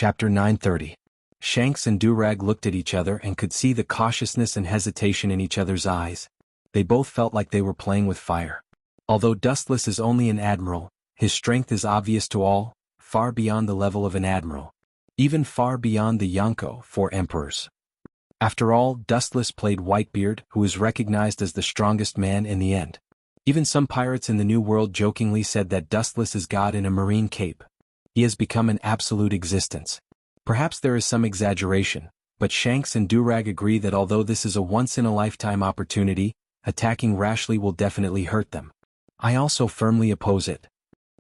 Chapter 930. Shanks and Durag looked at each other and could see the cautiousness and hesitation in each other's eyes. They both felt like they were playing with fire. Although Dustless is only an admiral, his strength is obvious to all, far beyond the level of an admiral. Even far beyond the xianxia, 4 emperors. After all, Dustless played Whitebeard, who is recognized as the strongest man in the end. Even some pirates in the New World jokingly said that Dustless is God in a marine cape. He has become an absolute existence. Perhaps there is some exaggeration, but Shanks and Durag agree that although this is a once-in-a-lifetime opportunity, attacking rashly will definitely hurt them. I also firmly oppose it.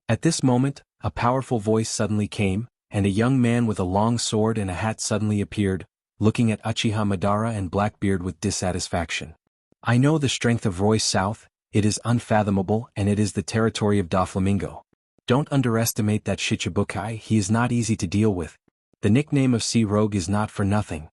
At this moment, a powerful voice suddenly came, and a young man with a long sword and a hat suddenly appeared, looking at Uchiha Madara and Blackbeard with dissatisfaction. I know the strength of Roy's South, it is unfathomable and it is the territory of Doflamingo. Don't underestimate that Shichibukai, he is not easy to deal with. The nickname of Sea Rogue is not for nothing.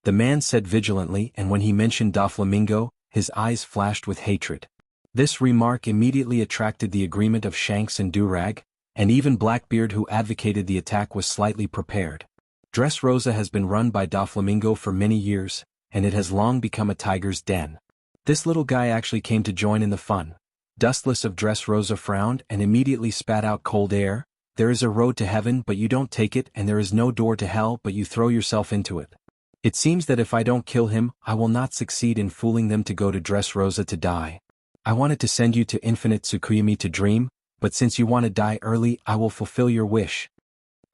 The man said vigilantly, and when he mentioned Doflamingo, his eyes flashed with hatred. This remark immediately attracted the agreement of Shanks and Durag, and even Blackbeard, who advocated the attack, was slightly prepared. Dressrosa has been run by Doflamingo for many years, and it has long become a tiger's den. This little guy actually came to join in the fun. Dustless of Dressrosa frowned and immediately spat out cold air. There is a road to heaven but you don't take it, and there is no door to hell but you throw yourself into it. It seems that if I don't kill him, I will not succeed in fooling them to go to Dressrosa to die. I wanted to send you to Infinite Tsukuyami to dream, but since you want to die early, I will fulfill your wish.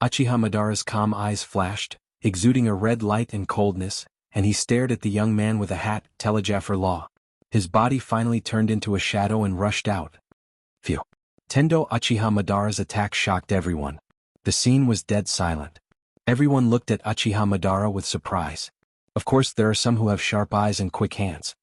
Uchiha Madara's calm eyes flashed, exuding a red light and coldness, and he stared at the young man with a hat, Telejaffer Law. His body finally turned into a shadow and rushed out. Phew. Tendo Uchiha Madara's attack shocked everyone. The scene was dead silent. Everyone looked at Uchiha Madara with surprise. Of course, there are some who have sharp eyes and quick hands.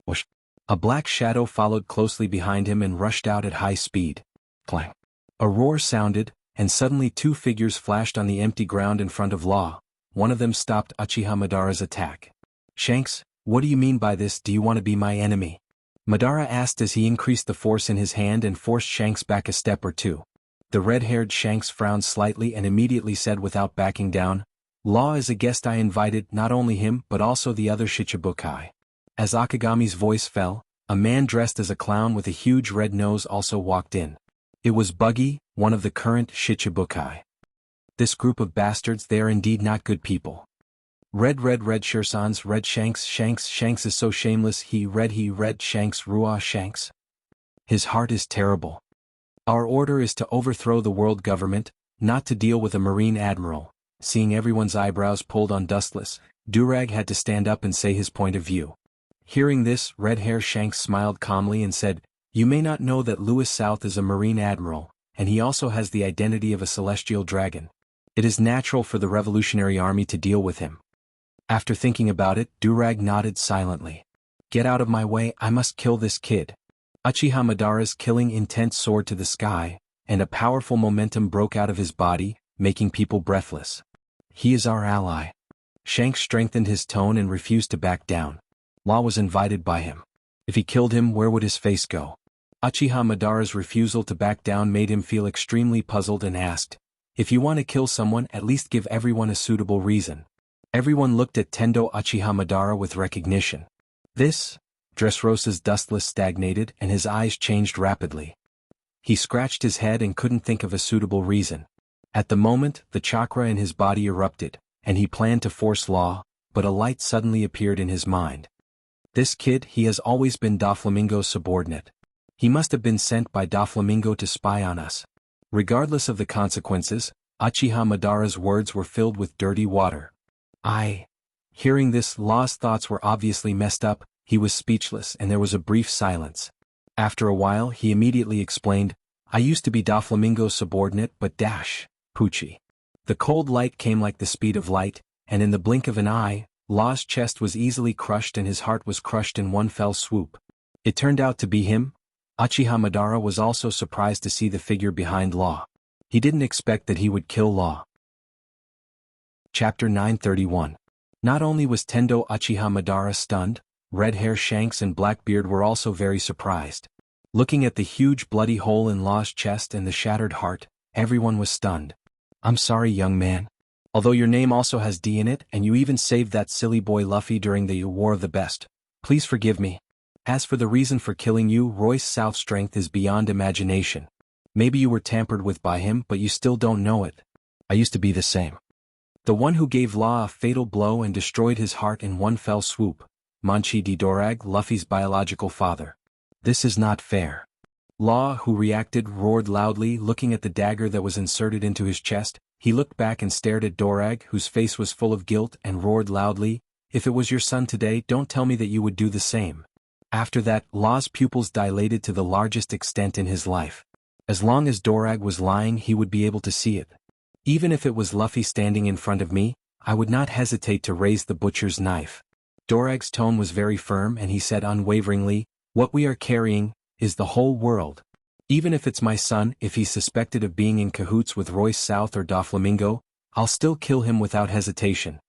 Whoosh. A black shadow followed closely behind him and rushed out at high speed. Clang. A roar sounded, and suddenly 2 figures flashed on the empty ground in front of Law. One of them stopped Uchiha Madara's attack. Shanks, what do you mean by this? Do you want to be my enemy? Madara asked as he increased the force in his hand and forced Shanks back a step or two. The red-haired Shanks frowned slightly and immediately said without backing down, Law is a guest I invited, not only him but also the other Shichibukai. As Akagami's voice fell, a man dressed as a clown with a huge red nose also walked in. It was Buggy, one of the current Shichibukai. This group of bastards, they are indeed not good people. Red Shirsans, red Shanks is so shameless, he red Shanks Ruah Shanks. His heart is terrible. Our order is to overthrow the world government, not to deal with a marine admiral. Seeing everyone's eyebrows pulled on Dustless, Durag had to stand up and say his point of view. Hearing this, Red Hair Shanks smiled calmly and said, You may not know that Lewis South is a marine admiral, and he also has the identity of a celestial dragon. It is natural for the Revolutionary Army to deal with him. After thinking about it, Durag nodded silently. Get out of my way, I must kill this kid. Uchiha Madara's killing intent soared to the sky, and a powerful momentum broke out of his body, making people breathless. He is our ally. Shanks strengthened his tone and refused to back down. Law was invited by him. If he killed him, where would his face go? Uchiha Madara's refusal to back down made him feel extremely puzzled and asked, If you want to kill someone, at least give everyone a suitable reason. Everyone looked at Tendo Uchiha Madara with recognition. This? Dressrosa's Dustless stagnated and his eyes changed rapidly. He scratched his head and couldn't think of a suitable reason. At the moment, the chakra in his body erupted, and he planned to force Law, but a light suddenly appeared in his mind. This kid, he has always been Doflamingo's subordinate. He must have been sent by Doflamingo to spy on us. Regardless of the consequences, Uchiha Madara's words were filled with dirty water. Hearing this, Law's thoughts were obviously messed up, he was speechless and there was a brief silence. After a while he immediately explained, I used to be Doflamingo's subordinate but Poochie. The cold light came like the speed of light, and in the blink of an eye, Law's chest was easily crushed and his heart was crushed in one fell swoop. It turned out to be him. Uchiha Madara was also surprised to see the figure behind Law. He didn't expect that he would kill Law. Chapter 931. Not only was Tendo Uchiha Madara stunned, Red Hair Shanks and Blackbeard were also very surprised. Looking at the huge bloody hole in Law's chest and the shattered heart, everyone was stunned. I'm sorry, young man. Although your name also has D in it and you even saved that silly boy Luffy during the War of the Best, please forgive me. As for the reason for killing you, Royce South's strength is beyond imagination. Maybe you were tampered with by him, but you still don't know it. I used to be the same. The one who gave Law a fatal blow and destroyed his heart in one fell swoop. Manchi D. Dorag, Luffy's biological father. This is not fair. Law, who reacted, roared loudly, looking at the dagger that was inserted into his chest. He looked back and stared at Dorag, whose face was full of guilt, and roared loudly, "If it was your son today, don't tell me that you would do the same." After that, Law's pupils dilated to the largest extent in his life. As long as Dorag was lying, he would be able to see it. Even if it was Luffy standing in front of me, I would not hesitate to raise the butcher's knife. Dorag's tone was very firm and he said unwaveringly, "What we are carrying is the whole world. Even if it's my son, if he's suspected of being in cahoots with Royce South or Doflamingo, I'll still kill him without hesitation."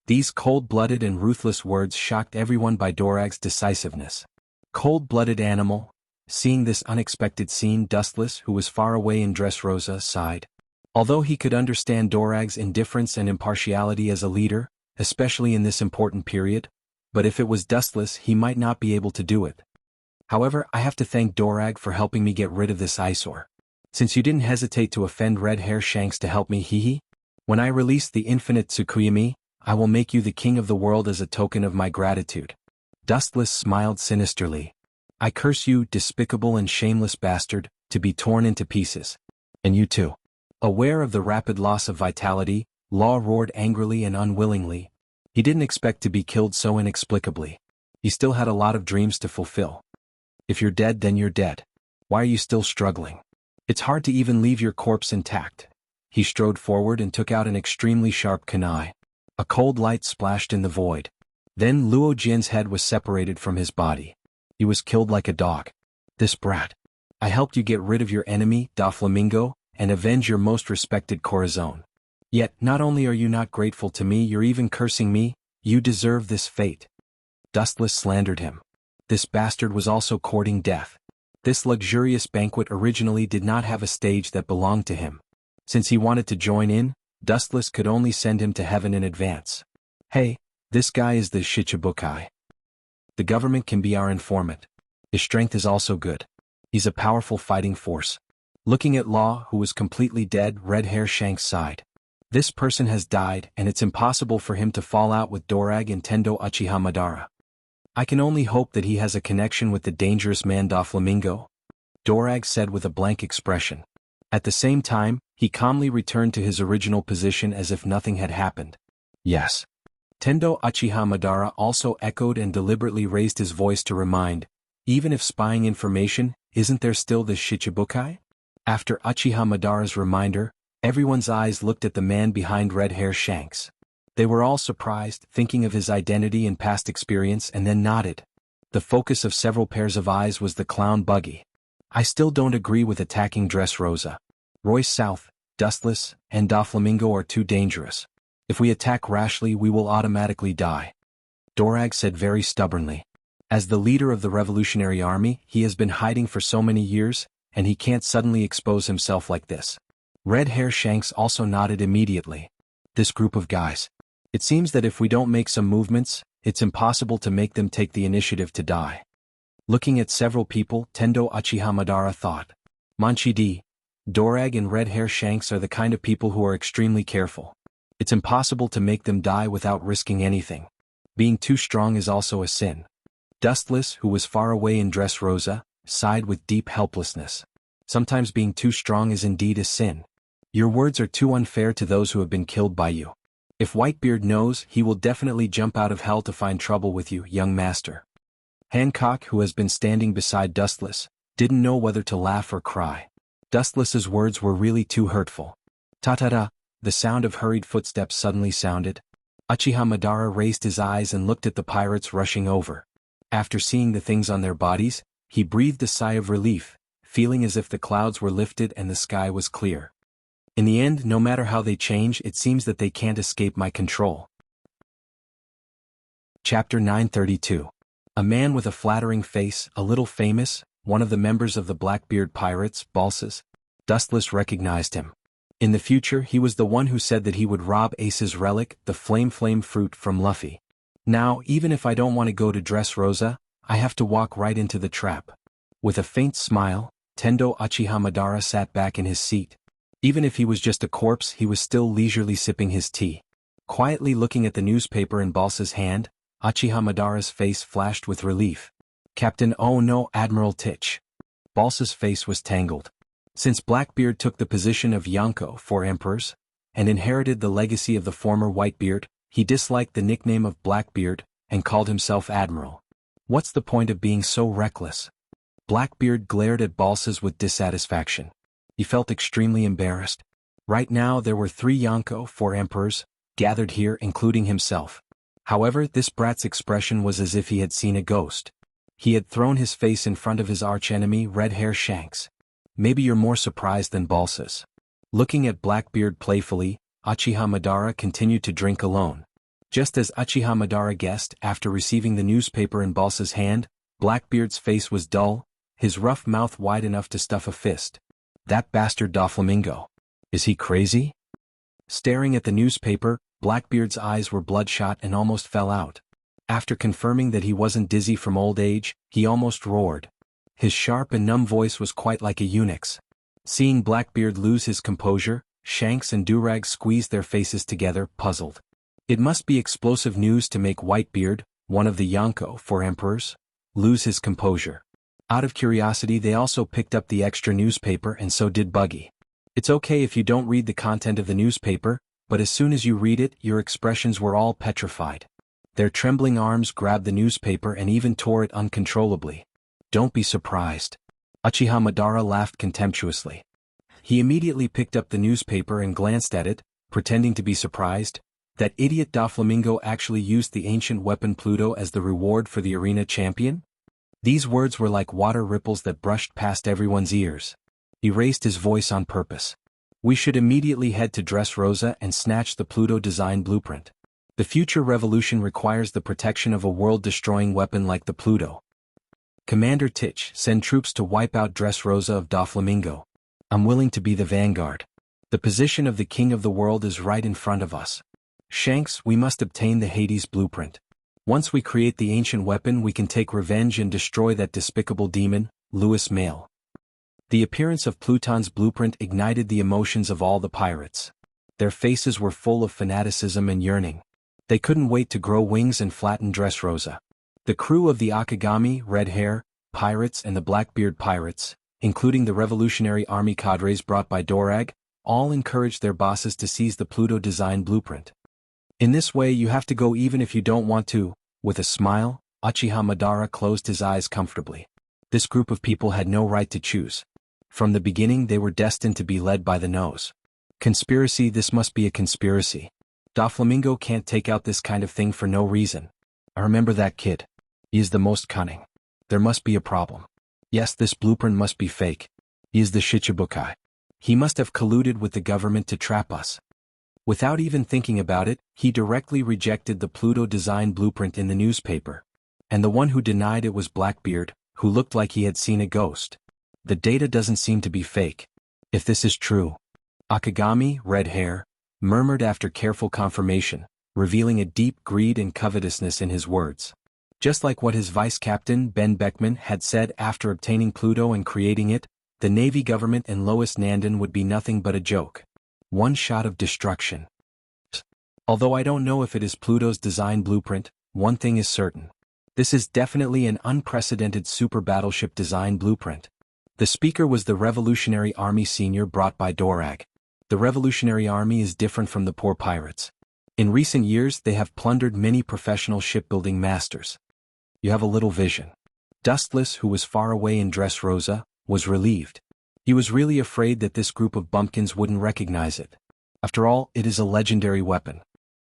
These cold-blooded and ruthless words shocked everyone by Dorag's decisiveness. Cold-blooded animal. Seeing this unexpected scene, Dustless, who was far away in Dressrosa, sighed. Although he could understand Dorag's indifference and impartiality as a leader, especially in this important period, but if it was Dustless, he might not be able to do it. However, I have to thank Dorag for helping me get rid of this eyesore. Since you didn't hesitate to offend Red Hair Shanks to help me, hehe. When I release the infinite Tsukuyami, I will make you the king of the world as a token of my gratitude. Dustless smiled sinisterly. I curse you, despicable and shameless bastard, to be torn into pieces. And you too. Aware of the rapid loss of vitality, Law roared angrily and unwillingly. He didn't expect to be killed so inexplicably. He still had a lot of dreams to fulfill. If you're dead, then you're dead. Why are you still struggling? It's hard to even leave your corpse intact. He strode forward and took out an extremely sharp kunai. A cold light splashed in the void. Then Luo Jin's head was separated from his body. He was killed like a dog. This brat. I helped you get rid of your enemy, Doflamingo, and avenge your most respected Corazon. Yet, not only are you not grateful to me, you're even cursing me. You deserve this fate. Dustless slandered him. This bastard was also courting death. This luxurious banquet originally did not have a stage that belonged to him. Since he wanted to join in, Dustless could only send him to heaven in advance. Hey, this guy is the Shichibukai. The government can be our informant. His strength is also good. He's a powerful fighting force. Looking at Law, who was completely dead, Red Hair Shanks sighed. This person has died, and it's impossible for him to fall out with Dorag and Tendo Uchiha Madara. I can only hope that he has a connection with the dangerous man Doflamingo, Dorag said with a blank expression. At the same time, he calmly returned to his original position as if nothing had happened. Yes. Tendo Uchiha Madara also echoed and deliberately raised his voice to remind, even if spying information, isn't there still the Shichibukai? After Uchiha Madara's reminder, everyone's eyes looked at the man behind Red Hair Shanks. They were all surprised, thinking of his identity and past experience, and then nodded. The focus of several pairs of eyes was the clown Buggy. I still don't agree with attacking Dressrosa. Royce South, Dustless, and Doflamingo are too dangerous. If we attack rashly, we will automatically die. Dorag said very stubbornly. As the leader of the Revolutionary Army, he has been hiding for so many years, and he can't suddenly expose himself like this. Red Hair Shanks also nodded immediately. This group of guys. It seems that if we don't make some movements, it's impossible to make them take the initiative to die. Looking at several people, Tendo Uchiha Madara thought. Manchi-D, Dorag and Red Hair Shanks are the kind of people who are extremely careful. It's impossible to make them die without risking anything. Being too strong is also a sin. Dustless, who was far away in Dressrosa, sighed with deep helplessness. Sometimes being too strong is indeed a sin. Your words are too unfair to those who have been killed by you. If Whitebeard knows, he will definitely jump out of hell to find trouble with you, young master. Hancock, who has been standing beside Dustless, didn't know whether to laugh or cry. Dustless's words were really too hurtful. Ta-ta-da, the sound of hurried footsteps suddenly sounded. Uchiha Madara raised his eyes and looked at the pirates rushing over. After seeing the things on their bodies, he breathed a sigh of relief, feeling as if the clouds were lifted and the sky was clear. In the end, no matter how they change, it seems that they can't escape my control. Chapter 932. A man with a flattering face, a little famous, one of the members of the Blackbeard pirates, Balsas. Dustless recognized him. In the future he was the one who said that he would rob Ace's relic, the flame fruit, from Luffy. Now, even if I don't want to go to Dressrosa, I have to walk right into the trap. With a faint smile, Tendo Uchiha Madara sat back in his seat. Even if he was just a corpse, he was still leisurely sipping his tea. Quietly looking at the newspaper in Balsa's hand, Uchiha Madara's face flashed with relief. Captain, oh no, Admiral Titch. Balsa's face was tangled. Since Blackbeard took the position of Yonko for emperors, and inherited the legacy of the former Whitebeard, he disliked the nickname of Blackbeard, and called himself Admiral. What's the point of being so reckless? Blackbeard glared at Balsas with dissatisfaction. He felt extremely embarrassed. Right now there were 3 Yonko for emperors, gathered here including himself. However, this brat's expression was as if he had seen a ghost. He had thrown his face in front of his archenemy Red Hair Shanks. Maybe you're more surprised than Balsas. Looking at Blackbeard playfully, Uchiha Madara continued to drink alone. Just as Uchiha Madara guessed, after receiving the newspaper in Balsa's hand, Blackbeard's face was dull, his rough mouth wide enough to stuff a fist. That bastard Doflamingo. Is he crazy? Staring at the newspaper, Blackbeard's eyes were bloodshot and almost fell out. After confirming that he wasn't dizzy from old age, he almost roared. His sharp and numb voice was quite like a eunuch's. Seeing Blackbeard lose his composure, Shanks and Durag squeezed their faces together, puzzled. It must be explosive news to make Whitebeard, one of the Yonko for emperors, lose his composure. Out of curiosity they also picked up the extra newspaper, and so did Buggy. It's okay if you don't read the content of the newspaper, but as soon as you read it, your expressions were all petrified. Their trembling arms grabbed the newspaper and even tore it uncontrollably. Don't be surprised. Uchiha Madara laughed contemptuously. He immediately picked up the newspaper and glanced at it, pretending to be surprised. That idiot Doflamingo actually used the ancient weapon Pluto as the reward for the arena champion? These words were like water ripples that brushed past everyone's ears. He raised his voice on purpose. We should immediately head to Dressrosa and snatch the Pluto design blueprint. The future revolution requires the protection of a world-destroying weapon like the Pluto. Commander Titch, send troops to wipe out Dressrosa of Doflamingo. I'm willing to be the vanguard. The position of the king of the world is right in front of us. Shanks, we must obtain the Hades blueprint. Once we create the ancient weapon, we can take revenge and destroy that despicable demon, Louis Mail. The appearance of Pluton's blueprint ignited the emotions of all the pirates. Their faces were full of fanaticism and yearning. They couldn't wait to grow wings and flatten Dressrosa. The crew of the Akagami, Red Hair, Pirates and the Blackbeard Pirates, including the Revolutionary Army cadres brought by Dorag, all encouraged their bosses to seize the Pluto design blueprint. In this way you have to go even if you don't want to. With a smile, Uchiha Madara closed his eyes comfortably. This group of people had no right to choose. From the beginning they were destined to be led by the nose. Conspiracy, this must be a conspiracy. Doflamingo can't take out this kind of thing for no reason. I remember that kid. He is the most cunning. There must be a problem. Yes, this blueprint must be fake. He is the Shichibukai. He must have colluded with the government to trap us. Without even thinking about it, he directly rejected the Pluto design blueprint in the newspaper. And the one who denied it was Blackbeard, who looked like he had seen a ghost. The data doesn't seem to be fake. If this is true. Akagami, Red Hair, murmured after careful confirmation, revealing a deep greed and covetousness in his words. Just like what his vice-captain, Ben Beckman, had said after obtaining Pluto and creating it, the Navy government and Lois Nandon would be nothing but a joke. One shot of destruction. Although I don't know if it is Pluto's design blueprint, one thing is certain. This is definitely an unprecedented super battleship design blueprint. The speaker was the Revolutionary Army Senior brought by Dorag. The Revolutionary Army is different from the poor pirates. In recent years they have plundered many professional shipbuilding masters. You have a little vision. Dustless, who was far away in Dressrosa, was relieved. He was really afraid that this group of bumpkins wouldn't recognize it. After all, it is a legendary weapon.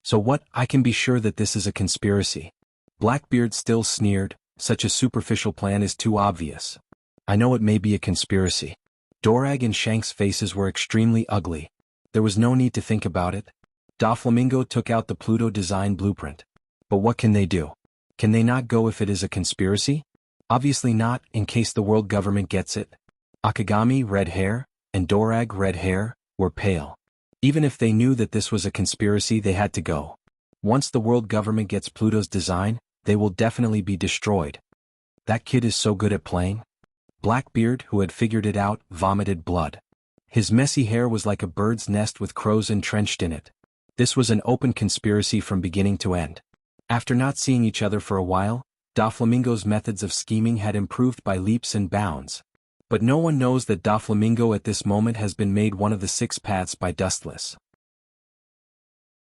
So what? I can be sure that this is a conspiracy. Blackbeard still sneered, such a superficial plan is too obvious. I know it may be a conspiracy. Dorag and Shanks' faces were extremely ugly. There was no need to think about it. Doflamingo took out the Pluto design blueprint. But what can they do? Can they not go if it is a conspiracy? Obviously not, in case the world government gets it. Akagami, Red Hair, and Dorag, Red Hair, were pale. Even if they knew that this was a conspiracy, they had to go. Once the world government gets Pluto's design, they will definitely be destroyed. That kid is so good at playing. Blackbeard, who had figured it out, vomited blood. His messy hair was like a bird's nest with crows entrenched in it. This was an open conspiracy from beginning to end. After not seeing each other for a while, Doflamingo's methods of scheming had improved by leaps and bounds. But no one knows that Doflamingo at this moment has been made one of the 6 paths by Dustless.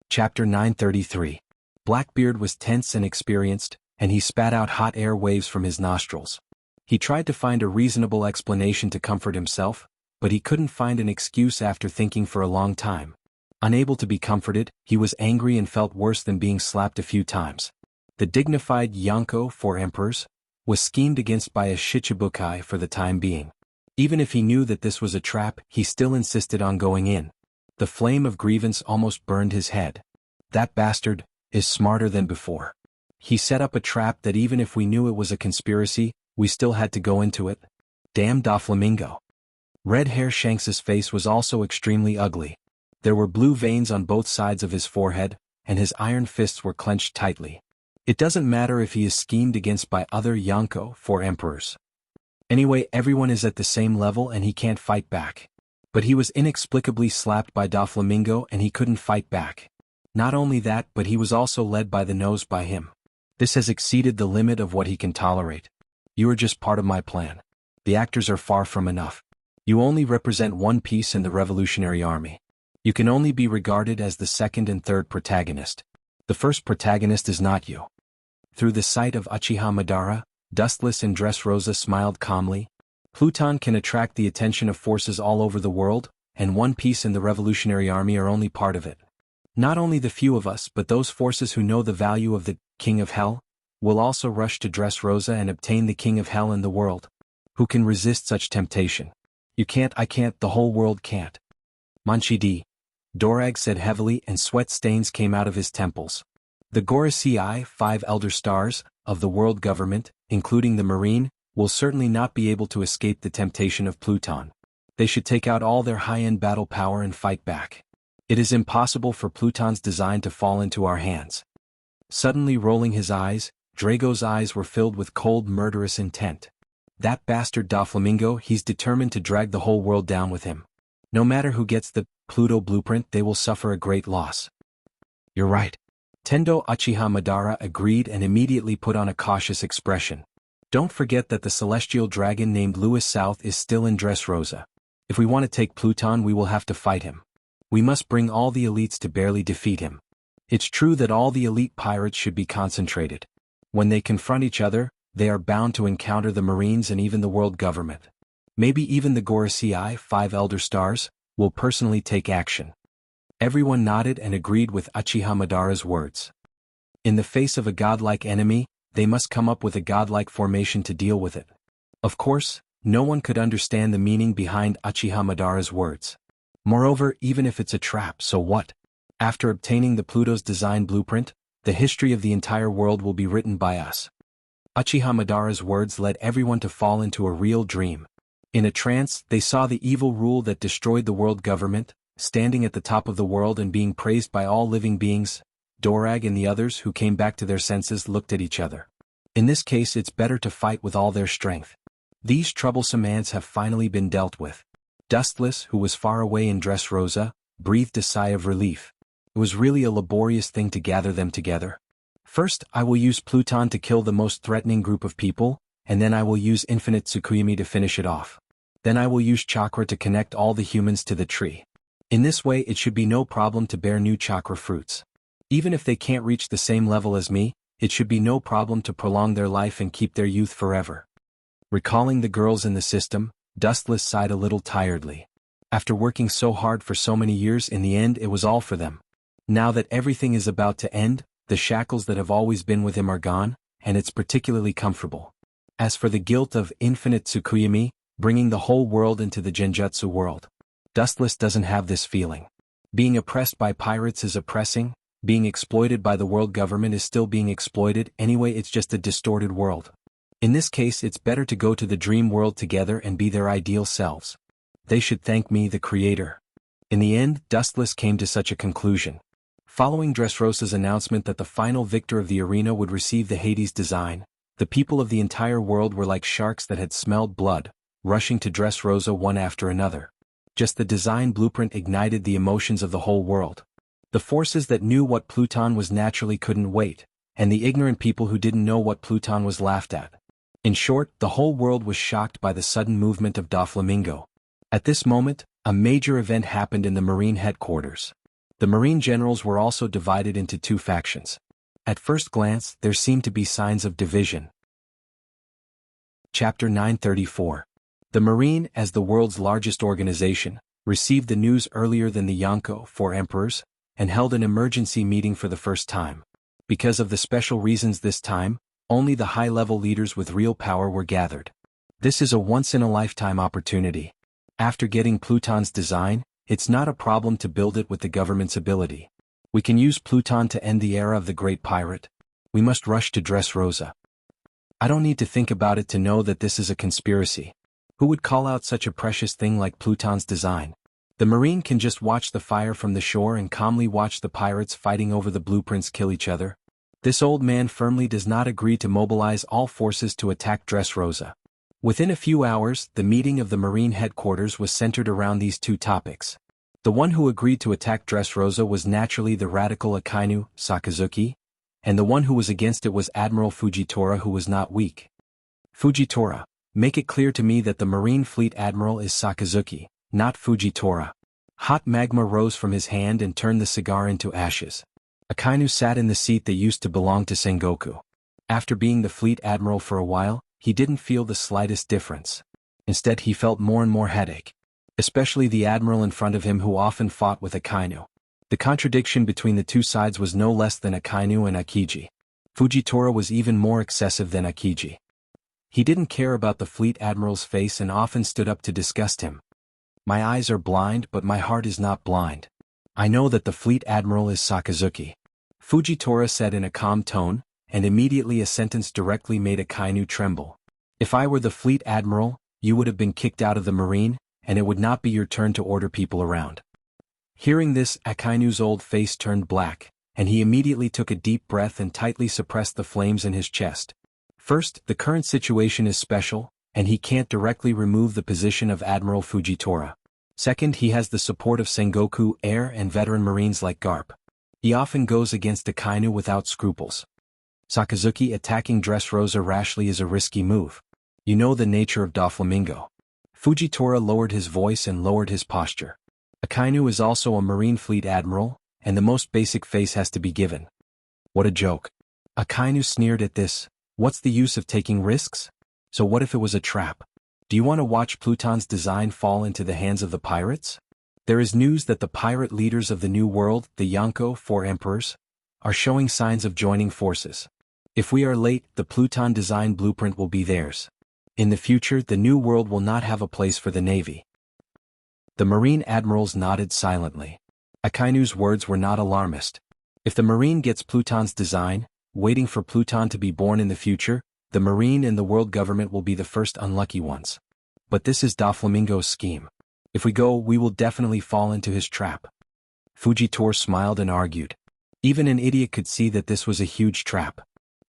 Chapter 933. Blackbeard was tense and experienced, and he spat out hot air waves from his nostrils. He tried to find a reasonable explanation to comfort himself, but he couldn't find an excuse after thinking for a long time. Unable to be comforted, he was angry and felt worse than being slapped a few times. The dignified Jianghu, 4 emperors, was schemed against by a shichibukai for the time being. Even if he knew that this was a trap, he still insisted on going in. The flame of grievance almost burned his head. That bastard is smarter than before. He set up a trap that even if we knew it was a conspiracy, we still had to go into it. Damn Doflamingo. Red Hair Shanks's face was also extremely ugly. There were blue veins on both sides of his forehead, and his iron fists were clenched tightly. It doesn't matter if he is schemed against by other Jianghu, 4 emperors. Anyway, everyone is at the same level and he can't fight back. But he was inexplicably slapped by Doflamingo and he couldn't fight back. Not only that, but he was also led by the nose by him. This has exceeded the limit of what he can tolerate. You are just part of my plan. The actors are far from enough. You only represent one piece in the Revolutionary Army. You can only be regarded as the second and third protagonist. The first protagonist is not you. Through the sight of Uchiha Madara, Dustless and Dressrosa smiled calmly. Pluton can attract the attention of forces all over the world, and one piece in the Revolutionary Army are only part of it. Not only the few of us but those forces who know the value of the King of Hell, will also rush to Dressrosa and obtain the King of Hell in the world. Who can resist such temptation? You can't, I can't, the whole world can't. Manchidi. Dorag said heavily and sweat stains came out of his temples. The Gorosei, 5 elder stars, of the world government, including the Marine, will certainly not be able to escape the temptation of Pluton. They should take out all their high-end battle power and fight back. It is impossible for Pluton's design to fall into our hands. Suddenly rolling his eyes, Drago's eyes were filled with cold murderous intent. That bastard Doflamingo, he's determined to drag the whole world down with him. No matter who gets the Pluto blueprint, they will suffer a great loss. You're right. Tendo Uchiha Madara agreed and immediately put on a cautious expression. Don't forget that the celestial dragon named Louis South is still in Dressrosa. If we want to take Pluton, we will have to fight him. We must bring all the elites to barely defeat him. It's true that all the elite pirates should be concentrated. When they confront each other, they are bound to encounter the Marines and even the world government. Maybe even the Gorosei, 5 elder stars, will personally take action. Everyone nodded and agreed with Uchiha Madara's words. In the face of a godlike enemy, they must come up with a godlike formation to deal with it. Of course, no one could understand the meaning behind Uchiha Madara's words. Moreover, even if it's a trap, so what? After obtaining the Pluto's design blueprint, the history of the entire world will be written by us. Uchiha Madara's words led everyone to fall into a real dream. In a trance, they saw the evil rule that destroyed the world government, standing at the top of the world and being praised by all living beings. Dorag and the others who came back to their senses looked at each other. In this case, it's better to fight with all their strength. These troublesome ants have finally been dealt with. Dustless, who was far away in Dressrosa, breathed a sigh of relief. It was really a laborious thing to gather them together. First, I will use Pluton to kill the most threatening group of people, and then I will use Infinite Tsukuyami to finish it off. Then I will use Chakra to connect all the humans to the tree. In this way, it should be no problem to bear new chakra fruits. Even if they can't reach the same level as me, it should be no problem to prolong their life and keep their youth forever. Recalling the girls in the system, Dustless sighed a little tiredly. After working so hard for so many years, in the end it was all for them. Now that everything is about to end, the shackles that have always been with him are gone, and it's particularly comfortable. As for the guilt of Infinite Tsukuyami, bringing the whole world into the Genjutsu world, Dustless doesn't have this feeling. Being oppressed by pirates is oppressing, being exploited by the world government is still being exploited, anyway it's just a distorted world. In this case it's better to go to the dream world together and be their ideal selves. They should thank me, the creator. In the end, Dustless came to such a conclusion. Following Dressrosa's announcement that the final victor of the arena would receive the Hades design, the people of the entire world were like sharks that had smelled blood, rushing to Dressrosa one after another. Just the design blueprint ignited the emotions of the whole world. The forces that knew what Pluton was naturally couldn't wait, and the ignorant people who didn't know what Pluton was laughed at. In short, the whole world was shocked by the sudden movement of Doflamingo. At this moment, a major event happened in the Marine headquarters. The Marine generals were also divided into two factions. At first glance, there seemed to be signs of division. Chapter 934. The Marine, as the world's largest organization, received the news earlier than the Xianxia, 4 emperors, and held an emergency meeting for the first time. Because of the special reasons this time, only the high-level leaders with real power were gathered. This is a once-in-a-lifetime opportunity. After getting Pluton's design, it's not a problem to build it with the government's ability. We can use Pluton to end the era of the Great Pirate. We must rush to Dressrosa. I don't need to think about it to know that this is a conspiracy. Who would call out such a precious thing like Pluton's design? The Marine can just watch the fire from the shore and calmly watch the pirates fighting over the blueprints kill each other. This old man firmly does not agree to mobilize all forces to attack Dressrosa. Within a few hours, the meeting of the Marine headquarters was centered around these two topics. The one who agreed to attack Dressrosa was naturally the radical Akainu, Sakazuki, and the one who was against it was Admiral Fujitora, who was not weak. Fujitora, make it clear to me that the Marine Fleet Admiral is Sakazuki, not Fujitora. Hot magma rose from his hand and turned the cigar into ashes. Akainu sat in the seat that used to belong to Sengoku. After being the fleet admiral for a while, he didn't feel the slightest difference. Instead, he felt more and more headache. Especially the admiral in front of him who often fought with Akainu. The contradiction between the two sides was no less than Akainu and Akiji. Fujitora was even more excessive than Akiji. He didn't care about the fleet admiral's face and often stood up to disgust him. My eyes are blind, but my heart is not blind. I know that the fleet admiral is Sakazuki. Fujitora said in a calm tone, and immediately a sentence directly made Akainu tremble. If I were the fleet admiral, you would have been kicked out of the Marine, and it would not be your turn to order people around. Hearing this, Akainu's old face turned black, and he immediately took a deep breath and tightly suppressed the flames in his chest. First, the current situation is special, and he can't directly remove the position of Admiral Fujitora. Second, he has the support of Sengoku, heir and veteran Marines like Garp. He often goes against Akainu without scruples. Sakazuki attacking Dressrosa rashly is a risky move. You know the nature of Doflamingo. Fujitora lowered his voice and lowered his posture. Akainu is also a Marine Fleet Admiral, and the most basic face has to be given. What a joke. Akainu sneered at this. What's the use of taking risks? So what if it was a trap? Do you want to watch Pluton's design fall into the hands of the pirates? There is news that the pirate leaders of the New World, the Xianxia, 4 emperors, are showing signs of joining forces. If we are late, the Pluton design blueprint will be theirs. In the future, the New World will not have a place for the Navy. The Marine admirals nodded silently. Akainu's words were not alarmist. If the Marine gets Pluton's design, waiting for Pluton to be born in the future, the Marine and the world government will be the first unlucky ones. But this is Doflamingo's scheme. If we go, we will definitely fall into his trap. Fujitora smiled and argued. Even an idiot could see that this was a huge trap.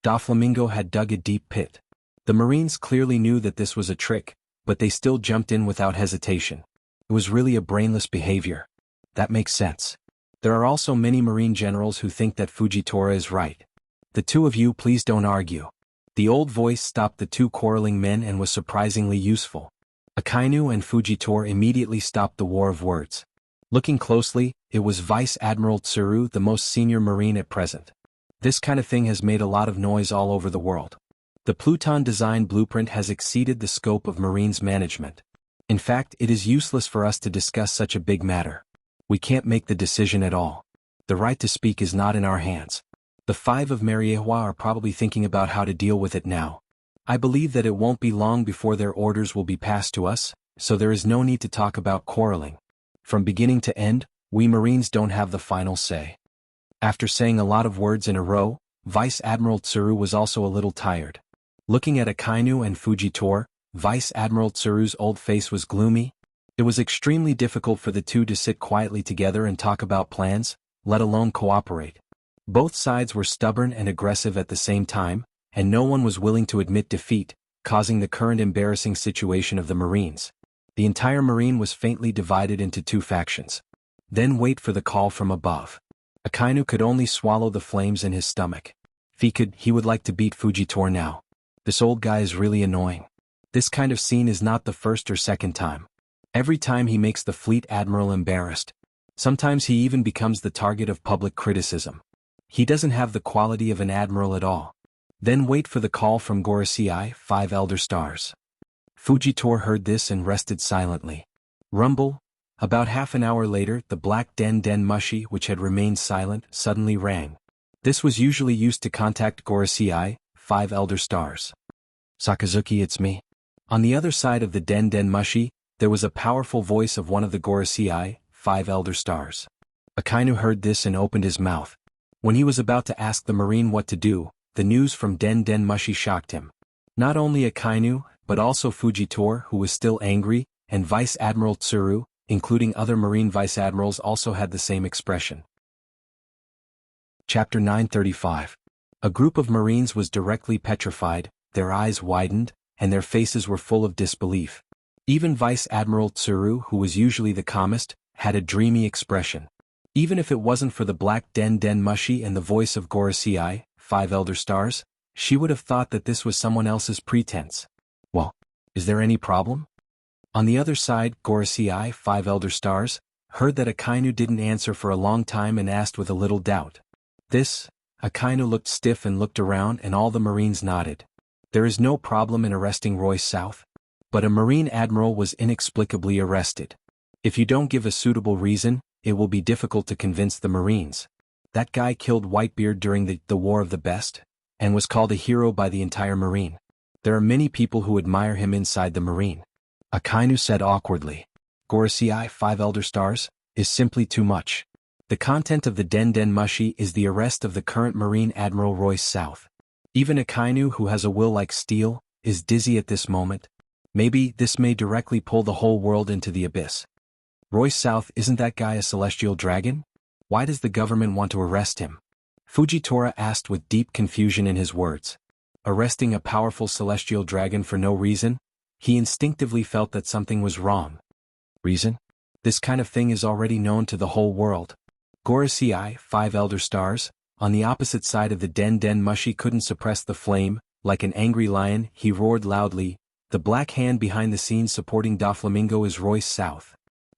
Doflamingo had dug a deep pit. The Marines clearly knew that this was a trick, but they still jumped in without hesitation. It was really a brainless behavior. That makes sense. There are also many Marine generals who think that Fujitora is right. The two of you please don't argue. The old voice stopped the two quarreling men and was surprisingly useful. Akainu and Fujitora immediately stopped the war of words. Looking closely, it was Vice Admiral Tsuru, the most senior Marine at present. This kind of thing has made a lot of noise all over the world. The Pluton design blueprint has exceeded the scope of Marines management. In fact, it is useless for us to discuss such a big matter. We can't make the decision at all. The right to speak is not in our hands. The 5 of Mariewa are probably thinking about how to deal with it now. I believe that it won't be long before their orders will be passed to us, so there is no need to talk about quarreling. From beginning to end, we Marines don't have the final say. After saying a lot of words in a row, Vice Admiral Tsuru was also a little tired. Looking at Akainu and Fujitora, Vice Admiral Tsuru's old face was gloomy. It was extremely difficult for the two to sit quietly together and talk about plans, let alone cooperate. Both sides were stubborn and aggressive at the same time, and no one was willing to admit defeat, causing the current embarrassing situation of the Marines. The entire Marine was faintly divided into two factions. Then wait for the call from above. Akainu could only swallow the flames in his stomach. If he would like to beat Fujitora now. This old guy is really annoying. This kind of scene is not the first or second time. Every time he makes the fleet admiral embarrassed. Sometimes he even becomes the target of public criticism. He doesn't have the quality of an admiral at all. Then wait for the call from Gorosei, 5 elder stars. Fujitora heard this and rested silently. Rumble. About half an hour later, the black den mushi, which had remained silent, suddenly rang. This was usually used to contact Gorosei, 5 elder stars. Sakazuki, it's me. On the other side of the den mushi, there was a powerful voice of one of the Gorosei, 5 elder stars. Akainu heard this and opened his mouth. When he was about to ask the Marine what to do, the news from den mushi shocked him. Not only Akainu, but also Fujitora, who was still angry, and Vice Admiral Tsuru, including other Marine Vice Admirals, also had the same expression. Chapter 935. A group of Marines was directly petrified, their eyes widened, and their faces were full of disbelief. Even Vice Admiral Tsuru, who was usually the calmest, had a dreamy expression. Even if it wasn't for the black den mushi and the voice of Gorosei, 5 elder stars, she would have thought that this was someone else's pretense. Well, is there any problem? On the other side, Gorosei, 5 elder stars, heard that Akainu didn't answer for a long time and asked with a little doubt. Akainu looked stiff and looked around, and all the Marines nodded. There is no problem in arresting Royce South. But a Marine admiral was inexplicably arrested. If you don't give a suitable reason, it will be difficult to convince the Marines. That guy killed Whitebeard during the War of the Best, and was called a hero by the entire Marine. There are many people who admire him inside the Marine. Akainu said awkwardly. Gorosei, 5 elder stars, is simply too much. The content of the den mushi is the arrest of the current Marine Admiral Royce South. Even Akainu, who has a will like steel, is dizzy at this moment. Maybe this may directly pull the whole world into the abyss. Royce South, isn't that guy a celestial dragon? Why does the government want to arrest him? Fujitora asked with deep confusion in his words. Arresting a powerful celestial dragon for no reason? He instinctively felt that something was wrong. Reason? This kind of thing is already known to the whole world. Gorosei, 5 elder stars, on the opposite side of the den mushi, couldn't suppress the flame. Like an angry lion, he roared loudly. The black hand behind the scenes supporting Doflamingo is Royce South.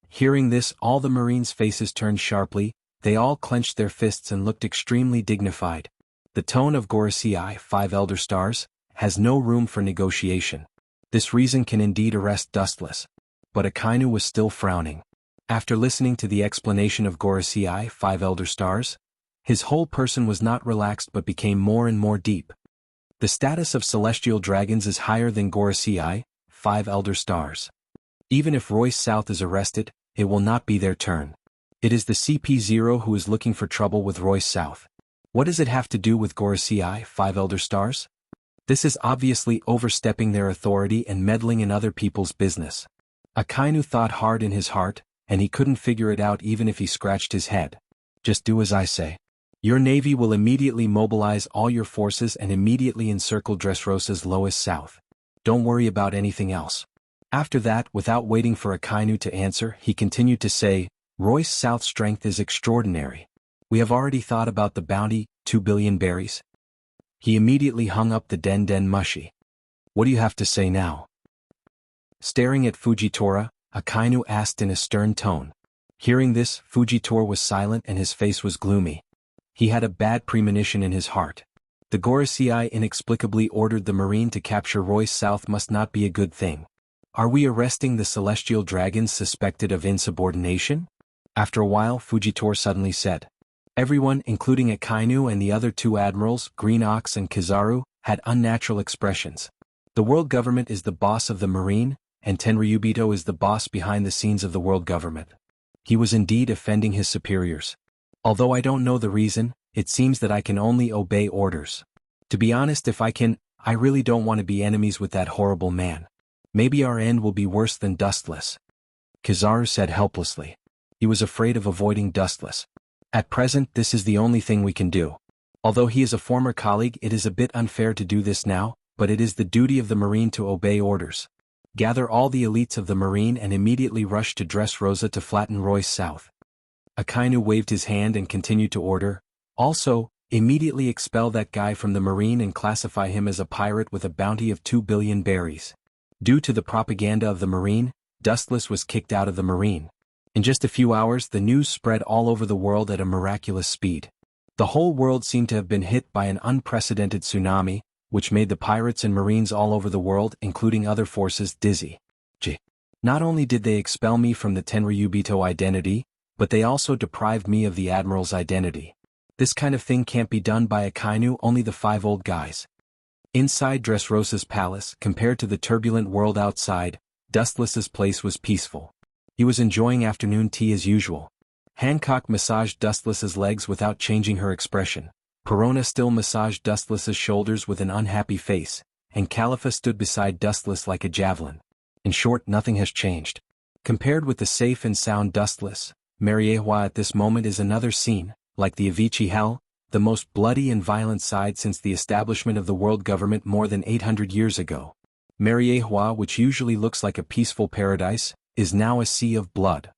Hearing this, all the Marines' faces turned sharply. They all clenched their fists and looked extremely dignified. The tone of Gorosei, 5 elder stars, has no room for negotiation. This reason can indeed arrest Dustless. But Akainu was still frowning. After listening to the explanation of Gorosei, 5 elder stars, his whole person was not relaxed but became more and more deep. The status of celestial dragons is higher than Gorosei, 5 elder stars. Even if Royce South is arrested, it will not be their turn. It is the CP0 who is looking for trouble with Royce South. What does it have to do with Gorosei, 5 elder stars? This is obviously overstepping their authority and meddling in other people's business. Akainu thought hard in his heart, and he couldn't figure it out even if he scratched his head. Just do as I say. Your navy will immediately mobilize all your forces and immediately encircle Dressrosa's Lois South. Don't worry about anything else. After that, without waiting for Akainu to answer, he continued to say, Royce South's strength is extraordinary. We have already thought about the bounty, 2 billion berries. He immediately hung up the den mushi. What do you have to say now? Staring at Fujitora, Akainu asked in a stern tone. Hearing this, Fujitora was silent and his face was gloomy. He had a bad premonition in his heart. The Gorosei inexplicably ordered the Marine to capture Royce South must not be a good thing. Are we arresting the celestial dragons suspected of insubordination? After a while, Fujitora suddenly said. Everyone, including Akainu and the other two admirals, Green Ox and Kizaru, had unnatural expressions. The world government is the boss of the Marine, and Tenryubito is the boss behind the scenes of the world government. He was indeed offending his superiors. Although I don't know the reason, it seems that I can only obey orders. To be honest, if I can, I really don't want to be enemies with that horrible man. Maybe our end will be worse than Dustless. Kizaru said helplessly. He was afraid of avoiding Dustless. At present, this is the only thing we can do. Although he is a former colleague, it is a bit unfair to do this now, but it is the duty of the Marine to obey orders. Gather all the elites of the Marine and immediately rush to Dressrosa to flatten Royce south. Akainu waved his hand and continued to order. Also, immediately expel that guy from the Marine and classify him as a pirate with a bounty of 2 billion berries. Due to the propaganda of the Marine, Dustless was kicked out of the Marine. In just a few hours, the news spread all over the world at a miraculous speed. The whole world seemed to have been hit by an unprecedented tsunami, which made the pirates and Marines all over the world, including other forces, dizzy. Not only did they expel me from the Tenryubito identity, but they also deprived me of the Admiral's identity. This kind of thing can't be done by Akainu, only the 5 old guys. Inside Dressrosa's palace, compared to the turbulent world outside, Dustless's place was peaceful. He was enjoying afternoon tea as usual. Hancock massaged Dustless's legs without changing her expression. Perona still massaged Dustless's shoulders with an unhappy face, and Califa stood beside Dustless like a javelin. In short, nothing has changed. Compared with the safe and sound Dustless, Mariehua at this moment is another scene, like the Avicii Hell, the most bloody and violent side since the establishment of the world government more than 800 years ago. Mariehua, which usually looks like a peaceful paradise, is now a sea of blood.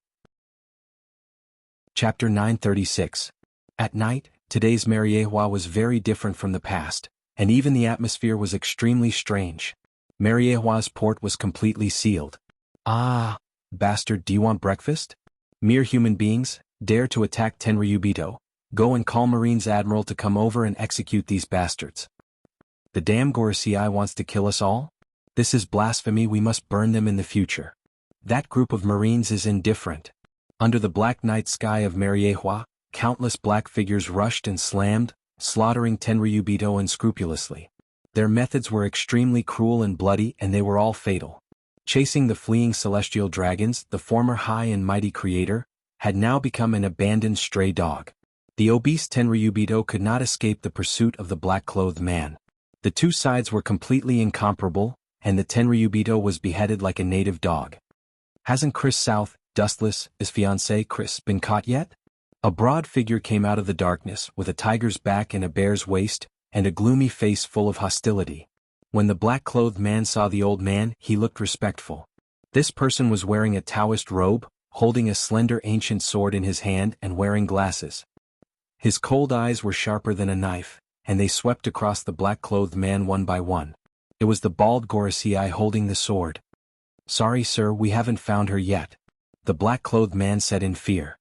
Chapter 936. At night, today's Mariehua was very different from the past, and even the atmosphere was extremely strange. Mariehua's port was completely sealed. Ah, bastard, do you want breakfast? Mere human beings, dare to attack Tenryubito. Go and call Marine's Admiral to come over and execute these bastards. The damn Gorosei wants to kill us all? This is blasphemy, we must burn them in the future. That group of Marines is indifferent. Under the black night sky of Mariehua, countless black figures rushed and slammed, slaughtering Tenryubito unscrupulously. Their methods were extremely cruel and bloody, and they were all fatal. Chasing the fleeing celestial dragons, the former high and mighty creator had now become an abandoned stray dog. The obese Tenryubito could not escape the pursuit of the black-clothed man. The two sides were completely incomparable, and the Tenryubito was beheaded like a native dog. Hasn't Chris South, Dustless, his fiancée Chris, been caught yet? A broad figure came out of the darkness with a tiger's back and a bear's waist, and a gloomy face full of hostility. When the black-clothed man saw the old man, he looked respectful. This person was wearing a Taoist robe, holding a slender ancient sword in his hand and wearing glasses. His cold eyes were sharper than a knife, and they swept across the black-clothed man one by one. It was the bald Gorosei holding the sword. Sorry sir, we haven't found her yet, the black-clothed man said in fear.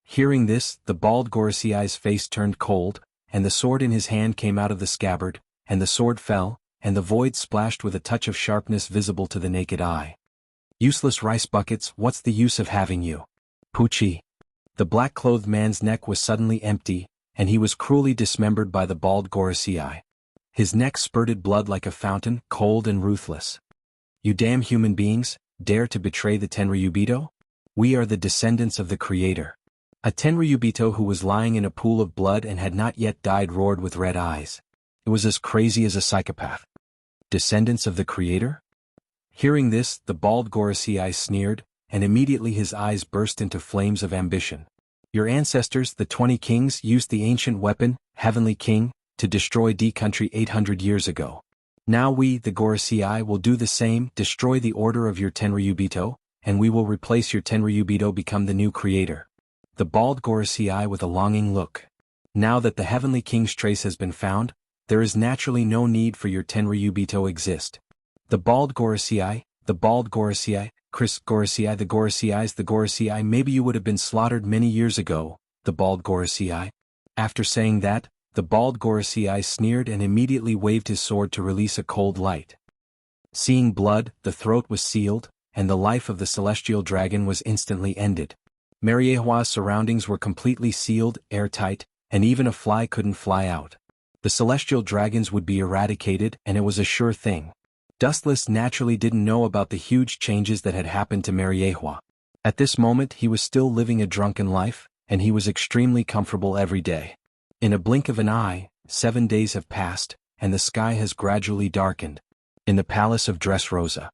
Hearing this, the bald Gorosei's face turned cold, and the sword in his hand came out of the scabbard, and the sword fell, and the void splashed with a touch of sharpness visible to the naked eye. Useless rice buckets, what's the use of having you? Poochie. The black-clothed man's neck was suddenly empty, and he was cruelly dismembered by the bald Gorosei. His neck spurted blood like a fountain, cold and ruthless. You damn human beings, dare to betray the Tenryubito? We are the descendants of the Creator. A Tenryubito who was lying in a pool of blood and had not yet died roared with red eyes. It was as crazy as a psychopath. Descendants of the Creator? Hearing this, the bald Gorosei sneered, and immediately his eyes burst into flames of ambition. Your ancestors, the 20 kings, used the ancient weapon, Heavenly King, to destroy D country 800 years ago. Now we, the Gorosei, will do the same, destroy the order of your Tenryubito, and we will replace your Tenryubito become the new creator. The bald Gorosei with a longing look. Now that the Heavenly King's trace has been found, there is naturally no need for your Tenryubito exist. The bald Gorosei, Chris Gorosei, the Gorosei, maybe you would have been slaughtered many years ago, the bald Gorosei. After saying that, the bald Gorosei sneered and immediately waved his sword to release a cold light. Seeing blood, the throat was sealed, and the life of the celestial dragon was instantly ended. Mariehua's surroundings were completely sealed, airtight, and even a fly couldn't fly out. The celestial dragons would be eradicated, and it was a sure thing. Dustless naturally didn't know about the huge changes that had happened to Mariehua. At this moment he was still living a drunken life, and he was extremely comfortable every day. In a blink of an eye, 7 days have passed, and the sky has gradually darkened. In the palace of Dressrosa.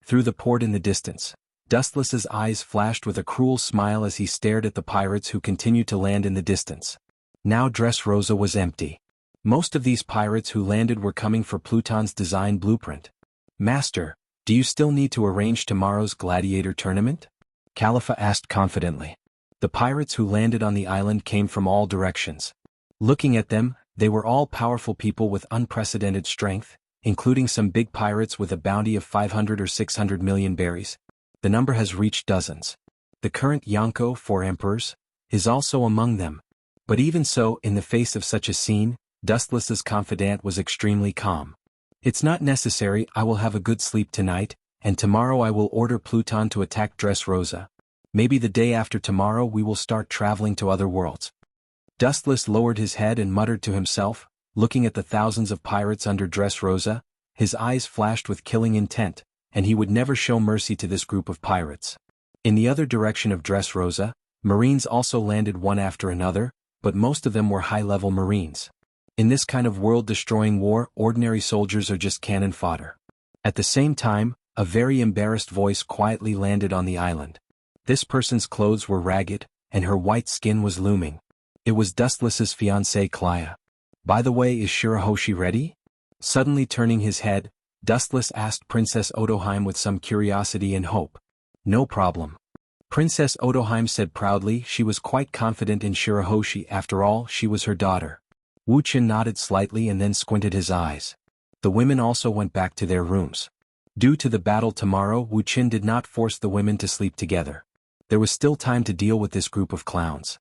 Through the port in the distance, Dustless's eyes flashed with a cruel smile as he stared at the pirates who continued to land in the distance. Now Dressrosa was empty. Most of these pirates who landed were coming for Pluton's design blueprint. "Master, do you still need to arrange tomorrow's gladiator tournament?" Khalifa asked confidently. The pirates who landed on the island came from all directions. Looking at them, they were all powerful people with unprecedented strength, including some big pirates with a bounty of 500 or 600 million berries. The number has reached dozens. The current Jianghu, 4 emperors, is also among them. But even so, in the face of such a scene, Dustless's confidant was extremely calm. "It's not necessary, I will have a good sleep tonight, and tomorrow I will order Pluton to attack Dressrosa. Maybe the day after tomorrow we will start traveling to other worlds." Dustless lowered his head and muttered to himself, looking at the thousands of pirates under Dressrosa. His eyes flashed with killing intent, and he would never show mercy to this group of pirates. In the other direction of Dressrosa, Marines also landed one after another, but most of them were high-level Marines. In this kind of world-destroying war, ordinary soldiers are just cannon fodder. At the same time, a very embarrassed voice quietly landed on the island. This person's clothes were ragged, and her white skin was looming. It was Dustless's fiancée Klaya. "By the way, is Shirahoshi ready?" Suddenly turning his head, Dustless asked Princess Odoheim with some curiosity and hope. "No problem." Princess Odoheim said proudly. She was quite confident in Shirahoshi. After all, she was her daughter. Wu Qin nodded slightly and then squinted his eyes. The women also went back to their rooms. Due to the battle tomorrow, Wu Qin did not force the women to sleep together. There was still time to deal with this group of clowns.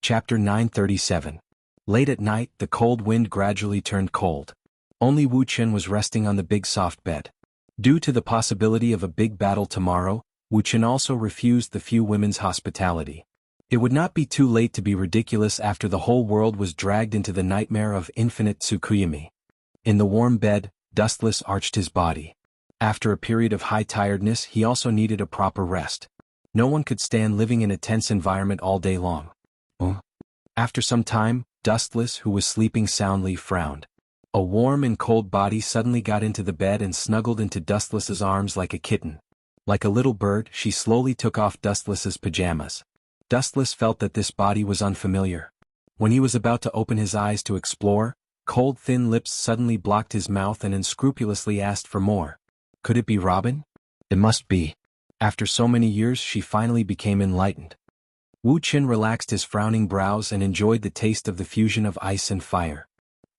Chapter 937. Late at night, the cold wind gradually turned cold. Only Wu Qin was resting on the big soft bed. Due to the possibility of a big battle tomorrow, Wu Qin also refused the few women's hospitality. It would not be too late to be ridiculous after the whole world was dragged into the nightmare of infinite Tsukuyami. In the warm bed, Dustless arched his body. After a period of high tiredness, he also needed a proper rest. No one could stand living in a tense environment all day long. After some time, Dustless, who was sleeping soundly, frowned. A warm and cold body suddenly got into the bed and snuggled into Dustless's arms like a kitten. Like a little bird, she slowly took off Dustless's pajamas. Dustless felt that this body was unfamiliar. When he was about to open his eyes to explore, cold thin lips suddenly blocked his mouth and unscrupulously asked for more. Could it be Robin? It must be. After so many years, she finally became enlightened. Wu Qin relaxed his frowning brows and enjoyed the taste of the fusion of ice and fire.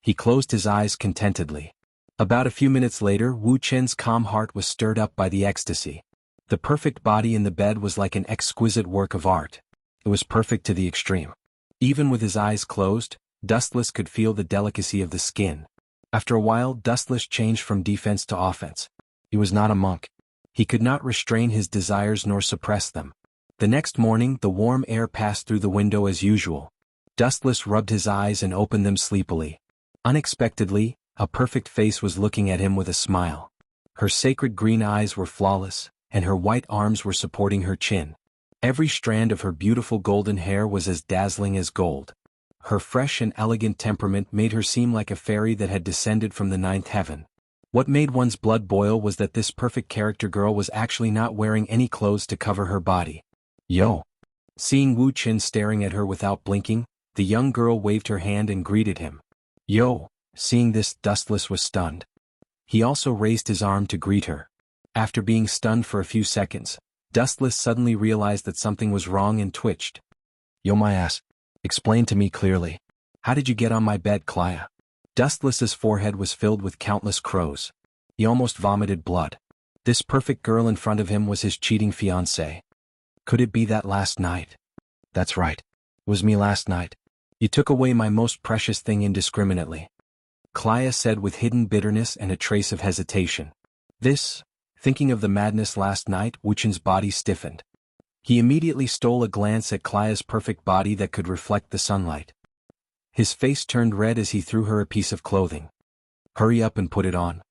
He closed his eyes contentedly. About a few minutes later, Wu Qin's calm heart was stirred up by the ecstasy. The perfect body in the bed was like an exquisite work of art. It was perfect to the extreme. Even with his eyes closed, Dustless could feel the delicacy of the skin. After a while, Dustless changed from defense to offense. He was not a monk. He could not restrain his desires nor suppress them. The next morning, the warm air passed through the window as usual. Dustless rubbed his eyes and opened them sleepily. Unexpectedly, a perfect face was looking at him with a smile. Her sacred green eyes were flawless, and her white arms were supporting her chin. Every strand of her beautiful golden hair was as dazzling as gold. Her fresh and elegant temperament made her seem like a fairy that had descended from the ninth heaven. What made one's blood boil was that this perfect character girl was actually not wearing any clothes to cover her body. "Yo!" Seeing Wu Qin staring at her without blinking, the young girl waved her hand and greeted him. "Yo!" Seeing this, Dustless was stunned. He also raised his arm to greet her. After being stunned for a few seconds, Dustless suddenly realized that something was wrong and twitched. "Yo, my ass. Explain to me clearly. How did you get on my bed, Klaya?" Dustless's forehead was filled with countless crows. He almost vomited blood. This perfect girl in front of him was his cheating fiancée. Could it be that last night? "That's right. It was me last night. You took away my most precious thing indiscriminately," Klaya said with hidden bitterness and a trace of hesitation. Thinking of the madness last night, Wu Qin's body stiffened. He immediately stole a glance at Klaya's perfect body that could reflect the sunlight. His face turned red as he threw her a piece of clothing. "Hurry up and put it on."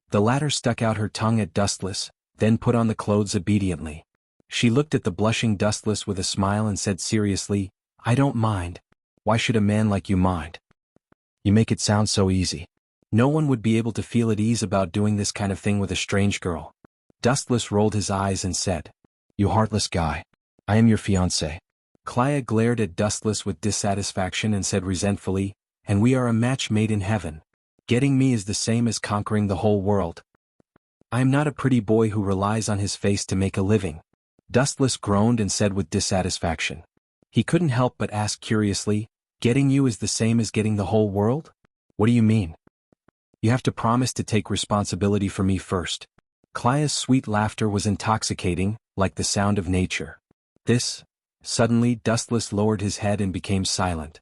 The latter stuck out her tongue at Dustless, then put on the clothes obediently. She looked at the blushing Dustless with a smile and said seriously, "I don't mind. Why should a man like you mind? You make it sound so easy. No one would be able to feel at ease about doing this kind of thing with a strange girl." Dustless rolled his eyes and said, "You heartless guy. I am your fiancé." Clia glared at Dustless with dissatisfaction and said resentfully, "And we are a match made in heaven. Getting me is the same as conquering the whole world. I am not a pretty boy who relies on his face to make a living." Dustless groaned and said with dissatisfaction. He couldn't help but ask curiously, "Getting you is the same as getting the whole world? What do you mean? You have to promise to take responsibility for me first." Clia's sweet laughter was intoxicating, like the sound of nature. Suddenly Dustless lowered his head and became silent.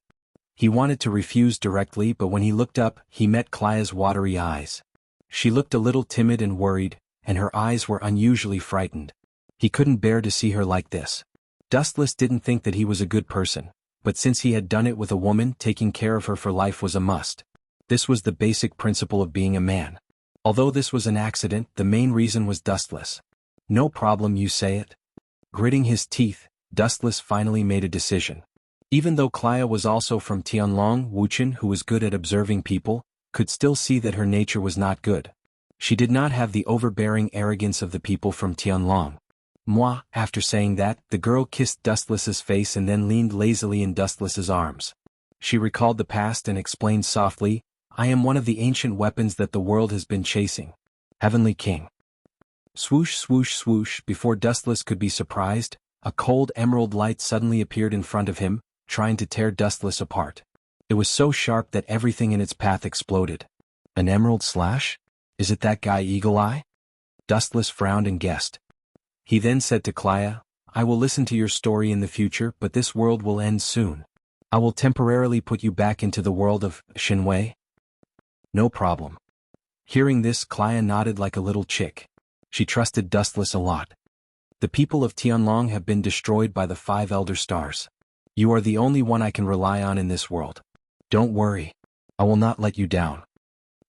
He wanted to refuse directly, but when he looked up, he met Clia's watery eyes. She looked a little timid and worried, and her eyes were unusually frightened. He couldn't bear to see her like this. Dustless didn't think that he was a good person, but since he had done it with a woman, taking care of her for life was a must. This was the basic principle of being a man. Although this was an accident, the main reason was Dustless. "No problem, you say it?" Gritting his teeth, Dustless finally made a decision. Even though Clia was also from Tianlong, Wuchen, who was good at observing people, could still see that her nature was not good. She did not have the overbearing arrogance of the people from Tianlong. Moi, after saying that, the girl kissed Dustless's face and then leaned lazily in Dustless's arms. She recalled the past and explained softly, "I am one of the ancient weapons that the world has been chasing. Heavenly King." Swoosh swoosh swoosh, before Dustless could be surprised, a cold emerald light suddenly appeared in front of him, trying to tear Dustless apart. It was so sharp that everything in its path exploded. An emerald slash? Is it that guy Eagle Eye? Dustless frowned and guessed. He then said to Clia, "I will listen to your story in the future, but this world will end soon. I will temporarily put you back into the world of Xianhui." "No problem." Hearing this, Clia nodded like a little chick. She trusted Dustless a lot. "The people of Tianlong have been destroyed by the 5 elder stars. You are the only one I can rely on in this world. Don't worry. I will not let you down."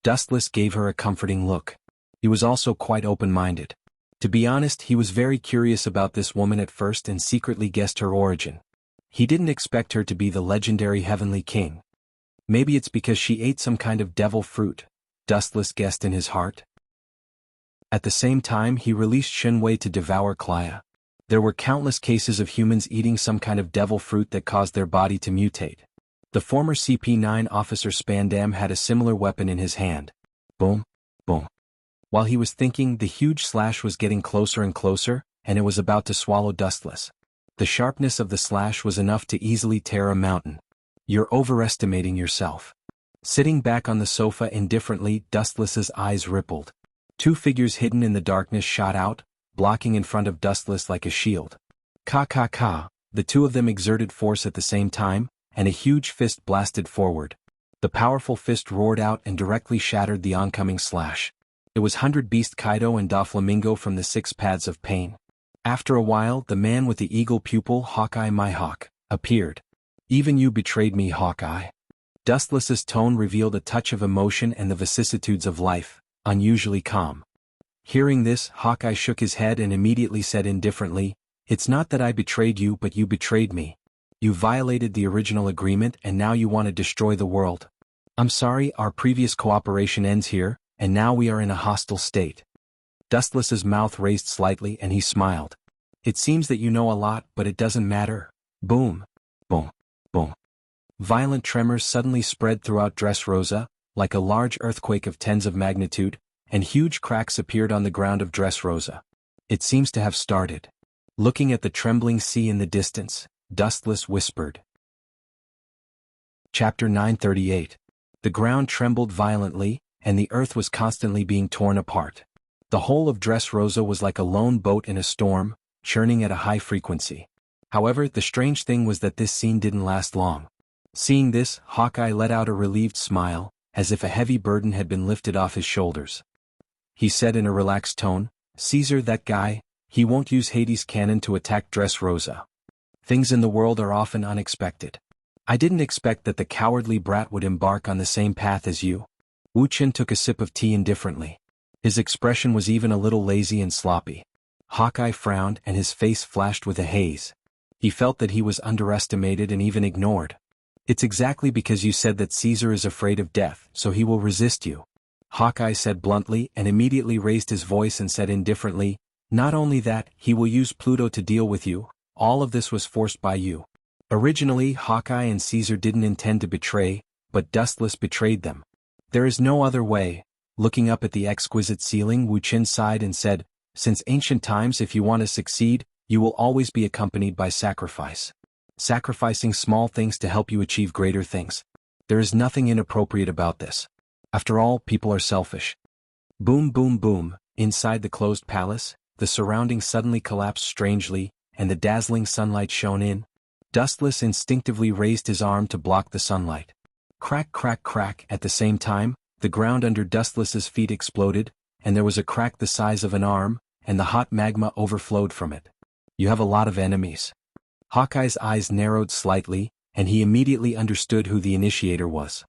Dustless gave her a comforting look. He was also quite open-minded. To be honest, he was very curious about this woman at first and secretly guessed her origin. He didn't expect her to be the legendary Heavenly King. Maybe it's because she ate some kind of devil fruit, Dustless guessed in his heart. At the same time, he released Xianhui to devour Clia. There were countless cases of humans eating some kind of devil fruit that caused their body to mutate. The former CP9 officer Spandam had a similar weapon in his hand. Boom, boom. While he was thinking, the huge slash was getting closer and closer, and it was about to swallow Dustless. The sharpness of the slash was enough to easily tear a mountain. "You're overestimating yourself." Sitting back on the sofa indifferently, Dustless's eyes rippled. 2 figures hidden in the darkness shot out, blocking in front of Dustless like a shield. Ka ka ka, the 2 of them exerted force at the same time, and a huge fist blasted forward. The powerful fist roared out and directly shattered the oncoming slash. It was 100 Beast Kaido and Doflamingo from the 6 Paths of Pain. After a while, the man with the eagle pupil, Hawkeye my hawk, appeared. "Even you betrayed me, Hawkeye." Dustless's tone revealed a touch of emotion and the vicissitudes of life, unusually calm. Hearing this, Hawkeye shook his head and immediately said indifferently, "It's not that I betrayed you, but you betrayed me. You violated the original agreement and now you want to destroy the world. I'm sorry, our previous cooperation ends here, and now we are in a hostile state." Dustless's mouth raised slightly and he smiled. "It seems that you know a lot, but it doesn't matter." Boom. Boom. Boom. Violent tremors suddenly spread throughout Dressrosa, like a large earthquake of tens of magnitude, and huge cracks appeared on the ground of Dressrosa. "It seems to have started." Looking at the trembling sea in the distance, Dustless whispered. Chapter 938. The ground trembled violently, and the earth was constantly being torn apart. The whole of Dressrosa was like a lone boat in a storm, churning at a high frequency. However, the strange thing was that this scene didn't last long. Seeing this, Hawkeye let out a relieved smile, as if a heavy burden had been lifted off his shoulders. He said in a relaxed tone, "Caesar, that guy, he won't use Hades' cannon to attack Dressrosa. Things in the world are often unexpected. I didn't expect that the cowardly brat would embark on the same path as you." Wu Chen took a sip of tea indifferently. His expression was even a little lazy and sloppy. Hawkeye frowned and his face flashed with a haze. He felt that he was underestimated and even ignored. "It's exactly because you said that Caesar is afraid of death, so he will resist you." Hawkeye said bluntly and immediately raised his voice and said indifferently, "Not only that, he will use Pluto to deal with you. All of this was forced by you." Originally, Hawkeye and Caesar didn't intend to betray, but Dustless betrayed them. "There is no other way." Looking up at the exquisite ceiling, Wu Qin sighed and said, "Since ancient times, if you want to succeed, you will always be accompanied by sacrifice. Sacrificing small things to help you achieve greater things. There is nothing inappropriate about this. After all, people are selfish." Boom boom boom, inside the closed palace, the surroundings suddenly collapsed strangely, and the dazzling sunlight shone in. Dustless instinctively raised his arm to block the sunlight. Crack crack crack. At the same time, the ground under Dustless's feet exploded, and there was a crack the size of an arm, and the hot magma overflowed from it. "You have a lot of enemies." Hawkeye's eyes narrowed slightly, and he immediately understood who the initiator was.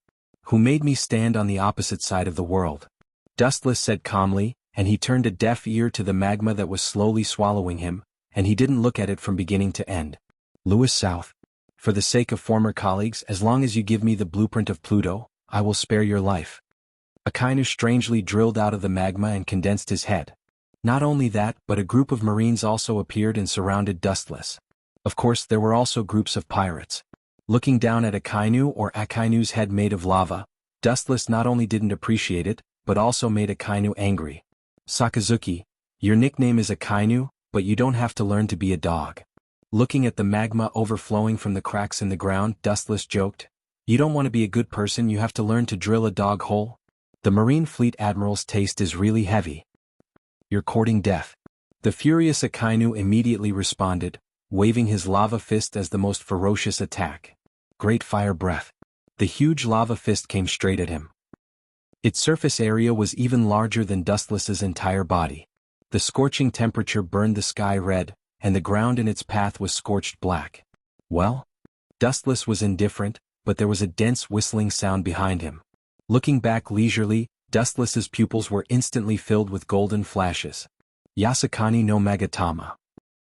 "Who made me stand on the opposite side of the world?" Dustless said calmly, and he turned a deaf ear to the magma that was slowly swallowing him, and he didn't look at it from beginning to end. "Louis South. For the sake of former colleagues, as long as you give me the blueprint of Pluto, I will spare your life." Akainu strangely drilled out of the magma and condensed his head. Not only that, but a group of Marines also appeared and surrounded Dustless. Of course, there were also groups of pirates. Looking down at Akainu's head made of lava, Dustless not only didn't appreciate it, but also made Akainu angry. "Sakazuki, your nickname is Akainu, but you don't have to learn to be a dog." Looking at the magma overflowing from the cracks in the ground, Dustless joked, "You don't want to be a good person, you have to learn to drill a dog hole? The Marine Fleet Admiral's taste is really heavy. You're courting death." The furious Akainu immediately responded, waving his lava fist as the most ferocious attack. Great Fire Breath. The huge lava fist came straight at him. Its surface area was even larger than Dustless's entire body. The scorching temperature burned the sky red, and the ground in its path was scorched black. "Well?" Dustless was indifferent, but there was a dense whistling sound behind him. Looking back leisurely, Dustless's pupils were instantly filled with golden flashes. Yasukani no Magatama.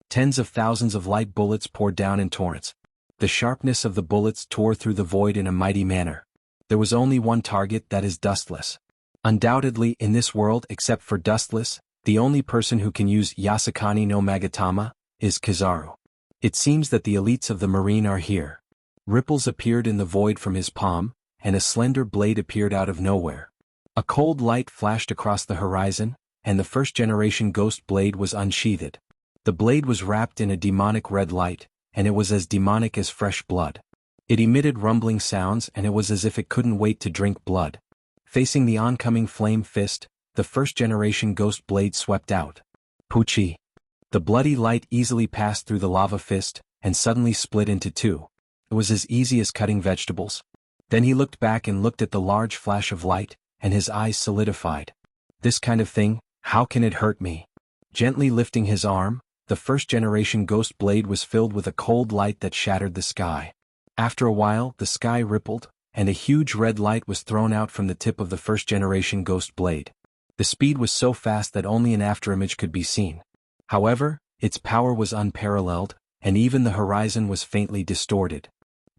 Tens of thousands of light bullets poured down in torrents. The sharpness of the bullets tore through the void in a mighty manner. There was only one target, that is Dustless. Undoubtedly, in this world except for Dustless, the only person who can use Yasukani no Magatama is Kizaru. It seems that the elites of the Marine are here. Ripples appeared in the void from his palm, and a slender blade appeared out of nowhere. A cold light flashed across the horizon, and the first-generation ghost blade was unsheathed. The blade was wrapped in a demonic red light, and it was as demonic as fresh blood. It emitted rumbling sounds, and it was as if it couldn't wait to drink blood. Facing the oncoming flame fist, the first-generation ghost blade swept out. Puchi. The bloody light easily passed through the lava fist, and suddenly split into two. It was as easy as cutting vegetables. Then he looked back and looked at the large flash of light, and his eyes solidified. "This kind of thing, how can it hurt me?" Gently lifting his arm, the first-generation ghost blade was filled with a cold light that shattered the sky. After a while, the sky rippled, and a huge red light was thrown out from the tip of the first-generation ghost blade. The speed was so fast that only an afterimage could be seen. However, its power was unparalleled, and even the horizon was faintly distorted.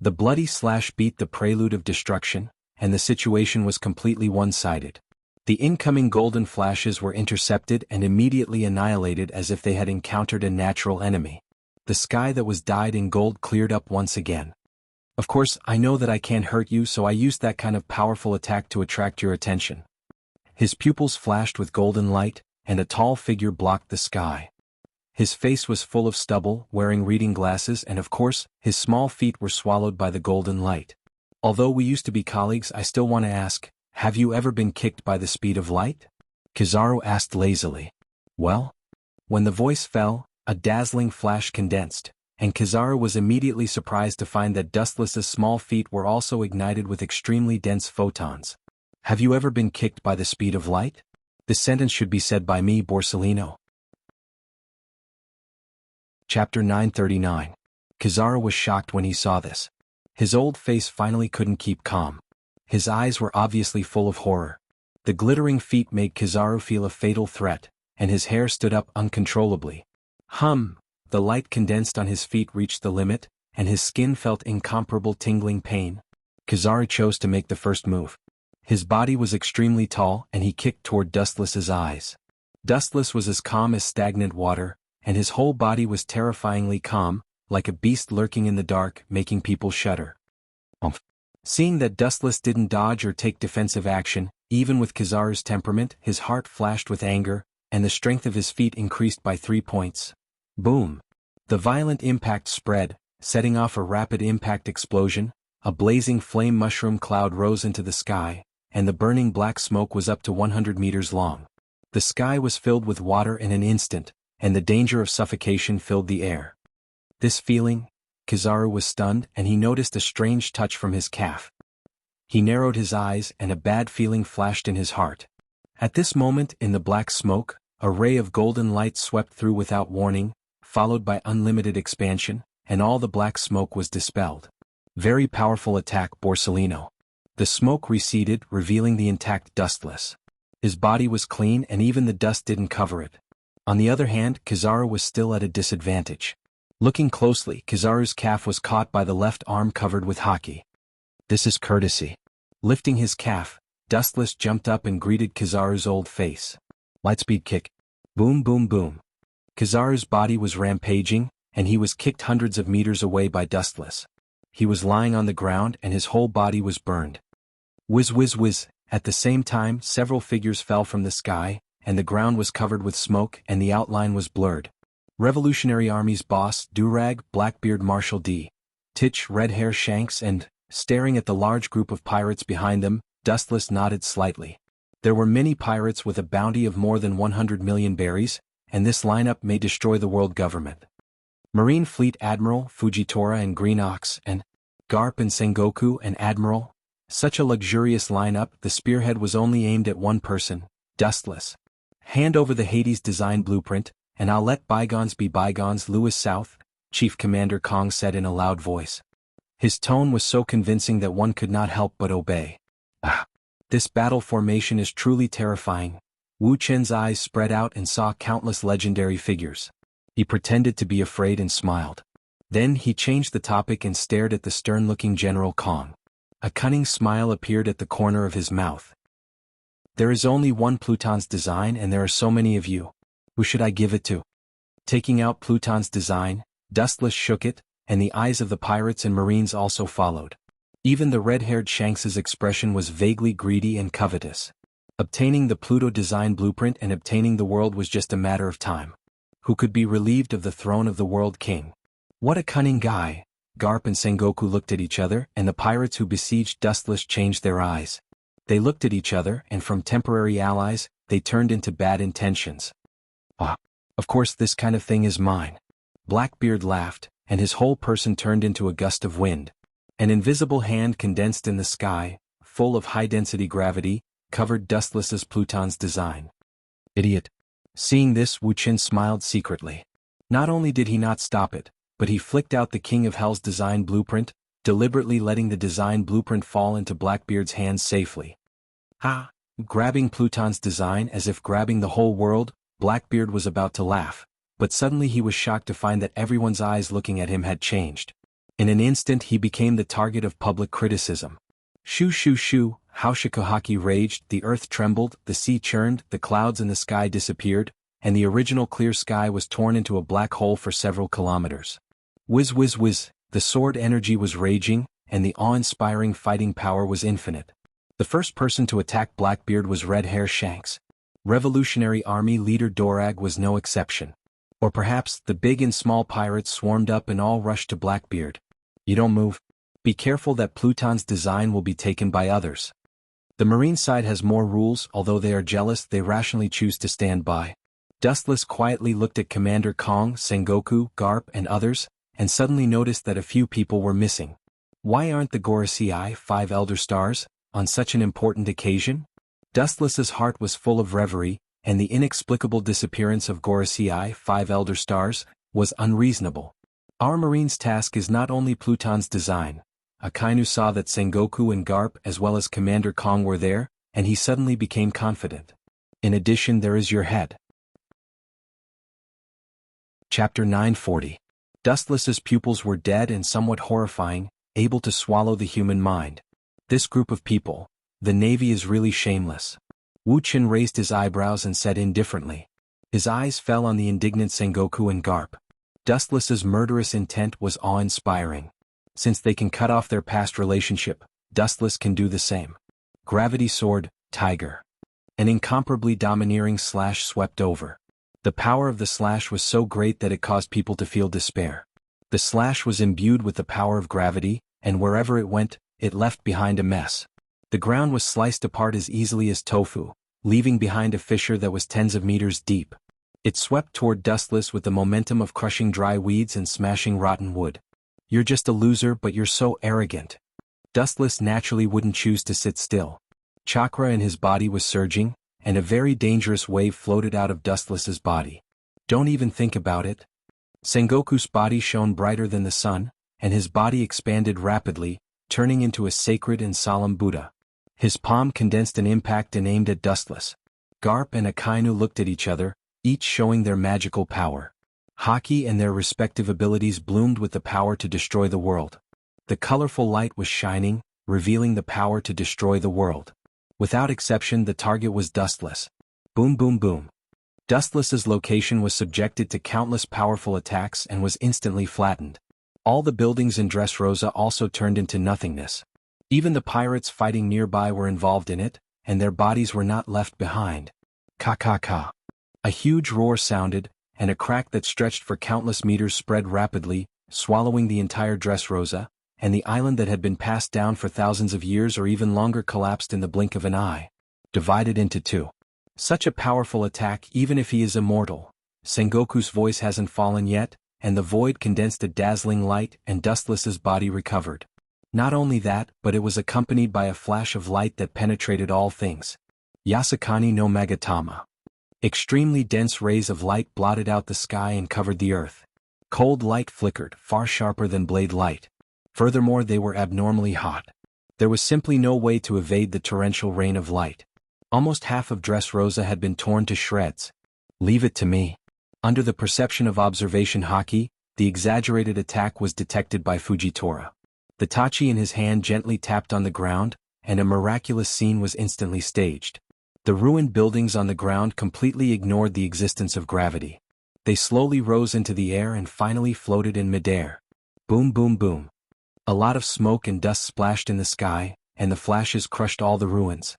The bloody slash beat the prelude of destruction, and the situation was completely one-sided. The incoming golden flashes were intercepted and immediately annihilated as if they had encountered a natural enemy. The sky that was dyed in gold cleared up once again. "Of course, I know that I can't hurt you, so I used that kind of powerful attack to attract your attention." His pupils flashed with golden light, and a tall figure blocked the sky. His face was full of stubble, wearing reading glasses, and of course, his small feet were swallowed by the golden light. "Although we used to be colleagues, I still want to ask, have you ever been kicked by the speed of light?" Kizaru asked lazily. "Well?" When the voice fell, a dazzling flash condensed, and Kizaru was immediately surprised to find that Dustless's small feet were also ignited with extremely dense photons. "Have you ever been kicked by the speed of light?" This sentence should be said by me, Borsellino. Chapter 939. Kizaru was shocked when he saw this. His old face finally couldn't keep calm. His eyes were obviously full of horror. The glittering feet made Kizaru feel a fatal threat, and his hair stood up uncontrollably. The light condensed on his feet reached the limit, and his skin felt incomparable tingling pain. Kizaru chose to make the first move. His body was extremely tall and he kicked toward Dustless's eyes. Dustless was as calm as stagnant water, and his whole body was terrifyingly calm, like a beast lurking in the dark, making people shudder. Seeing that Dustless didn't dodge or take defensive action, even with Kizaru's temperament, his heart flashed with anger, and the strength of his feet increased by 3 points. Boom! The violent impact spread, setting off a rapid impact explosion. A blazing flame mushroom cloud rose into the sky, and the burning black smoke was up to 100 meters long. The sky was filled with water in an instant, and the danger of suffocation filled the air. This feeling, Kizaru was stunned and he noticed a strange touch from his calf. He narrowed his eyes and a bad feeling flashed in his heart. At this moment in the black smoke, a ray of golden light swept through without warning, followed by unlimited expansion, and all the black smoke was dispelled. Very powerful attack, Borsellino. The smoke receded, revealing the intact Dustless. His body was clean and even the dust didn't cover it. On the other hand, Kizaru was still at a disadvantage. Looking closely, Kizaru's calf was caught by the left arm covered with haki. This is courtesy. Lifting his calf, Dustless jumped up and greeted Kizaru's old face. Lightspeed kick. Boom boom boom. Kizaru's body was rampaging, and he was kicked hundreds of meters away by Dustless. He was lying on the ground and his whole body was burned. Whiz whiz whiz. At the same time, several figures fell from the sky, and the ground was covered with smoke and the outline was blurred. Revolutionary Army's boss, Durag, Blackbeard Marshal D. Titch, Redhair Shanks and, staring at the large group of pirates behind them, Dustless nodded slightly. There were many pirates with a bounty of more than 100 million berries, and this lineup may destroy the world government. Marine Fleet Admiral Fujitora and Green Ox and Garp and Sengoku and Admiral. Such a luxurious lineup, the spearhead was only aimed at one person, Dustless. Hand over the Hades design blueprint, and I'll let bygones be bygones, Lewis South, Chief Commander Kong said in a loud voice. His tone was so convincing that one could not help but obey. This battle formation is truly terrifying. Wu Chen's eyes spread out and saw countless legendary figures. He pretended to be afraid and smiled. Then he changed the topic and stared at the stern-looking General Kong. A cunning smile appeared at the corner of his mouth. There is only one Pluton's design and there are so many of you. Who should I give it to? Taking out Pluton's design, Dustless shook it, and the eyes of the pirates and marines also followed. Even the red-haired Shanks's expression was vaguely greedy and covetous. Obtaining the Pluto design blueprint and obtaining the world was just a matter of time. Who could be relieved of the throne of the world king? What a cunning guy! Garp and Sengoku looked at each other, and the pirates who besieged Dustless changed their eyes. They looked at each other, and from temporary allies, they turned into bad intentions. Of course this kind of thing is mine. Blackbeard laughed, and his whole person turned into a gust of wind. An invisible hand condensed in the sky, full of high-density gravity, covered Dustless's Pluton's design. Idiot. Seeing this, Wu Chen smiled secretly. Not only did he not stop it, but he flicked out the King of Hell's design blueprint, deliberately letting the design blueprint fall into Blackbeard's hands safely. Grabbing Pluton's design as if grabbing the whole world, Blackbeard was about to laugh, but suddenly he was shocked to find that everyone's eyes looking at him had changed. In an instant he became the target of public criticism. Shoo shoo shoo, how Shikohaki raged, the earth trembled, the sea churned, the clouds in the sky disappeared, and the original clear sky was torn into a black hole for several kilometers. Whiz whiz whiz, the sword energy was raging, and the awe-inspiring fighting power was infinite. The first person to attack Blackbeard was Red-Hair Shanks. Revolutionary Army leader Dorag was no exception. Or perhaps the big and small pirates swarmed up and all rushed to Blackbeard. You don't move. Be careful that Pluton's design will be taken by others. The marine side has more rules, although they are jealous they rationally choose to stand by. Dustless quietly looked at Commander Kong, Sengoku, Garp and others, and suddenly noticed that a few people were missing. Why aren't the Gorosei 5 Elder Stars on such an important occasion? Dustless's heart was full of reverie, and the inexplicable disappearance of Gorosei 5 Elder Stars was unreasonable. Our marine's task is not only Pluton's design. Akainu saw that Sengoku and Garp as well as Commander Kong were there, and he suddenly became confident. In addition, there is your head. Chapter 940. Dustless's pupils were dead and somewhat horrifying, able to swallow the human mind. This group of people, The Navy is really shameless. Wu Qin raised his eyebrows and said indifferently. His eyes fell on the indignant Sengoku and Garp. Dustless's murderous intent was awe-inspiring. Since they can cut off their past relationship, Dustless can do the same. Gravity Sword, Tiger. An incomparably domineering slash swept over. The power of the slash was so great that it caused people to feel despair. The slash was imbued with the power of gravity, and wherever it went, it left behind a mess. The ground was sliced apart as easily as tofu, leaving behind a fissure that was tens of meters deep. It swept toward Dustless with the momentum of crushing dry weeds and smashing rotten wood. You're just a loser, but you're so arrogant. Dustless naturally wouldn't choose to sit still. Chakra in his body was surging, and a very dangerous wave floated out of Dustless's body. Don't even think about it. Sengoku's body shone brighter than the sun, and his body expanded rapidly, turning into a sacred and solemn Buddha. His palm condensed an impact and aimed at Dustless. Garp and Akainu looked at each other, each showing their magical power. Haki and their respective abilities bloomed with the power to destroy the world. The colorful light was shining, revealing the power to destroy the world. Without exception, the target was Dustless. Boom boom boom. Dustless's location was subjected to countless powerful attacks and was instantly flattened. All the buildings in Dressrosa also turned into nothingness. Even the pirates fighting nearby were involved in it, and their bodies were not left behind. Ka. A huge roar sounded, and a crack that stretched for countless meters spread rapidly, swallowing the entire Dressrosa, and the island that had been passed down for thousands of years or even longer collapsed in the blink of an eye. Divided into two. Such a powerful attack even if he is immortal. Sengoku's voice hasn't fallen yet, and the void condensed a dazzling light and Dustless's body recovered. Not only that, but it was accompanied by a flash of light that penetrated all things. Yasukani no Magatama. Extremely dense rays of light blotted out the sky and covered the earth. Cold light flickered, far sharper than blade light. Furthermore, they were abnormally hot. There was simply no way to evade the torrential rain of light. Almost half of Dressrosa had been torn to shreds. Leave it to me. Under the perception of observation haki, the exaggerated attack was detected by Fujitora. The tachi in his hand gently tapped on the ground, and a miraculous scene was instantly staged. The ruined buildings on the ground completely ignored the existence of gravity. They slowly rose into the air and finally floated in midair. Boom boom boom. A lot of smoke and dust splashed in the sky, and the flashes crushed all the ruins.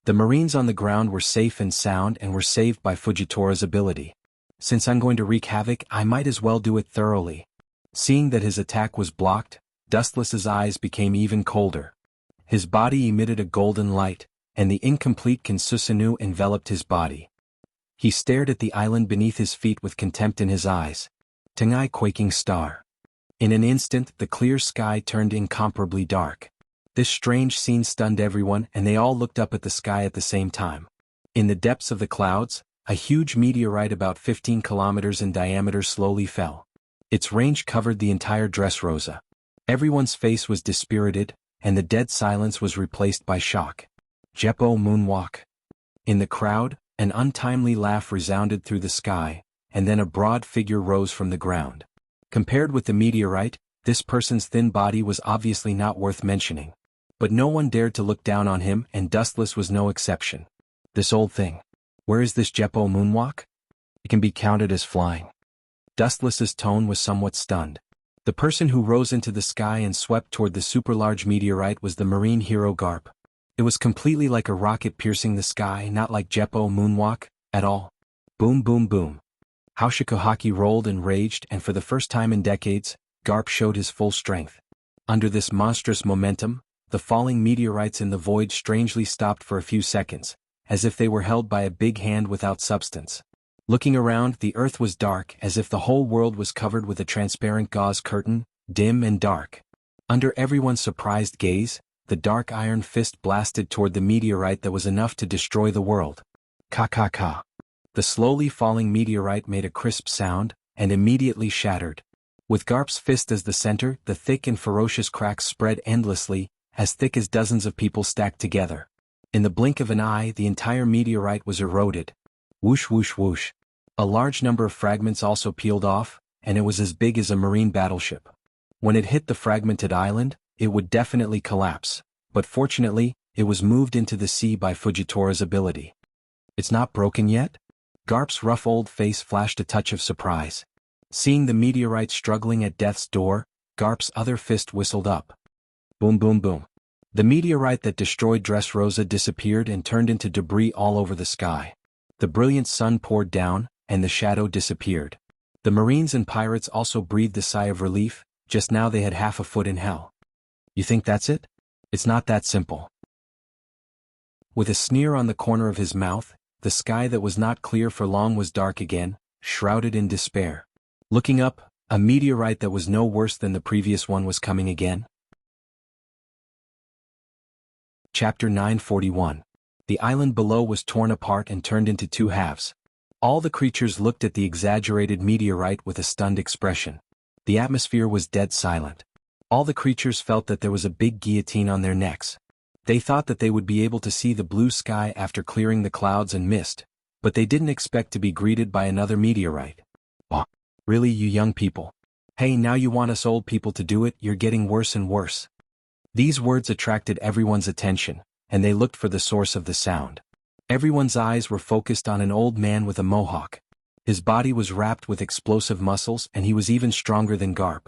The Marines on the ground were safe and sound and were saved by Fujitora's ability. Since I'm going to wreak havoc, I might as well do it thoroughly. Seeing that his attack was blocked, Dustless's eyes became even colder. His body emitted a golden light, and the incomplete Kinsusanu enveloped his body. He stared at the island beneath his feet with contempt in his eyes. Tengai quaking star. In an instant, the clear sky turned incomparably dark. This strange scene stunned everyone, and they all looked up at the sky at the same time. In the depths of the clouds, a huge meteorite about 15 kilometers in diameter slowly fell. Its range covered the entire Dressrosa. Everyone's face was dispirited, and the dead silence was replaced by shock. Jeppo moonwalk. In the crowd, an untimely laugh resounded through the sky, and then a broad figure rose from the ground. Compared with the meteorite, this person's thin body was obviously not worth mentioning. But no one dared to look down on him, and Dustless was no exception. This old thing. Where is this Jeppo moonwalk? It can be counted as flying. Dustless's tone was somewhat stunned. The person who rose into the sky and swept toward the super-large meteorite was the marine hero Garp. It was completely like a rocket piercing the sky, not like Jeppo moonwalk, at all. Boom boom boom. Haushikuhaki rolled and raged, and for the first time in decades, Garp showed his full strength. Under this monstrous momentum, the falling meteorites in the void strangely stopped for a few seconds, as if they were held by a big hand without substance. Looking around, the earth was dark, as if the whole world was covered with a transparent gauze curtain, dim and dark. Under everyone's surprised gaze, the dark iron fist blasted toward the meteorite that was enough to destroy the world. Ka. The slowly falling meteorite made a crisp sound, and immediately shattered. With Garp's fist as the center, the thick and ferocious cracks spread endlessly, as thick as dozens of people stacked together. In the blink of an eye, the entire meteorite was eroded. Whoosh whoosh whoosh. A large number of fragments also peeled off, and it was as big as a marine battleship. When it hit the fragmented island, it would definitely collapse, but fortunately, it was moved into the sea by Fujitora's ability. It's not broken yet? Garp's rough old face flashed a touch of surprise. Seeing the meteorite struggling at death's door, Garp's other fist whistled up. Boom boom boom. The meteorite that destroyed Dressrosa disappeared and turned into debris all over the sky. The brilliant sun poured down, and the shadow disappeared. The Marines and pirates also breathed a sigh of relief. Just now they had half a foot in hell. You think that's it? It's not that simple. With a sneer on the corner of his mouth, the sky that was not clear for long was dark again, shrouded in despair. Looking up, a meteorite that was no worse than the previous one was coming again. Chapter 941. The island below was torn apart and turned into two halves. All the creatures looked at the exaggerated meteorite with a stunned expression. The atmosphere was dead silent. All the creatures felt that there was a big guillotine on their necks. They thought that they would be able to see the blue sky after clearing the clouds and mist, but they didn't expect to be greeted by another meteorite. Oh, really, you young people? Hey, now you want us old people to do it? You're getting worse and worse. These words attracted everyone's attention, and they looked for the source of the sound. Everyone's eyes were focused on an old man with a mohawk. His body was wrapped with explosive muscles, and he was even stronger than Garp.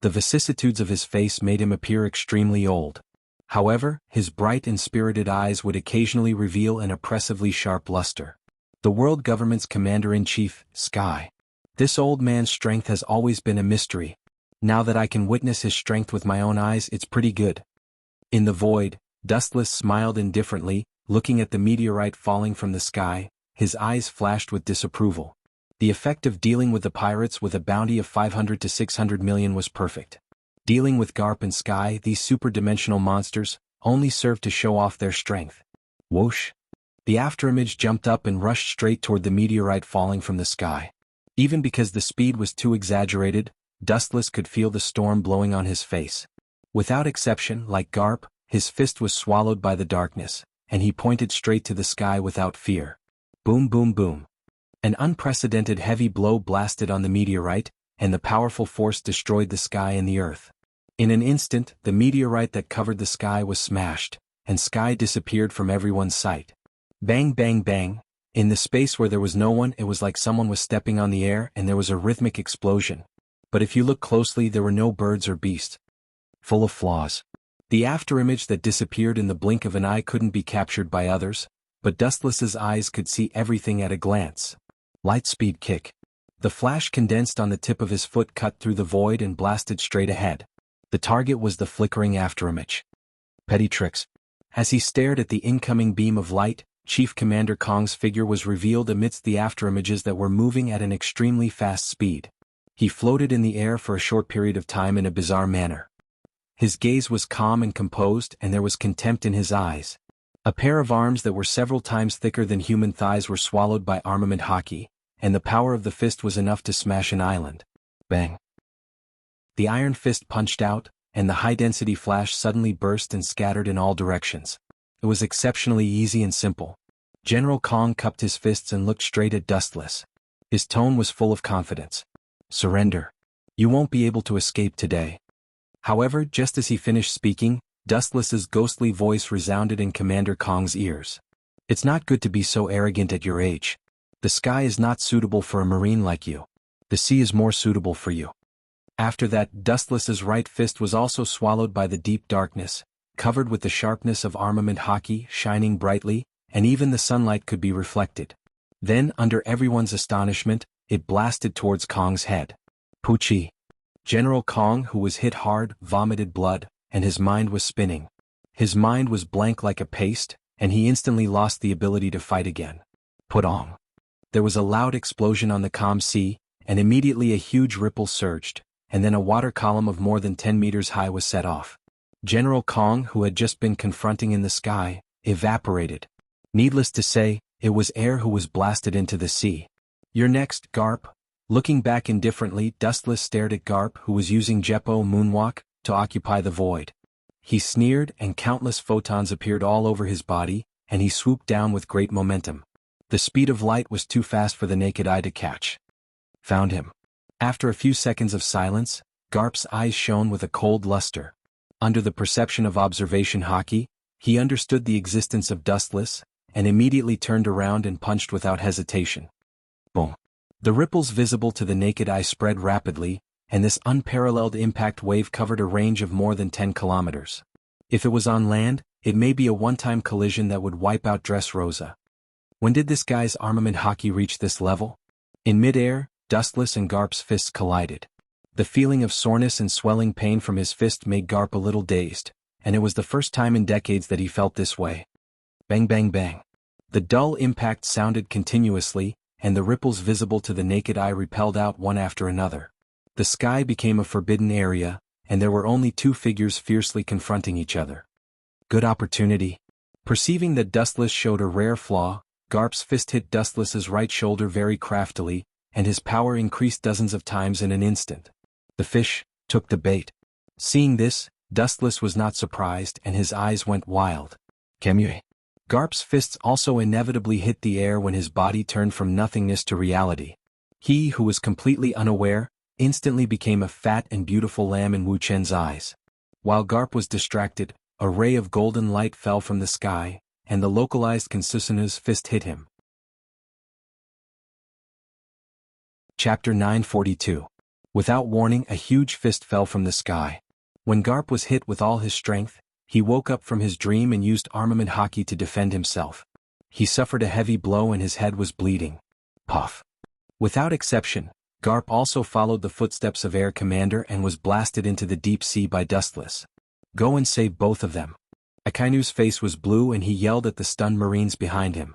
The vicissitudes of his face made him appear extremely old. However, his bright and spirited eyes would occasionally reveal an oppressively sharp luster. The world government's commander-in-chief, Sky. This old man's strength has always been a mystery. Now that I can witness his strength with my own eyes, it's pretty good. In the void, Dustless smiled indifferently, looking at the meteorite falling from the sky. His eyes flashed with disapproval. The effect of dealing with the pirates with a bounty of 500 to 600 million was perfect. Dealing with Garp and Sky, these super-dimensional monsters, only served to show off their strength. Whoosh! The afterimage jumped up and rushed straight toward the meteorite falling from the sky. Even because the speed was too exaggerated, Dustless could feel the storm blowing on his face. Without exception, like Garp, his fist was swallowed by the darkness, and he pointed straight to the sky without fear. Boom boom boom. An unprecedented heavy blow blasted on the meteorite, and the powerful force destroyed the sky and the earth. In an instant, the meteorite that covered the sky was smashed, and Sky disappeared from everyone's sight. Bang bang bang. In the space where there was no one, it was like someone was stepping on the air, and there was a rhythmic explosion. But if you look closely, there were no birds or beasts. Full of flaws. The afterimage that disappeared in the blink of an eye couldn't be captured by others, but Dustless's eyes could see everything at a glance. Lightspeed kick. The flash condensed on the tip of his foot, cut through the void and blasted straight ahead. The target was the flickering afterimage. Petty tricks. As he stared at the incoming beam of light, Chief Commander Kong's figure was revealed amidst the afterimages that were moving at an extremely fast speed. He floated in the air for a short period of time in a bizarre manner. His gaze was calm and composed, and there was contempt in his eyes. A pair of arms that were several times thicker than human thighs were swallowed by armament hockey, and the power of the fist was enough to smash an island. Bang. The iron fist punched out, and the high-density flash suddenly burst and scattered in all directions. It was exceptionally easy and simple. General Kong cupped his fists and looked straight at Dustless. His tone was full of confidence. Surrender. You won't be able to escape today. However, just as he finished speaking, Dustless's ghostly voice resounded in Commander Kong's ears. It's not good to be so arrogant at your age. The sky is not suitable for a marine like you. The sea is more suitable for you. After that, Dustless's right fist was also swallowed by the deep darkness, covered with the sharpness of armament hockey, shining brightly, and even the sunlight could be reflected. Then, under everyone's astonishment, it blasted towards Kong's head. Poochie. General Kong, who was hit hard, vomited blood, and his mind was spinning. His mind was blank like a paste, and he instantly lost the ability to fight again. Putong. There was a loud explosion on the calm sea, and immediately a huge ripple surged, and then a water column of more than 10 meters high was set off. General Kong, who had just been confronting in the sky, evaporated. Needless to say, it was air who was blasted into the sea. You're next, Garp. Looking back indifferently, Dustless stared at Garp, who was using Jeppo Moonwalk to occupy the void. He sneered, and countless photons appeared all over his body, and he swooped down with great momentum. The speed of light was too fast for the naked eye to catch. Found him. After a few seconds of silence, Garp's eyes shone with a cold luster. Under the perception of observation hockey, He understood the existence of Dustless, and immediately turned around and punched without hesitation. Boom. The ripples visible to the naked eye spread rapidly, and this unparalleled impact wave covered a range of more than 10 kilometers. If it was on land, it may be a one-time collision that would wipe out Dressrosa. When did this guy's armament hockey reach this level? In midair, Dustless and Garp's fists collided. The feeling of soreness and swelling pain from his fist made Garp a little dazed, and it was the first time in decades that he felt this way. Bang bang bang. The dull impact sounded continuously, and the ripples visible to the naked eye repelled out one after another. The sky became a forbidden area, and there were only two figures fiercely confronting each other. Good opportunity. Perceiving that Dustless showed a rare flaw, Garp's fist hit Dustless's right shoulder very craftily, and his power increased dozens of times in an instant. The fish took the bait. Seeing this, Dustless was not surprised and his eyes went wild. Kemue. Garp's fists also inevitably hit the air when his body turned from nothingness to reality. He, who was completely unaware, instantly became a fat and beautiful lamb in Wu Chen's eyes. While Garp was distracted, a ray of golden light fell from the sky, and the localized Consusanu's fist hit him. Chapter 942. Without warning, a huge fist fell from the sky. When Garp was hit with all his strength, he woke up from his dream and used armament hockey to defend himself. He suffered a heavy blow and his head was bleeding. Puff. Without exception, Garp also followed the footsteps of Air Commander and was blasted into the deep sea by Dustless. Go and save both of them. Akainu's face was blue and he yelled at the stunned Marines behind him.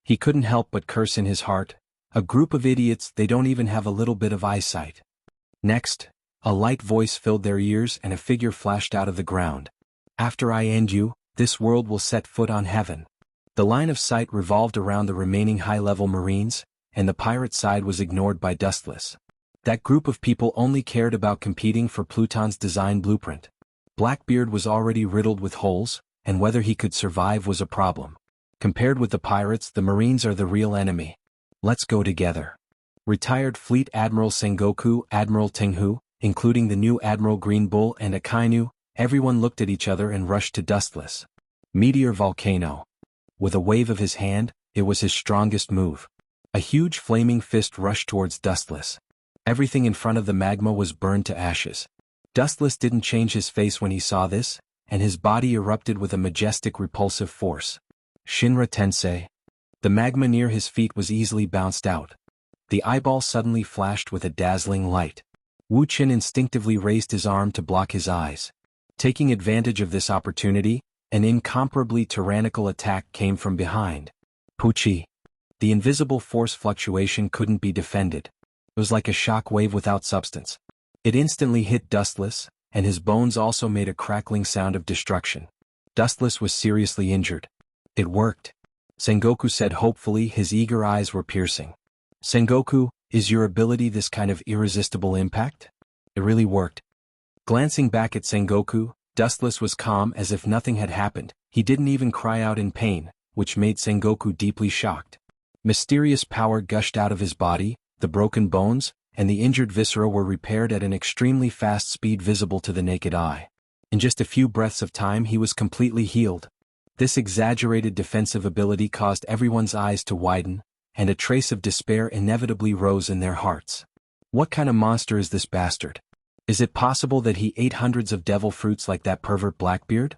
He couldn't help but curse in his heart. A group of idiots, they don't even have a little bit of eyesight. Next, a light voice filled their ears and a figure flashed out of the ground. After I end you, this world will set foot on heaven. The line of sight revolved around the remaining high-level Marines, and the pirate side was ignored by Dustless. That group of people only cared about competing for Pluton's design blueprint. Blackbeard was already riddled with holes, and whether he could survive was a problem. Compared with the pirates, the Marines are the real enemy. Let's go together. Retired Fleet Admiral Sengoku, Admiral Tenghu, including the new Admiral Green Bull and Akainu, everyone looked at each other and rushed to Dustless. Meteor Volcano. With a wave of his hand, it was his strongest move. A huge flaming fist rushed towards Dustless. Everything in front of the magma was burned to ashes. Dustless didn't change his face when he saw this, and his body erupted with a majestic repulsive force. Shinra Tensei. The magma near his feet was easily bounced out. The eyeball suddenly flashed with a dazzling light. Wu Chen instinctively raised his arm to block his eyes. Taking advantage of this opportunity, an incomparably tyrannical attack came from behind. Puchi. The invisible force fluctuation couldn't be defended. It was like a shock wave without substance. It instantly hit Dustless, and his bones also made a crackling sound of destruction. Dustless was seriously injured. It worked. Sengoku said hopefully, his eager eyes were piercing. Sengoku, is your ability this kind of irresistible impact? It really worked. Glancing back at Sengoku, Dustless was calm as if nothing had happened. He didn't even cry out in pain, which made Sengoku deeply shocked. Mysterious power gushed out of his body, the broken bones, and the injured viscera were repaired at an extremely fast speed visible to the naked eye. In just a few breaths of time he was completely healed. This exaggerated defensive ability caused everyone's eyes to widen, and a trace of despair inevitably rose in their hearts. What kind of monster is this bastard? Is it possible that he ate hundreds of devil fruits like that pervert Blackbeard?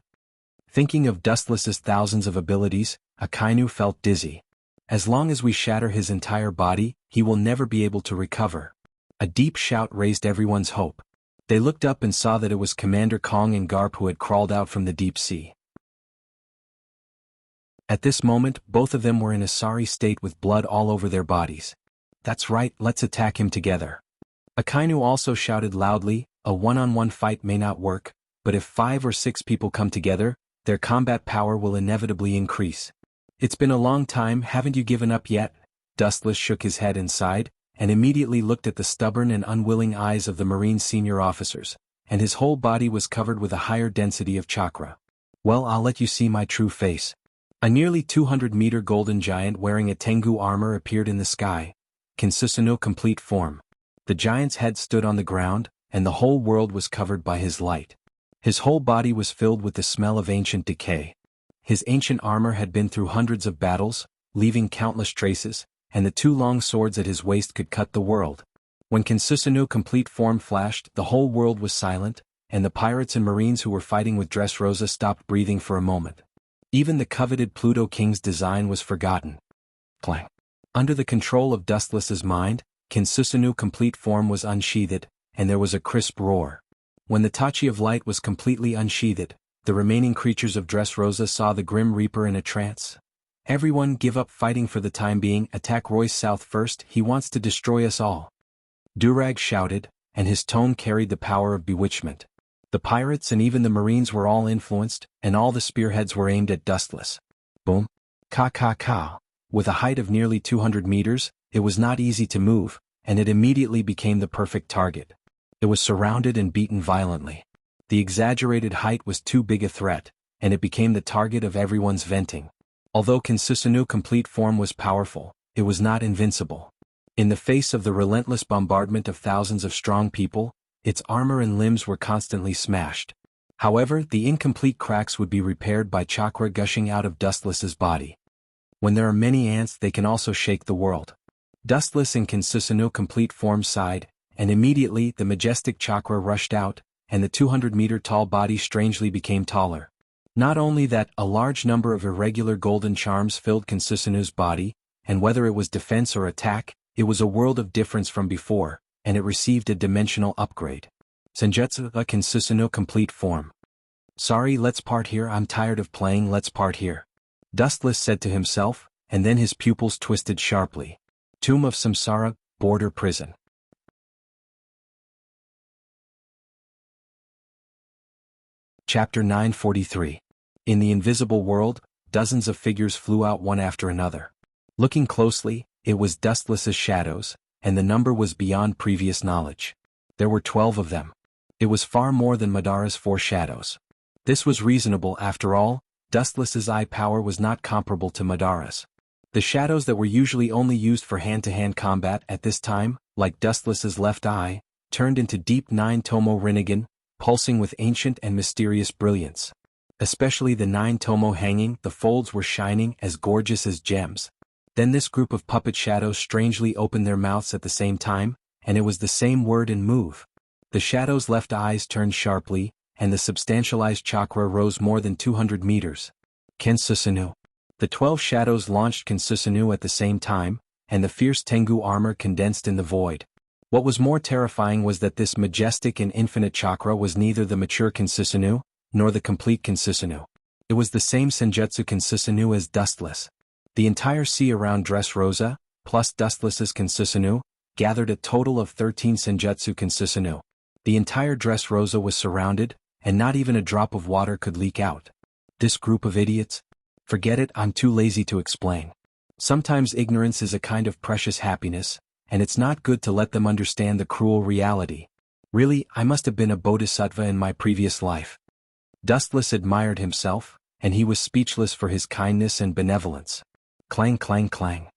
Thinking of Dustless's thousands of abilities, Akainu felt dizzy. As long as we shatter his entire body, he will never be able to recover. A deep shout raised everyone's hope. They looked up and saw that it was Commander Kong and Garp who had crawled out from the deep sea. At this moment, both of them were in a sorry state with blood all over their bodies. That's right, let's attack him together. Akainu also shouted loudly, a one-on-one fight may not work, but if 5 or 6 people come together, their combat power will inevitably increase. It's been a long time, haven't you given up yet? Dustless shook his head and sighed, and immediately looked at the stubborn and unwilling eyes of the Marine senior officers, and his whole body was covered with a higher density of chakra. Well, I'll let you see my true face. A nearly 200-meter golden giant wearing a Tengu armor appeared in the sky, Kinsusano complete form. The giant's head stood on the ground, and the whole world was covered by his light. His whole body was filled with the smell of ancient decay. His ancient armor had been through hundreds of battles, leaving countless traces, and the two long swords at his waist could cut the world. When Kinsusanu's complete form flashed, the whole world was silent, and the pirates and marines who were fighting with Dressrosa stopped breathing for a moment. Even the coveted Pluto King's design was forgotten. Clang. Under the control of Dustless's mind, Kinsusanu's complete form was unsheathed, and there was a crisp roar. When the Tachi of Light was completely unsheathed, the remaining creatures of Dressrosa saw the Grim Reaper in a trance. Everyone give up fighting for the time being, attack Royce South first, he wants to destroy us all. Durag shouted, and his tone carried the power of bewitchment. The pirates and even the marines were all influenced, and all the spearheads were aimed at Dustless. Boom. Ka. With a height of nearly 200 meters, it was not easy to move, and it immediately became the perfect target. It was surrounded and beaten violently. The exaggerated height was too big a threat, and it became the target of everyone's venting. Although Kinsusanu's complete form was powerful, it was not invincible. In the face of the relentless bombardment of thousands of strong people, its armor and limbs were constantly smashed. However, the incomplete cracks would be repaired by chakra gushing out of Dustless's body. When there are many ants, they can also shake the world. Dustless and Kinsusanu's complete form sighed, and immediately the majestic chakra rushed out, and the 200-meter-tall body strangely became taller. Not only that, a large number of irregular golden charms filled Kinsusanu's body, and whether it was defense or attack, it was a world of difference from before, and it received a dimensional upgrade. Senjutsu Kinsusanu's complete form. Sorry, let's part here, I'm tired of playing, let's part here. Dustless said to himself, and then his pupils twisted sharply. Tomb of Samsara, border prison. Chapter 943. In the invisible world, dozens of figures flew out one after another. Looking closely, it was Dustless's shadows, and the number was beyond previous knowledge. There were 12 of them. It was far more than Madara's 4 shadows. This was reasonable after all, Dustless's eye power was not comparable to Madara's. The shadows that were usually only used for hand-to-hand combat at this time, like Dustless's left eye, turned into deep 9-tomo Rinnegan, pulsing with ancient and mysterious brilliance. Especially the 9-tomo hanging, the folds were shining as gorgeous as gems. Then this group of puppet shadows strangely opened their mouths at the same time, and it was the same word and move. The shadows' left eyes turned sharply, and the substantialized chakra rose more than 200 meters. Kinsusanu. The 12 shadows launched Kinsusanu at the same time, and the fierce Tengu armor condensed in the void. What was more terrifying was that this majestic and infinite chakra was neither the mature Kinsusanu, nor the complete Kinsusanu. It was the same Senjutsu Kinsusanu as Dustless. The entire sea around Dressrosa, plus Dustless's Kinsusanu, gathered a total of 13 Senjutsu Kinsusanu. The entire Dressrosa was surrounded, and not even a drop of water could leak out. This group of idiots? Forget it, I'm too lazy to explain. Sometimes ignorance is a kind of precious happiness, and it's not good to let them understand the cruel reality. Really, I must have been a bodhisattva in my previous life. Dustless admired himself, and he was speechless for his kindness and benevolence. Clang clang clang.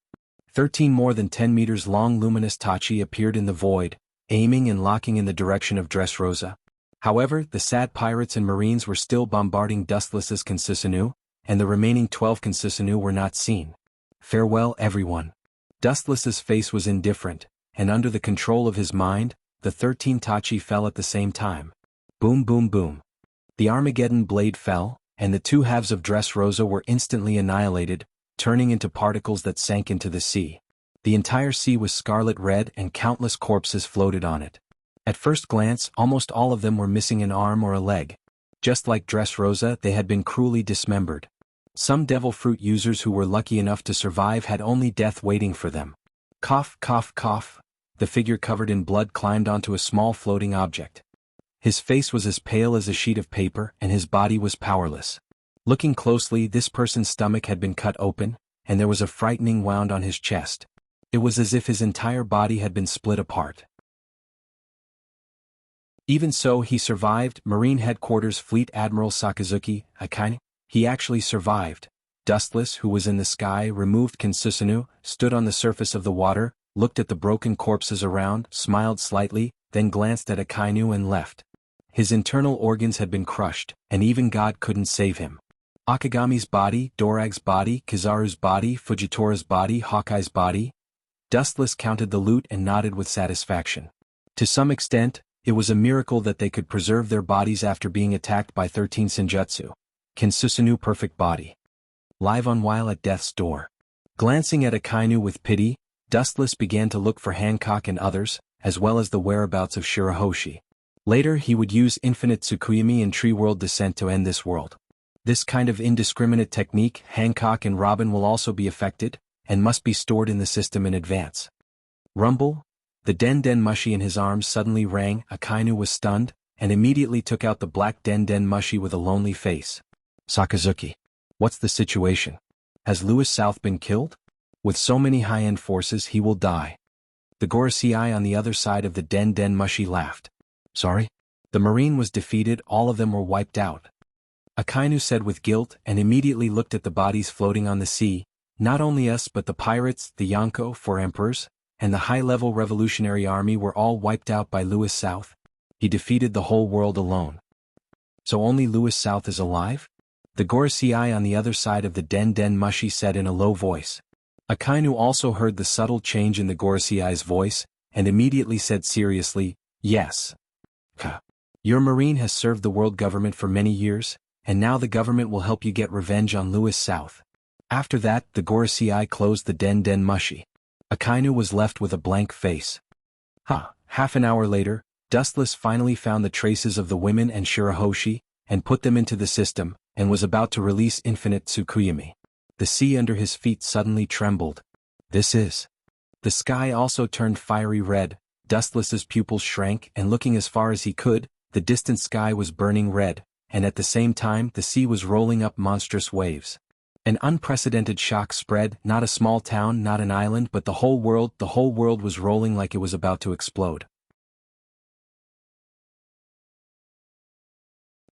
13 more than 10 meters long luminous Tachi appeared in the void, aiming and locking in the direction of Dressrosa. However, the sad pirates and marines were still bombarding Dustless's Kinsusanu, and the remaining 12 Kinsusanu were not seen. Farewell everyone. Dustless's face was indifferent, and under the control of his mind, the 13 Tachi fell at the same time. Boom boom boom. The Armageddon blade fell, and the 2 halves of Dressrosa were instantly annihilated, turning into particles that sank into the sea. The entire sea was scarlet red and countless corpses floated on it. At first glance, almost all of them were missing an arm or a leg. Just like Dressrosa, they had been cruelly dismembered. Some devil fruit users who were lucky enough to survive had only death waiting for them. Cough, cough, cough. The figure covered in blood climbed onto a small floating object. His face was as pale as a sheet of paper, and his body was powerless. Looking closely, this person's stomach had been cut open, and there was a frightening wound on his chest. It was as if his entire body had been split apart. Even so, he survived. Marine Headquarters Fleet Admiral Sakazuki Akane. He actually survived. Dustless, who was in the sky, removed Kinsusanu, stood on the surface of the water, looked at the broken corpses around, smiled slightly, then glanced at Akainu and left. His internal organs had been crushed, and even God couldn't save him. Akagami's body, Dorag's body, Kizaru's body, Fujitora's body, Hawkeye's body. Dustless counted the loot and nodded with satisfaction. To some extent, it was a miracle that they could preserve their bodies after being attacked by 13 Senjutsu. Kinsusunu perfect body. Live on while at death's door. Glancing at Akainu with pity, Dustless began to look for Hancock and others, as well as the whereabouts of Shirahoshi. Later he would use infinite Tsukuyami and Tree World Descent to end this world. This kind of indiscriminate technique, Hancock and Robin will also be affected, and must be stored in the system in advance. Rumble? The Den Mushi in his arms suddenly rang. Akainu was stunned, and immediately took out the black Den Mushi with a lonely face. Sakazuki. What's the situation? Has Lewis South been killed? With so many high-end forces he will die. The Gorosei on the other side of the Den Mushi laughed. Sorry? The Marine was defeated, all of them were wiped out. Akainu said with guilt and immediately looked at the bodies floating on the sea. Not only us but the pirates, the Yonko, 4 emperors, and the high-level revolutionary army were all wiped out by Lewis South. He defeated the whole world alone. So only Lewis South is alive? The Gorosei on the other side of the Den Mushi said in a low voice. Akainu also heard the subtle change in the Gorosei's voice, and immediately said seriously, yes. Your Marine has served the world government for many years, and now the government will help you get revenge on Lewis South. After that, the Gorosei closed the Den Mushi. Akainu was left with a blank face. Half an hour later, Dustless finally found the traces of the women and Shirahoshi, and put them into the system, and was about to release infinite Tsukuyami. The sea under his feet suddenly trembled. This is. The sky also turned fiery red, Dustless's pupils shrank, and looking as far as he could, the distant sky was burning red, and at the same time the sea was rolling up monstrous waves. An unprecedented shock spread, not a small town, not an island, but the whole world was rolling like it was about to explode.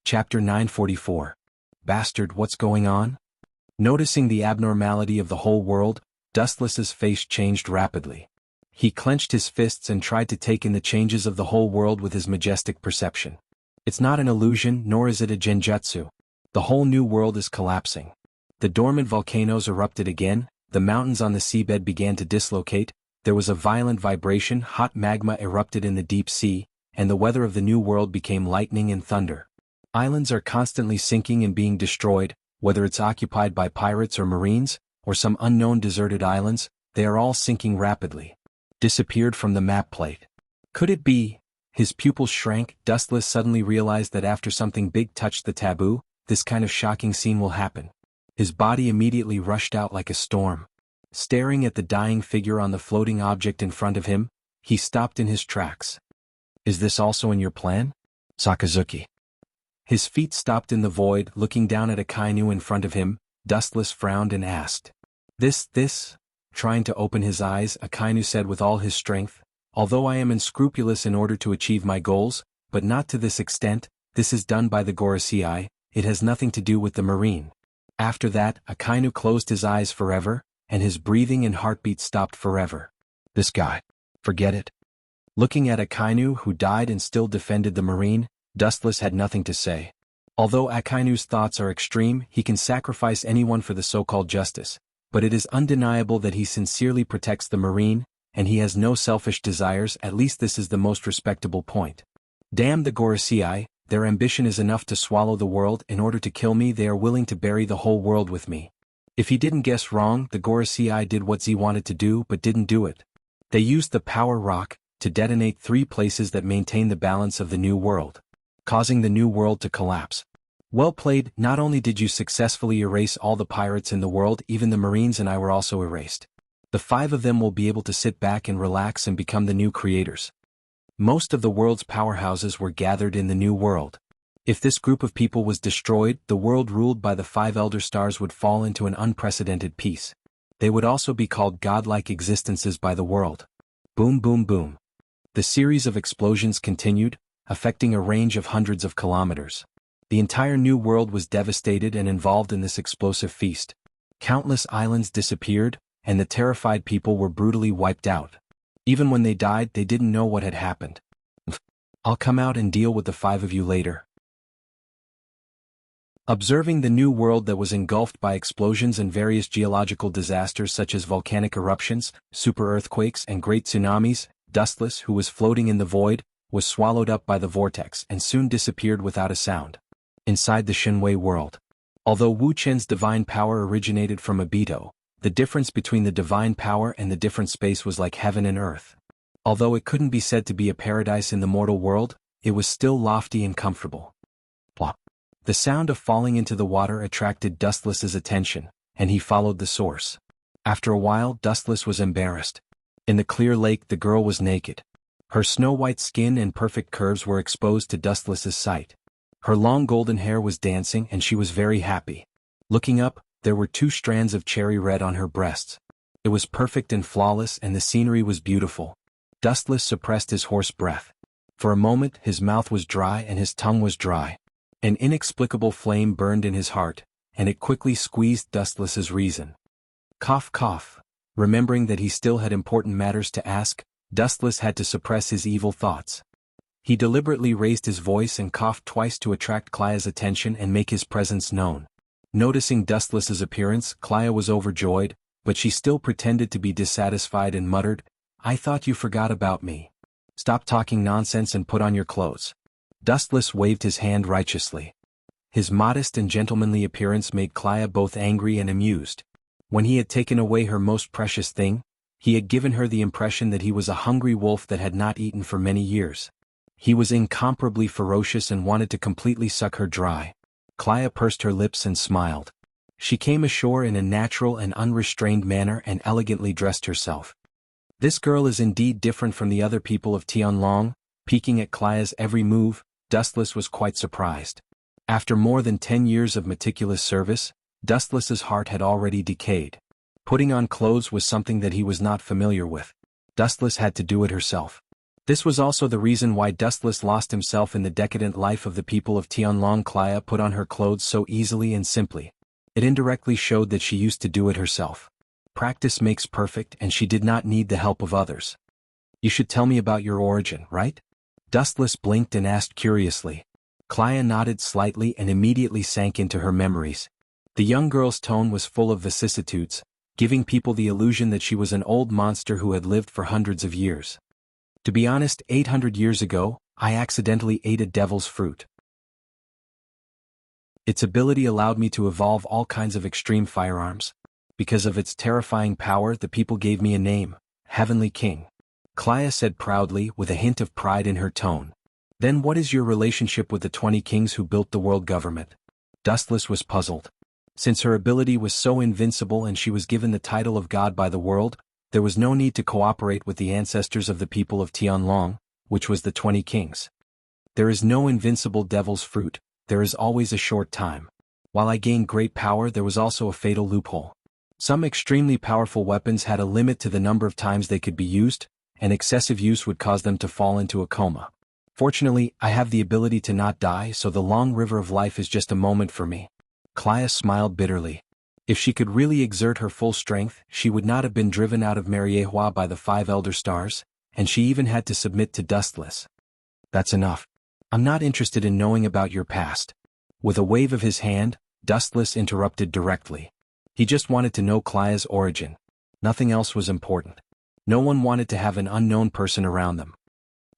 Chapter 944. Bastard, what's going on? Noticing the abnormality of the whole world, Dustless's face changed rapidly. He clenched his fists and tried to take in the changes of the whole world with his majestic perception. It's not an illusion, nor is it a genjutsu. The whole new world is collapsing. The dormant volcanoes erupted again, the mountains on the seabed began to dislocate, there was a violent vibration, hot magma erupted in the deep sea, and the weather of the new world became lightning and thunder. Islands are constantly sinking and being destroyed, whether it's occupied by pirates or marines, or some unknown deserted islands, they are all sinking rapidly. Disappeared from the map plate. Could it be? His pupils shrank. Dustless suddenly realized that after something big touched the taboo, this kind of shocking scene will happen. His body immediately rushed out like a storm. Staring at the dying figure on the floating object in front of him, he stopped in his tracks. Is this also in your plan? Sakazuki. His feet stopped in the void, looking down at Akainu in front of him. Dustless frowned and asked. This? Trying to open his eyes, Akainu said with all his strength, although I am unscrupulous in order to achieve my goals, but not to this extent, this is done by the Gorosei, it has nothing to do with the Marine. After that, Akainu closed his eyes forever, and his breathing and heartbeat stopped forever. This guy. Forget it. Looking at Akainu, who died and still defended the Marine, Dustless had nothing to say. Although Akainu's thoughts are extreme, he can sacrifice anyone for the so-called justice, but it is undeniable that he sincerely protects the Marine, and he has no selfish desires, at least this is the most respectable point. Damn the Gorosei, their ambition is enough to swallow the world. In order to kill me they are willing to bury the whole world with me. If he didn't guess wrong, the Gorosei did what he wanted to do but didn't do it. They used the power rock to detonate 3 places that maintain the balance of the new world, causing the new world to collapse. Well played. Not only did you successfully erase all the pirates in the world, even the Marines and I were also erased. The 5 of them will be able to sit back and relax and become the new creators. Most of the world's powerhouses were gathered in the new world. If this group of people was destroyed, the world ruled by the 5 elder stars would fall into an unprecedented peace. They would also be called godlike existences by the world. Boom boom boom. The series of explosions continued, affecting a range of hundreds of kilometers. The entire new world was devastated and involved in this explosive feast. Countless islands disappeared, and the terrified people were brutally wiped out. Even when they died, they didn't know what had happened. I'll come out and deal with the 5 of you later. Observing the new world that was engulfed by explosions and various geological disasters such as volcanic eruptions, super earthquakes and great tsunamis, Dustless, who was floating in the void, was swallowed up by the vortex and soon disappeared without a sound. Inside the Xuanhui world. Although Wu Chen's divine power originated from Abito, the difference between the divine power and the different space was like heaven and earth. Although it couldn't be said to be a paradise in the mortal world, it was still lofty and comfortable. Plop. The sound of falling into the water attracted Dustless's attention, and he followed the source. After a while, Dustless was embarrassed. In the clear lake, the girl was naked. Her snow-white skin and perfect curves were exposed to Dustless's sight. Her long golden hair was dancing and she was very happy. Looking up, there were 2 strands of cherry red on her breasts. It was perfect and flawless and the scenery was beautiful. Dustless suppressed his hoarse breath. For a moment, his mouth was dry and his tongue was dry. An inexplicable flame burned in his heart, and it quickly squeezed Dustless's reason. Cough cough. Remembering that he still had important matters to ask, Dustless had to suppress his evil thoughts. He deliberately raised his voice and coughed twice to attract Clia's attention and make his presence known. Noticing Dustless's appearance, Clia was overjoyed, but she still pretended to be dissatisfied and muttered, "I thought you forgot about me. Stop talking nonsense and put on your clothes." Dustless waved his hand righteously. His modest and gentlemanly appearance made Clia both angry and amused. When he had taken away her most precious thing, he had given her the impression that he was a hungry wolf that had not eaten for many years. He was incomparably ferocious and wanted to completely suck her dry. Clia pursed her lips and smiled. She came ashore in a natural and unrestrained manner and elegantly dressed herself. This girl is indeed different from the other people of Tianlong. Peeking at Clia's every move, Dustless was quite surprised. After more than 10 years of meticulous service, Dustless's heart had already decayed. Putting on clothes was something that he was not familiar with. Dustless had to do it herself. This was also the reason why Dustless lost himself in the decadent life of the people of Tianlong. Clia put on her clothes so easily and simply. It indirectly showed that she used to do it herself. Practice makes perfect and she did not need the help of others. "You should tell me about your origin, right?" Dustless blinked and asked curiously. Clia nodded slightly and immediately sank into her memories. The young girl's tone was full of vicissitudes, giving people the illusion that she was an old monster who had lived for hundreds of years. "To be honest, 800 years ago, I accidentally ate a devil's fruit. Its ability allowed me to evolve all kinds of extreme firearms. Because of its terrifying power, the people gave me a name, Heavenly King," Clia said proudly with a hint of pride in her tone. "Then what is your relationship with the 20 kings who built the world government?" Dustless was puzzled. Since her ability was so invincible and she was given the title of God by the world, there was no need to cooperate with the ancestors of the people of Tianlong, which was the 20 kings. "There is no invincible devil's fruit, there is always a short time. While I gained great power, there was also a fatal loophole. Some extremely powerful weapons had a limit to the number of times they could be used, and excessive use would cause them to fall into a coma. Fortunately, I have the ability to not die, so the long river of life is just a moment for me." Clia smiled bitterly. If she could really exert her full strength, she would not have been driven out of Martialworld by the 5 elder stars, and she even had to submit to Dustless. "That's enough. I'm not interested in knowing about your past." With a wave of his hand, Dustless interrupted directly. He just wanted to know Clia's origin. Nothing else was important. No one wanted to have an unknown person around them.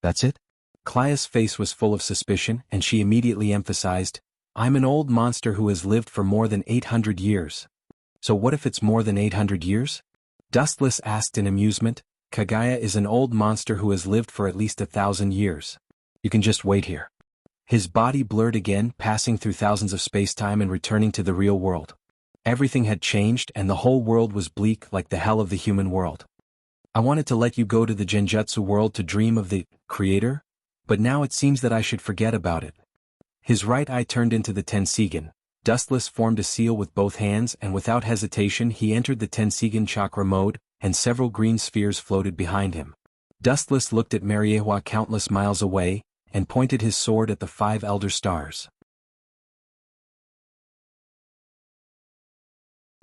"That's it?" Clia's face was full of suspicion and she immediately emphasized, "I'm an old monster who has lived for more than 800 years. "So what if it's more than 800 years? Dustless asked in amusement. "Kagaya is an old monster who has lived for at least 1,000 years. You can just wait here." His body blurred again, passing through thousands of space-time and returning to the real world. Everything had changed and the whole world was bleak like the hell of the human world. "I wanted to let you go to the Genjutsu world to dream of the Creator, but now it seems that I should forget about it." His right eye turned into the Tensigan. Dustless formed a seal with both hands and without hesitation he entered the Tensigan chakra mode, and several green spheres floated behind him. Dustless looked at Martialworld countless miles away, and pointed his sword at the 5 elder stars.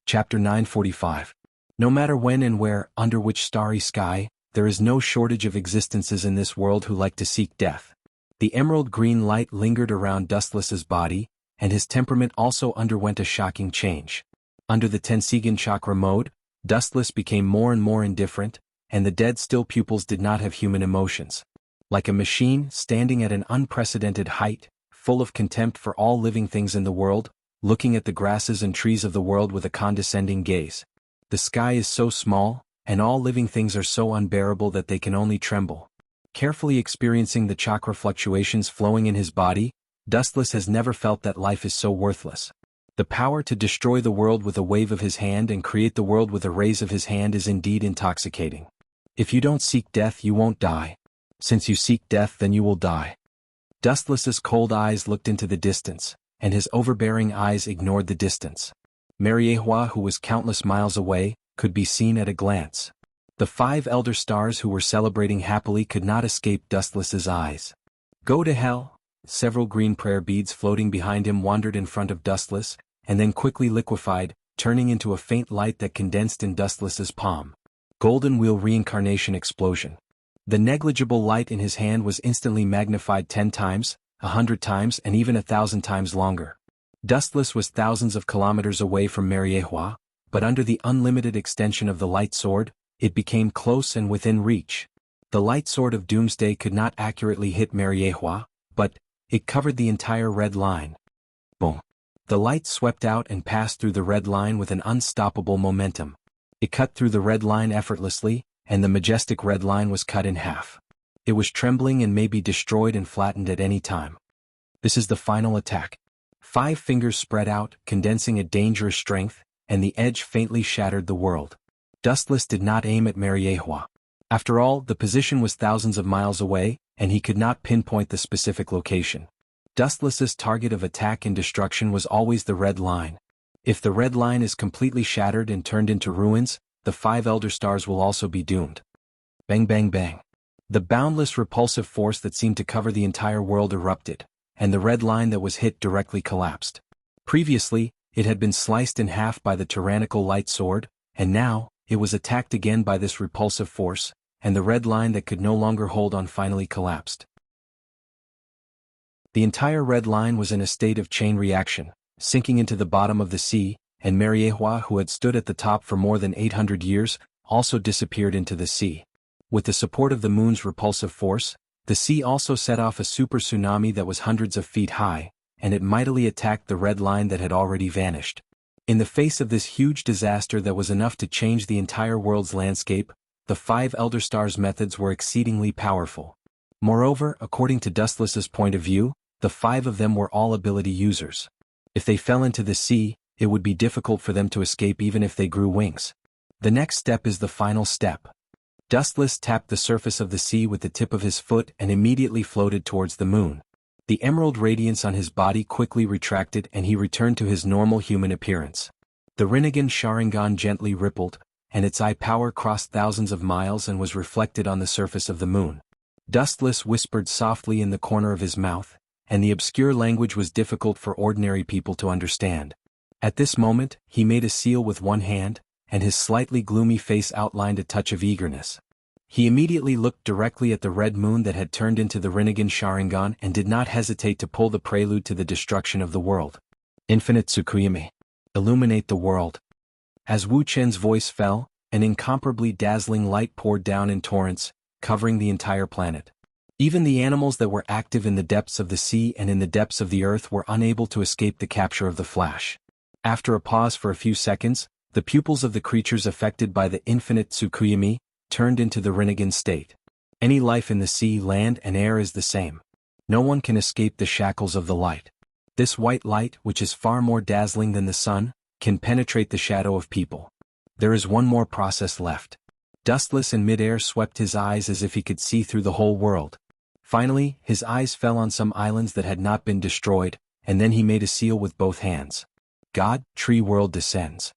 Chapter 945. No matter when and where, under which starry sky, there is no shortage of existences in this world who like to seek death. The emerald green light lingered around Dustless's body, and his temperament also underwent a shocking change. Under the Tensigan chakra mode, Dustless became more and more indifferent, and the dead still pupils did not have human emotions. Like a machine standing at an unprecedented height, full of contempt for all living things in the world, looking at the grasses and trees of the world with a condescending gaze. The sky is so small, and all living things are so unbearable that they can only tremble. Carefully experiencing the chakra fluctuations flowing in his body, Dustless has never felt that life is so worthless. The power to destroy the world with a wave of his hand and create the world with a raise of his hand is indeed intoxicating. If you don't seek death, you won't die. Since you seek death, then you will die. Dustless's cold eyes looked into the distance, and his overbearing eyes ignored the distance. Martialworld, who was countless miles away, could be seen at a glance. The 5 elder stars who were celebrating happily could not escape Dustless's eyes. Go to hell! Several green prayer beads floating behind him wandered in front of Dustless, and then quickly liquefied, turning into a faint light that condensed in Dustless's palm. Golden Wheel Reincarnation Explosion. The negligible light in his hand was instantly magnified 10 times, 100 times, and even 1,000 times longer. Dustless was thousands of kilometers away from Martialworld, but under the unlimited extension of the light sword, it became close and within reach. The light sword of Doomsday could not accurately hit Martialworld, but it covered the entire red line. Boom. The light swept out and passed through the red line with an unstoppable momentum. It cut through the red line effortlessly, and the majestic red line was cut in half. It was trembling and may be destroyed and flattened at any time. This is the final attack. 5 fingers spread out, condensing a dangerous strength, and the edge faintly shattered the world. Dustless did not aim at Martialworld. After all, the position was thousands of miles away, and he could not pinpoint the specific location. Dustless's target of attack and destruction was always the red line. If the red line is completely shattered and turned into ruins, the 5 elder stars will also be doomed. Bang bang bang. The boundless repulsive force that seemed to cover the entire world erupted, and the red line that was hit directly collapsed. Previously, it had been sliced in half by the tyrannical light sword, and now, it was attacked again by this repulsive force, and the red line that could no longer hold on finally collapsed. The entire red line was in a state of chain reaction, sinking into the bottom of the sea, and Martialworld, who had stood at the top for more than 800 years, also disappeared into the sea. With the support of the moon's repulsive force, the sea also set off a super tsunami that was hundreds of feet high, and it mightily attacked the red line that had already vanished. In the face of this huge disaster that was enough to change the entire world's landscape, the 5 elder stars' methods were exceedingly powerful. Moreover, according to Dustless's point of view, the 5 of them were all ability users. If they fell into the sea, it would be difficult for them to escape even if they grew wings. The next step is the final step. Dustless tapped the surface of the sea with the tip of his foot and immediately floated towards the moon. The emerald radiance on his body quickly retracted and he returned to his normal human appearance. The Rinnegan Sharingan gently rippled, and its eye power crossed thousands of miles and was reflected on the surface of the moon. Dustless whispered softly in the corner of his mouth, and the obscure language was difficult for ordinary people to understand. At this moment, he made a seal with one hand, and his slightly gloomy face outlined a touch of eagerness. He immediately looked directly at the red moon that had turned into the Rinnegan Sharingan and did not hesitate to pull the prelude to the destruction of the world. Infinite Tsukuyami. Illuminate the world. As Wu Chen's voice fell, an incomparably dazzling light poured down in torrents, covering the entire planet. Even the animals that were active in the depths of the sea and in the depths of the earth were unable to escape the capture of the flash. After a pause for a few seconds, the pupils of the creatures affected by the infinite Tsukuyami turned into the Rinnegan state. Any life in the sea, land, and air is the same. No one can escape the shackles of the light. This white light, which is far more dazzling than the sun, can penetrate the shadow of people. There is one more process left. Dustless in midair swept his eyes as if he could see through the whole world. Finally, his eyes fell on some islands that had not been destroyed, and then he made a seal with both hands. God, tree world descends.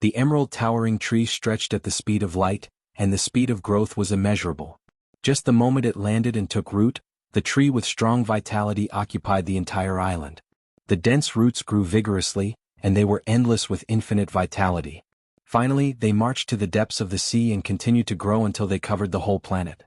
The emerald towering tree stretched at the speed of light, and the speed of growth was immeasurable. Just the moment it landed and took root, the tree with strong vitality occupied the entire island. The dense roots grew vigorously, and they were endless with infinite vitality. Finally, they marched to the depths of the sea and continued to grow until they covered the whole planet.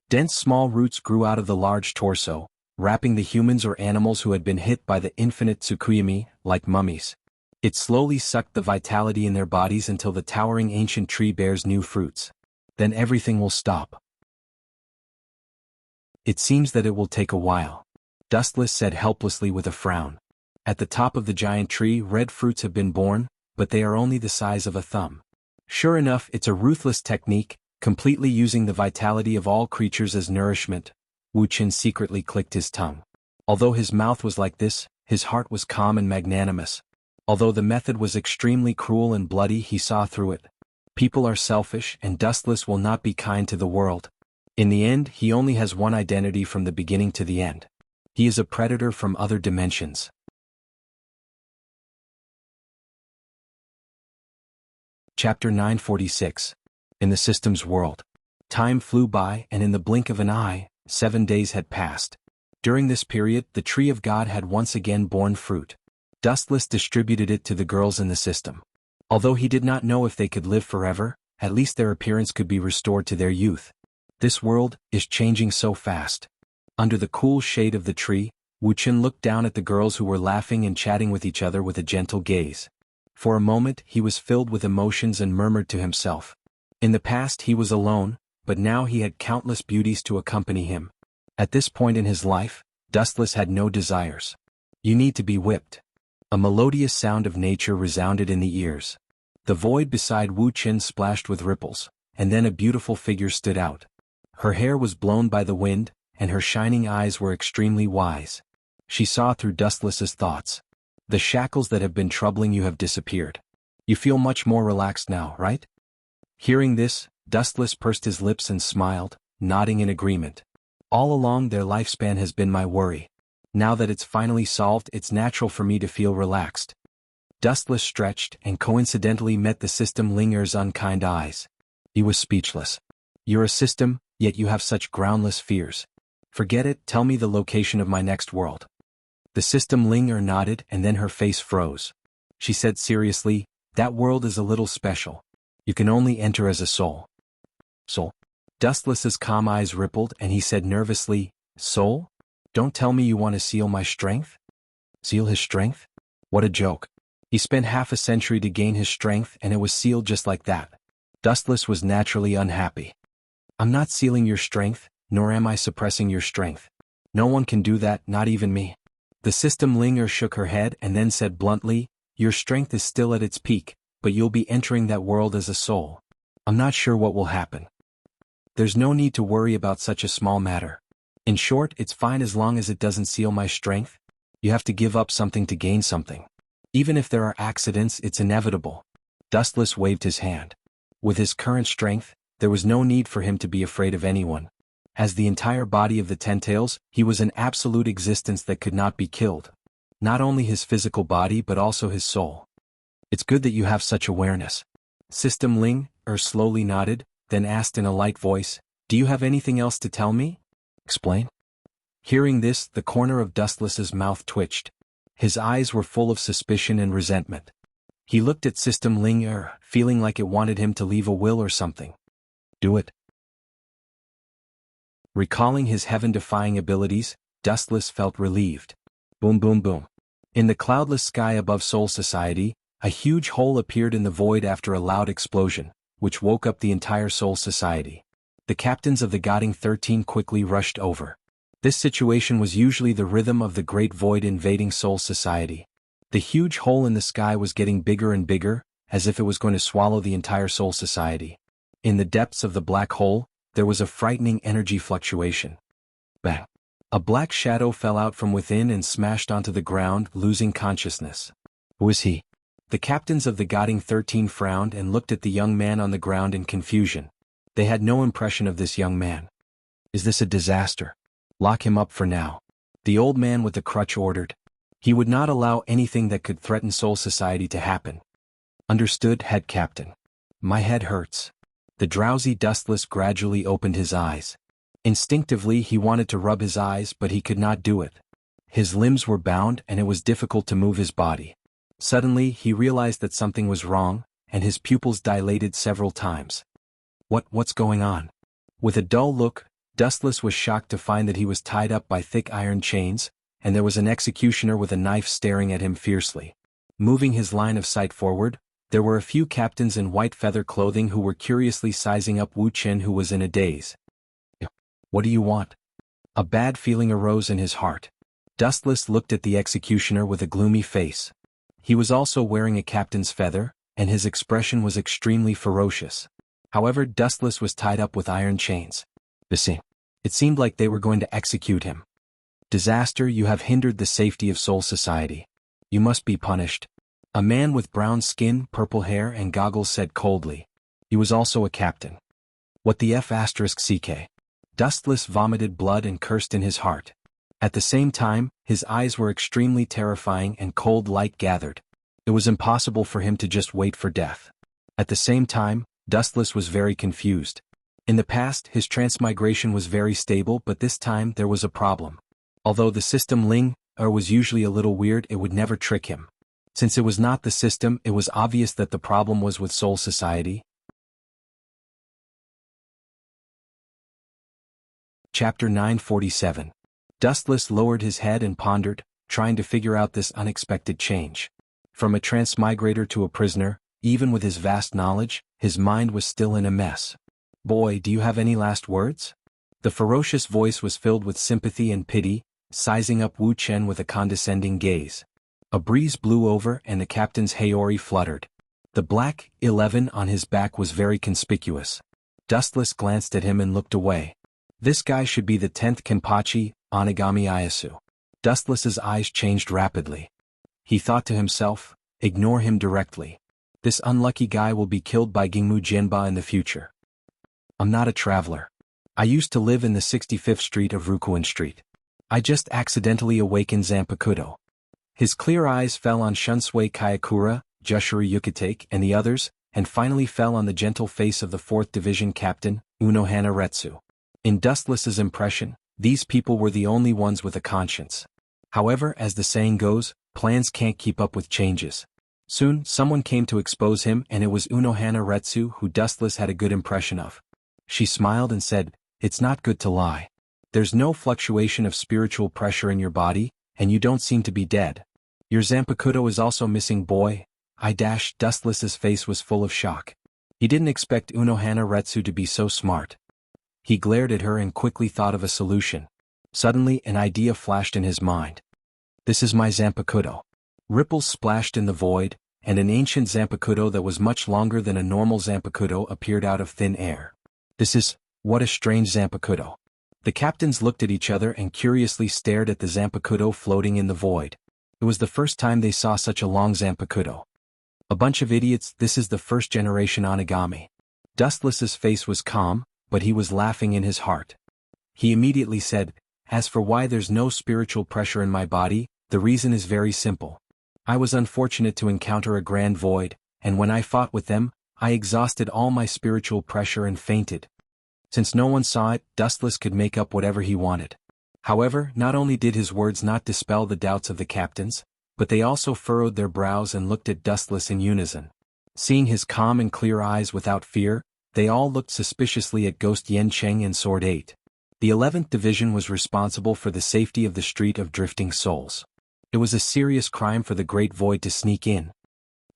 Dense small roots grew out of the large torso, wrapping the humans or animals who had been hit by the infinite Tsukuyami like mummies. It slowly sucked the vitality in their bodies until the towering ancient tree bears new fruits. Then everything will stop. It seems that it will take a while, Dustless said helplessly with a frown. At the top of the giant tree, red fruits have been born, but they are only the size of a thumb. Sure enough, it's a ruthless technique, completely using the vitality of all creatures as nourishment. Wu Qin secretly clicked his tongue. Although his mouth was like this, his heart was calm and magnanimous. Although the method was extremely cruel and bloody, he saw through it. People are selfish, and Dustless will not be kind to the world. In the end, he only has one identity from the beginning to the end. He is a predator from other dimensions. Chapter 946. In the system's world. Time flew by, and in the blink of an eye, 7 days had passed. During this period, the tree of God had once again borne fruit. Dustless distributed it to the girls in the system. Although he did not know if they could live forever, at least their appearance could be restored to their youth. This world is changing so fast. Under the cool shade of the tree, Wu Qin looked down at the girls who were laughing and chatting with each other with a gentle gaze. For a moment he was filled with emotions and murmured to himself. In the past he was alone, but now he had countless beauties to accompany him. At this point in his life, Dustless had no desires. You need to be whipped. A melodious sound of nature resounded in the ears. The void beside Wu Qin splashed with ripples, and then a beautiful figure stood out. Her hair was blown by the wind, and her shining eyes were extremely wise. She saw through Dustless's thoughts. The shackles that have been troubling you have disappeared. You feel much more relaxed now, right? Hearing this, Dustless pursed his lips and smiled, nodding in agreement. All along their lifespan has been my worry. Now that it's finally solved, it's natural for me to feel relaxed. Dustless stretched and coincidentally met the system linger's unkind eyes. He was speechless. You're a system, yet you have such groundless fears. Forget it, tell me the location of my next world. The system linger nodded and then her face froze. She said seriously, that world is a little special. You can only enter as a soul. Soul? Dustless's calm eyes rippled and he said nervously, soul? Don't tell me you want to seal my strength? Seal his strength? What a joke. He spent half a century to gain his strength and it was sealed just like that. Dustless was naturally unhappy. I'm not sealing your strength, nor am I suppressing your strength. No one can do that, not even me. The system linger shook her head and then said bluntly, your strength is still at its peak, but you'll be entering that world as a soul. I'm not sure what will happen. There's no need to worry about such a small matter. In short, it's fine as long as it doesn't seal my strength. You have to give up something to gain something. Even if there are accidents, it's inevitable. Dustless waved his hand. With his current strength, there was no need for him to be afraid of anyone. As the entire body of the Ten-Tails, he was an absolute existence that could not be killed. Not only his physical body but also his soul. It's good that you have such awareness. System Ling slowly nodded, then asked in a light voice, do you have anything else to tell me? Explain. Hearing this, the corner of Dustless's mouth twitched. His eyes were full of suspicion and resentment. He looked at System Ling feeling like it wanted him to leave a will or something. Do it. Recalling his heaven-defying abilities, Dustless felt relieved. Boom boom boom. In the cloudless sky above Soul Society, a huge hole appeared in the void after a loud explosion, which woke up the entire Soul Society. The captains of the Guiding 13 quickly rushed over. This situation was usually the rhythm of the Great Void invading Soul Society. The huge hole in the sky was getting bigger and bigger, as if it was going to swallow the entire Soul Society. In the depths of the black hole, there was a frightening energy fluctuation. Bang! A black shadow fell out from within and smashed onto the ground, losing consciousness. Who is he? The captains of the Guiding 13 frowned and looked at the young man on the ground in confusion. They had no impression of this young man. Is this a disaster? Lock him up for now. The old man with the crutch ordered. He would not allow anything that could threaten Soul Society to happen. Understood, head captain. My head hurts. The drowsy Dustless gradually opened his eyes. Instinctively he wanted to rub his eyes but he could not do it. His limbs were bound and it was difficult to move his body. Suddenly he realized that something was wrong, and his pupils dilated several times. What's going on? With a dull look, Dustless was shocked to find that he was tied up by thick iron chains, and there was an executioner with a knife staring at him fiercely. Moving his line of sight forward, there were a few captains in white feather clothing who were curiously sizing up Wu Chen, who was in a daze. "What do you want?" A bad feeling arose in his heart. Dustless looked at the executioner with a gloomy face. He was also wearing a captain's feather, and his expression was extremely ferocious. However, Dustless was tied up with iron chains. It seemed like they were going to execute him. "Disaster, you have hindered the safety of Soul Society. You must be punished." A man with brown skin, purple hair and goggles said coldly. He was also a captain. "What the f***ck?" Dustless vomited blood and cursed in his heart. At the same time, his eyes were extremely terrifying and cold light gathered. It was impossible for him to just wait for death. At the same time, Dustless was very confused. In the past, his transmigration was very stable, but this time there was a problem. Although the system Ling was usually a little weird, it would never trick him. Since it was not the system, it was obvious that the problem was with Soul Society. Chapter 947. Dustless lowered his head and pondered, trying to figure out this unexpected change. From a transmigrator to a prisoner, even with his vast knowledge, his mind was still in a mess. "Boy, do you have any last words?" The ferocious voice was filled with sympathy and pity, sizing up Wu Chen with a condescending gaze. A breeze blew over and the captain's haori fluttered. The black 11 on his back was very conspicuous. Dustless glanced at him and looked away. This guy should be the 10th Kenpachi, Onigami Ieyasu. Dustless's eyes changed rapidly. He thought to himself, ignore him directly. This unlucky guy will be killed by Gingmu Jianba in the future. "I'm not a traveler. I used to live in the 65th Street of Rukuin Street. I just accidentally awakened Zanpakuto." His clear eyes fell on Shunsui Kayakura, Jushiri Yukitake and the others, and finally fell on the gentle face of the 4th Division Captain, Unohana Retsu. In Dustless's impression, these people were the only ones with a conscience. However, as the saying goes, plans can't keep up with changes. Soon, someone came to expose him, and it was Unohana Retsu, who Dustless had a good impression of. She smiled and said, "It's not good to lie. There's no fluctuation of spiritual pressure in your body, and you don't seem to be dead. Your Zanpakuto is also missing, boy." Dustless's face was full of shock. He didn't expect Unohana Retsu to be so smart. He glared at her and quickly thought of a solution. Suddenly, an idea flashed in his mind. "This is my Zanpakuto." Ripples splashed in the void, and an ancient Zanpakuto that was much longer than a normal Zanpakuto appeared out of thin air. What a strange Zanpakuto." The captains looked at each other and curiously stared at the Zanpakuto floating in the void. It was the first time they saw such a long Zanpakuto. "A bunch of idiots, this is the first generation Onigami." Dustless's face was calm, but he was laughing in his heart. He immediately said, "As for why there's no spiritual pressure in my body, the reason is very simple. I was unfortunate to encounter a grand void, and when I fought with them, I exhausted all my spiritual pressure and fainted." Since no one saw it, Dustless could make up whatever he wanted. However, not only did his words not dispel the doubts of the captains, but they also furrowed their brows and looked at Dustless in unison. Seeing his calm and clear eyes without fear, they all looked suspiciously at Ghost Yancheng and Sword 8. The 11th Division was responsible for the safety of the Street of Drifting Souls. It was a serious crime for the Great Void to sneak in.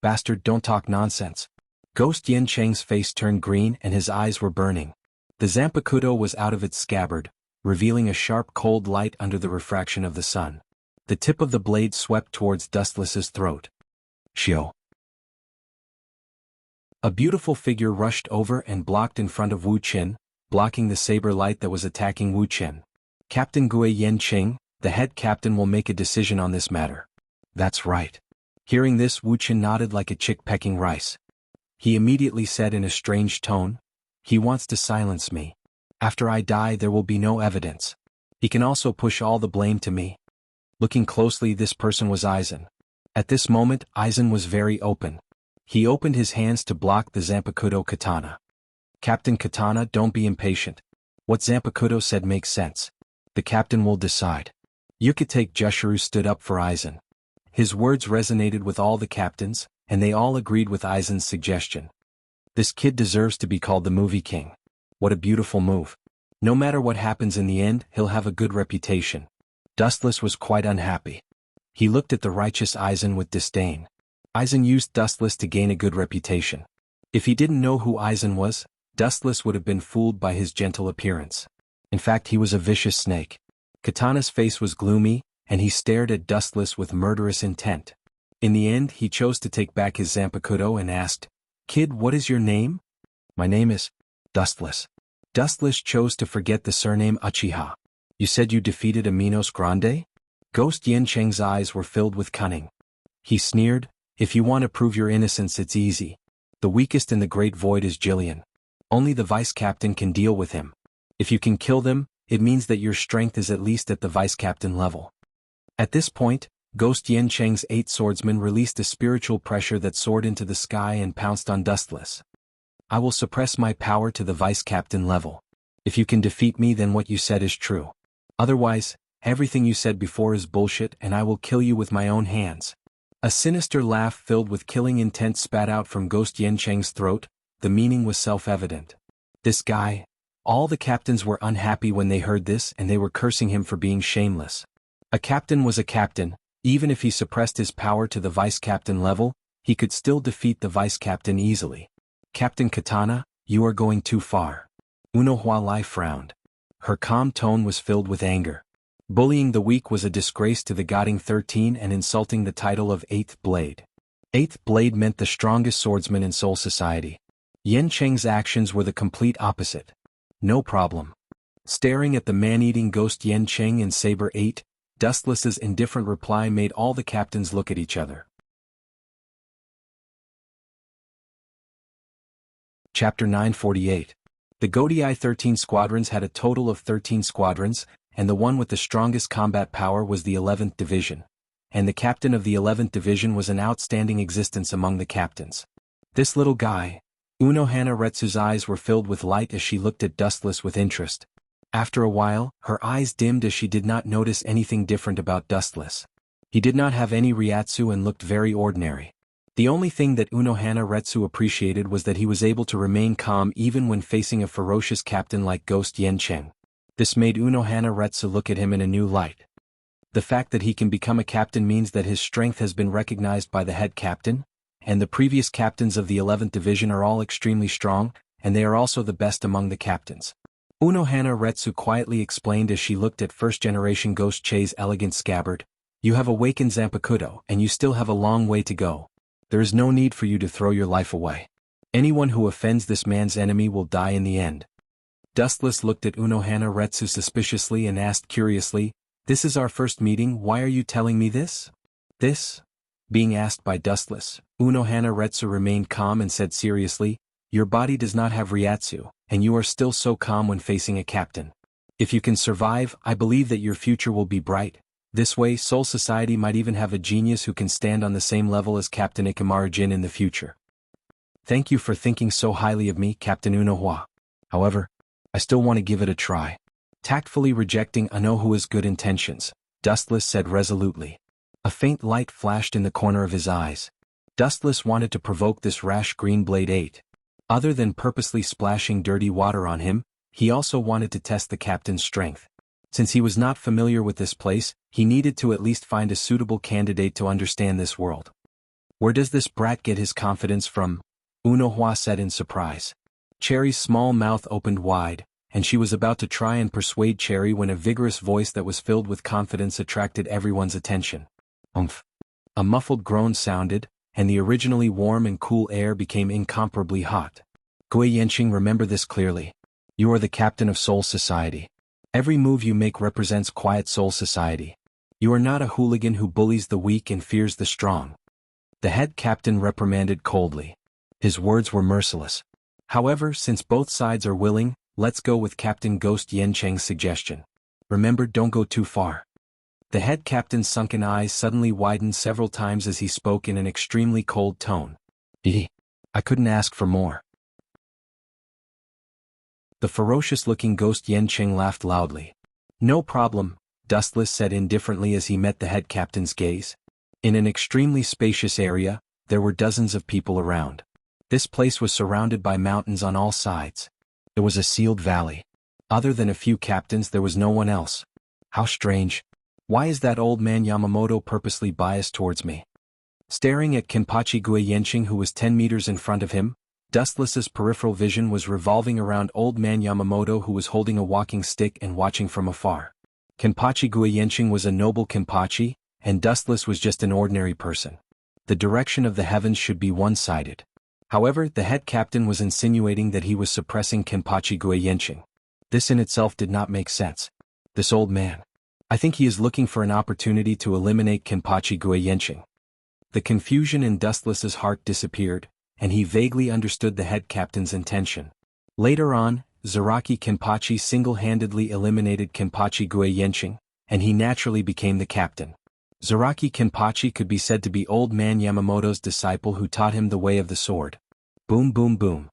"Bastard, don't talk nonsense." Ghost Yancheng's face turned green and his eyes were burning. The Zanpakuto was out of its scabbard, revealing a sharp cold light under the refraction of the sun. The tip of the blade swept towards Dustless's throat. "Shio." A beautiful figure rushed over and blocked in front of Wu Chen, blocking the saber light that was attacking Wu Chen. "Captain Gue Yancheng, the head captain will make a decision on this matter." "That's right." Hearing this, Wu Chen nodded like a chick pecking rice. He immediately said in a strange tone, "He wants to silence me. After I die there will be no evidence. He can also push all the blame to me." Looking closely, this person was Aizen. At this moment, Aizen was very open. He opened his hands to block the Zanpakuto katana. "Captain Katana, don't be impatient. What Zanpakuto said makes sense. The captain will decide." Yukitake Jushiru stood up for Aizen. His words resonated with all the captains, and they all agreed with Aizen's suggestion. "This kid deserves to be called the Movie King. What a beautiful move." No matter what happens in the end, he'll have a good reputation. Dustless was quite unhappy. He looked at the righteous Eisen with disdain. Eisen used Dustless to gain a good reputation. If he didn't know who Eisen was, Dustless would have been fooled by his gentle appearance. In fact, he was a vicious snake. Katana's face was gloomy, and he stared at Dustless with murderous intent. In the end, he chose to take back his Zanpakuto and asked, "Kid, what is your name?" "My name is Dustless." Dustless chose to forget the surname Uchiha. "You said you defeated Aminos Grande?" Ghost Yancheng's eyes were filled with cunning. He sneered, "If you want to prove your innocence, it's easy. The weakest in the Great Void is Jillian. Only the vice-captain can deal with him. If you can kill them, it means that your strength is at least at the vice-captain level." At this point, Ghost Yancheng's 8 swordsmen released a spiritual pressure that soared into the sky and pounced on Dustless. "I will suppress my power to the vice-captain level. If you can defeat me, then what you said is true. Otherwise, everything you said before is bullshit and I will kill you with my own hands." A sinister laugh filled with killing intent spat out from Ghost Yancheng's throat. The meaning was self-evident. This guy. All the captains were unhappy when they heard this, and they were cursing him for being shameless. A captain was a captain. Even if he suppressed his power to the vice-captain level, he could still defeat the vice-captain easily. "Captain Katana, you are going too far." Unohua Lai frowned. Her calm tone was filled with anger. Bullying the weak was a disgrace to the Goding 13 and insulting the title of 8th Blade. 8th Blade meant the strongest swordsman in Soul Society. Yancheng's actions were the complete opposite. "No problem." Staring at the man-eating Ghost Yancheng in Saber 8, Dustless's indifferent reply made all the captains look at each other. Chapter 948. The Godii 13 squadrons had a total of 13 squadrons, and the one with the strongest combat power was the 11th Division. And the captain of the 11th Division was an outstanding existence among the captains. This little guy. Unohana Retsu's eyes were filled with light as she looked at Dustless with interest. After a while, her eyes dimmed as she did not notice anything different about Dustless. He did not have any Ryatsu and looked very ordinary. The only thing that Unohana Retsu appreciated was that he was able to remain calm even when facing a ferocious captain like Ghost Yancheng. This made Unohana Retsu look at him in a new light. The fact that he can become a captain means that his strength has been recognized by the head captain, and the previous captains of the 11th Division are all extremely strong, and they are also the best among the captains. Unohana Retsu quietly explained as she looked at first-generation Ghost Che's elegant scabbard, "You have awakened Zanpakuto, and you still have a long way to go. There is no need for you to throw your life away. Anyone who offends this man's enemy will die in the end." Dustless looked at Unohana Retsu suspiciously and asked curiously, "This is our first meeting, why are you telling me this?" "This?" Being asked by Dustless, Unohana Retsu remained calm and said seriously, "Your body does not have Ryatsu, and you are still so calm when facing a captain. If you can survive, I believe that your future will be bright. This way, Soul Society might even have a genius who can stand on the same level as Captain Ikamaru Jin in the future." "Thank you for thinking so highly of me, Captain Unohua. However, I still want to give it a try." Tactfully rejecting Unohua's good intentions, Dustless said resolutely. A faint light flashed in the corner of his eyes. Dustless wanted to provoke this rash Green Blade 8. Other than purposely splashing dirty water on him, he also wanted to test the captain's strength. Since he was not familiar with this place, he needed to at least find a suitable candidate to understand this world. "Where does this brat get his confidence from?" Unohua said in surprise. Cherry's small mouth opened wide, and she was about to try and persuade Cherry when a vigorous voice that was filled with confidence attracted everyone's attention. "Umph." A muffled groan sounded, and the originally warm and cool air became incomparably hot. "Gui Yanqing, remember this clearly. You are the captain of Soul Society. Every move you make represents quiet Soul Society. You are not a hooligan who bullies the weak and fears the strong." The head captain reprimanded coldly. His words were merciless. "However, since both sides are willing, let's go with Captain Ghost Yancheng's suggestion. Remember, don't go too far." The head captain's sunken eyes suddenly widened several times as he spoke in an extremely cold tone. I couldn't ask for more." The ferocious-looking Ghost Yancheng laughed loudly. "No problem," Dustless said indifferently as he met the head captain's gaze. In an extremely spacious area, there were dozens of people around. This place was surrounded by mountains on all sides. It was a sealed valley. Other than a few captains, there was no one else. How strange. Why is that old man Yamamoto purposely biased towards me? Staring at Kenpachi Guiyenshing, who was 10 meters in front of him, Dustless's peripheral vision was revolving around old man Yamamoto, who was holding a walking stick and watching from afar. Kenpachi Guiyenshing was a noble Kenpachi, and Dustless was just an ordinary person. The direction of the heavens should be one-sided. However, the head captain was insinuating that he was suppressing Kenpachi Guiyenshing. This in itself did not make sense. This old man. I think he is looking for an opportunity to eliminate Kenpachi Guiyenshing. The confusion in Dustless's heart disappeared, and he vaguely understood the head captain's intention. Later on, Zaraki Kenpachi single-handedly eliminated Kenpachi Guiyenshing, and he naturally became the captain. Zaraki Kenpachi could be said to be old man Yamamoto's disciple who taught him the way of the sword. Boom boom boom.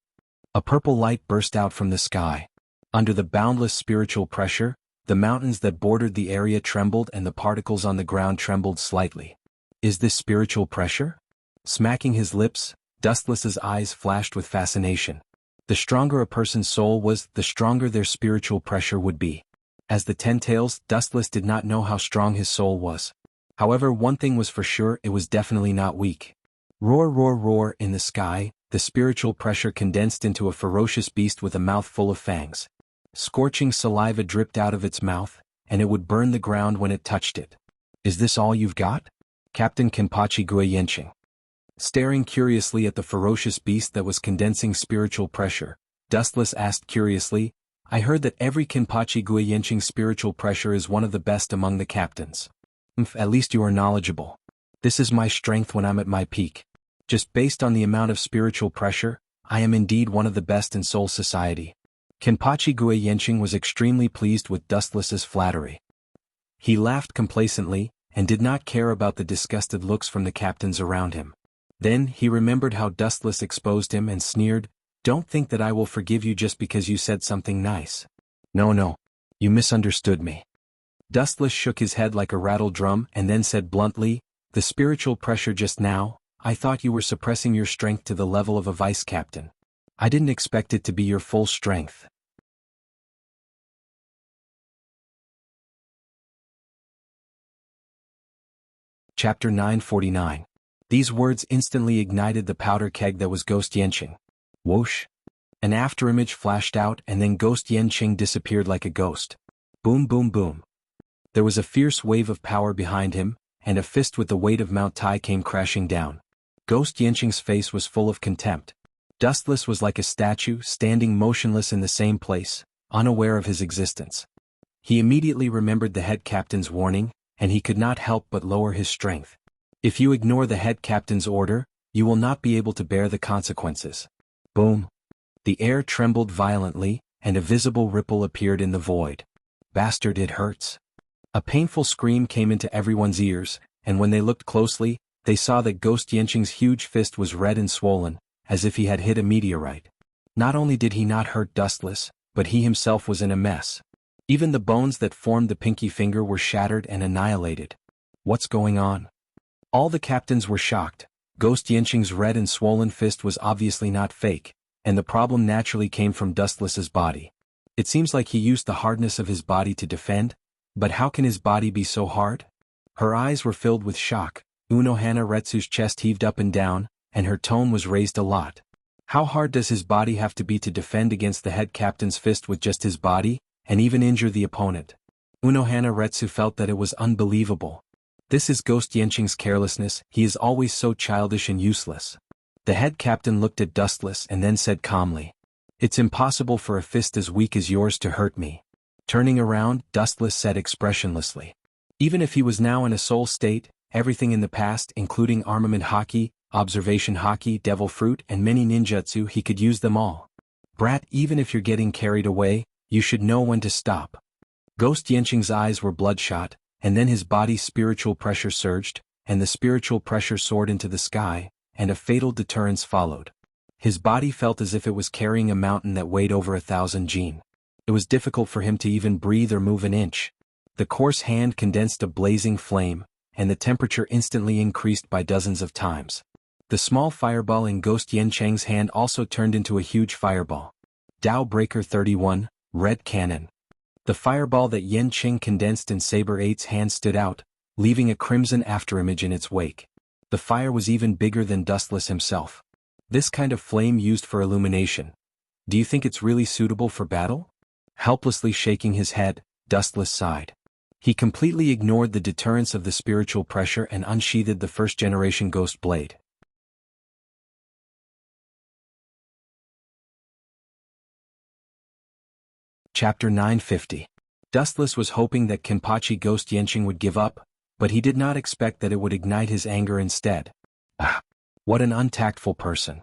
A purple light burst out from the sky. Under the boundless spiritual pressure, the mountains that bordered the area trembled and the particles on the ground trembled slightly. Is this spiritual pressure? Smacking his lips, Dustless's eyes flashed with fascination. The stronger a person's soul was, the stronger their spiritual pressure would be. As the 10 tails, Dustless did not know how strong his soul was. However, one thing was for sure, it was definitely not weak. Roar roar roar in the sky, the spiritual pressure condensed into a ferocious beast with a mouth full of fangs. Scorching saliva dripped out of its mouth, and it would burn the ground when it touched it. Is this all you've got? Captain Kenpachi Guiyenshing. Staring curiously at the ferocious beast that was condensing spiritual pressure, Dustless asked curiously, I heard that every Kenpachi Guiyenshing spiritual pressure is one of the best among the captains. At least you are knowledgeable. This is my strength when I'm at my peak. Just based on the amount of spiritual pressure, I am indeed one of the best in Soul Society. Kenpachi Guiyenshing was extremely pleased with Dustless's flattery. He laughed complacently, and did not care about the disgusted looks from the captains around him. Then he remembered how Dustless exposed him and sneered, Don't think that I will forgive you just because you said something nice. No, you misunderstood me. Dustless shook his head like a rattled drum and then said bluntly, The spiritual pressure just now, I thought you were suppressing your strength to the level of a vice captain. I didn't expect it to be your full strength. Chapter 949. These words instantly ignited the powder keg that was Ghost Yenching. Whoosh! An afterimage flashed out and then Ghost Yenching disappeared like a ghost. Boom boom boom. There was a fierce wave of power behind him, and a fist with the weight of Mount Tai came crashing down. Ghost Yenching's face was full of contempt. Dustless was like a statue, standing motionless in the same place, unaware of his existence. He immediately remembered the head captain's warning, and he could not help but lower his strength. If you ignore the head captain's order, you will not be able to bear the consequences. Boom! The air trembled violently, and a visible ripple appeared in the void. Bastard, it hurts. A painful scream came into everyone's ears, and when they looked closely, they saw that Ghost Yenching's huge fist was red and swollen, as if he had hit a meteorite. Not only did he not hurt Dustless, but he himself was in a mess. Even the bones that formed the pinky finger were shattered and annihilated. What's going on? All the captains were shocked. Ghost Yenching's red and swollen fist was obviously not fake, and the problem naturally came from Dustless's body. It seems like he used the hardness of his body to defend, but how can his body be so hard? Her eyes were filled with shock. Unohana Retsu's chest heaved up and down, and her tone was raised a lot. How hard does his body have to be to defend against the head captain's fist with just his body, and even injure the opponent? Unohana Retsu felt that it was unbelievable. This is Ghost Yenching's carelessness, he is always so childish and useless. The head captain looked at Dustless and then said calmly, It's impossible for a fist as weak as yours to hurt me. Turning around, Dustless said expressionlessly. Even if he was now in a soul state, everything in the past, including armament haki, observation haki, devil fruit, and many ninjutsu, he could use them all. Brat, even if you're getting carried away, you should know when to stop. Ghost Yenching's eyes were bloodshot, and then his body's spiritual pressure surged, and the spiritual pressure soared into the sky, and a fatal deterrence followed. His body felt as if it was carrying a mountain that weighed over 1,000 jin. It was difficult for him to even breathe or move an inch. The coarse hand condensed a blazing flame, and the temperature instantly increased by dozens of times. The small fireball in Ghost Yenching's hand also turned into a huge fireball. Tao Breaker 31, Red cannon. The fireball that Yen Qing condensed in Saber 8's hand stood out, leaving a crimson afterimage in its wake. The fire was even bigger than Dustless himself. This kind of flame used for illumination. Do you think it's really suitable for battle? Helplessly shaking his head, Dustless sighed. He completely ignored the deterrence of the spiritual pressure and unsheathed the first-generation ghost blade. Chapter 950. Dustless was hoping that Kenpachi Ghost Yenqing would give up, but he did not expect that it would ignite his anger instead. Ah, what an untactful person.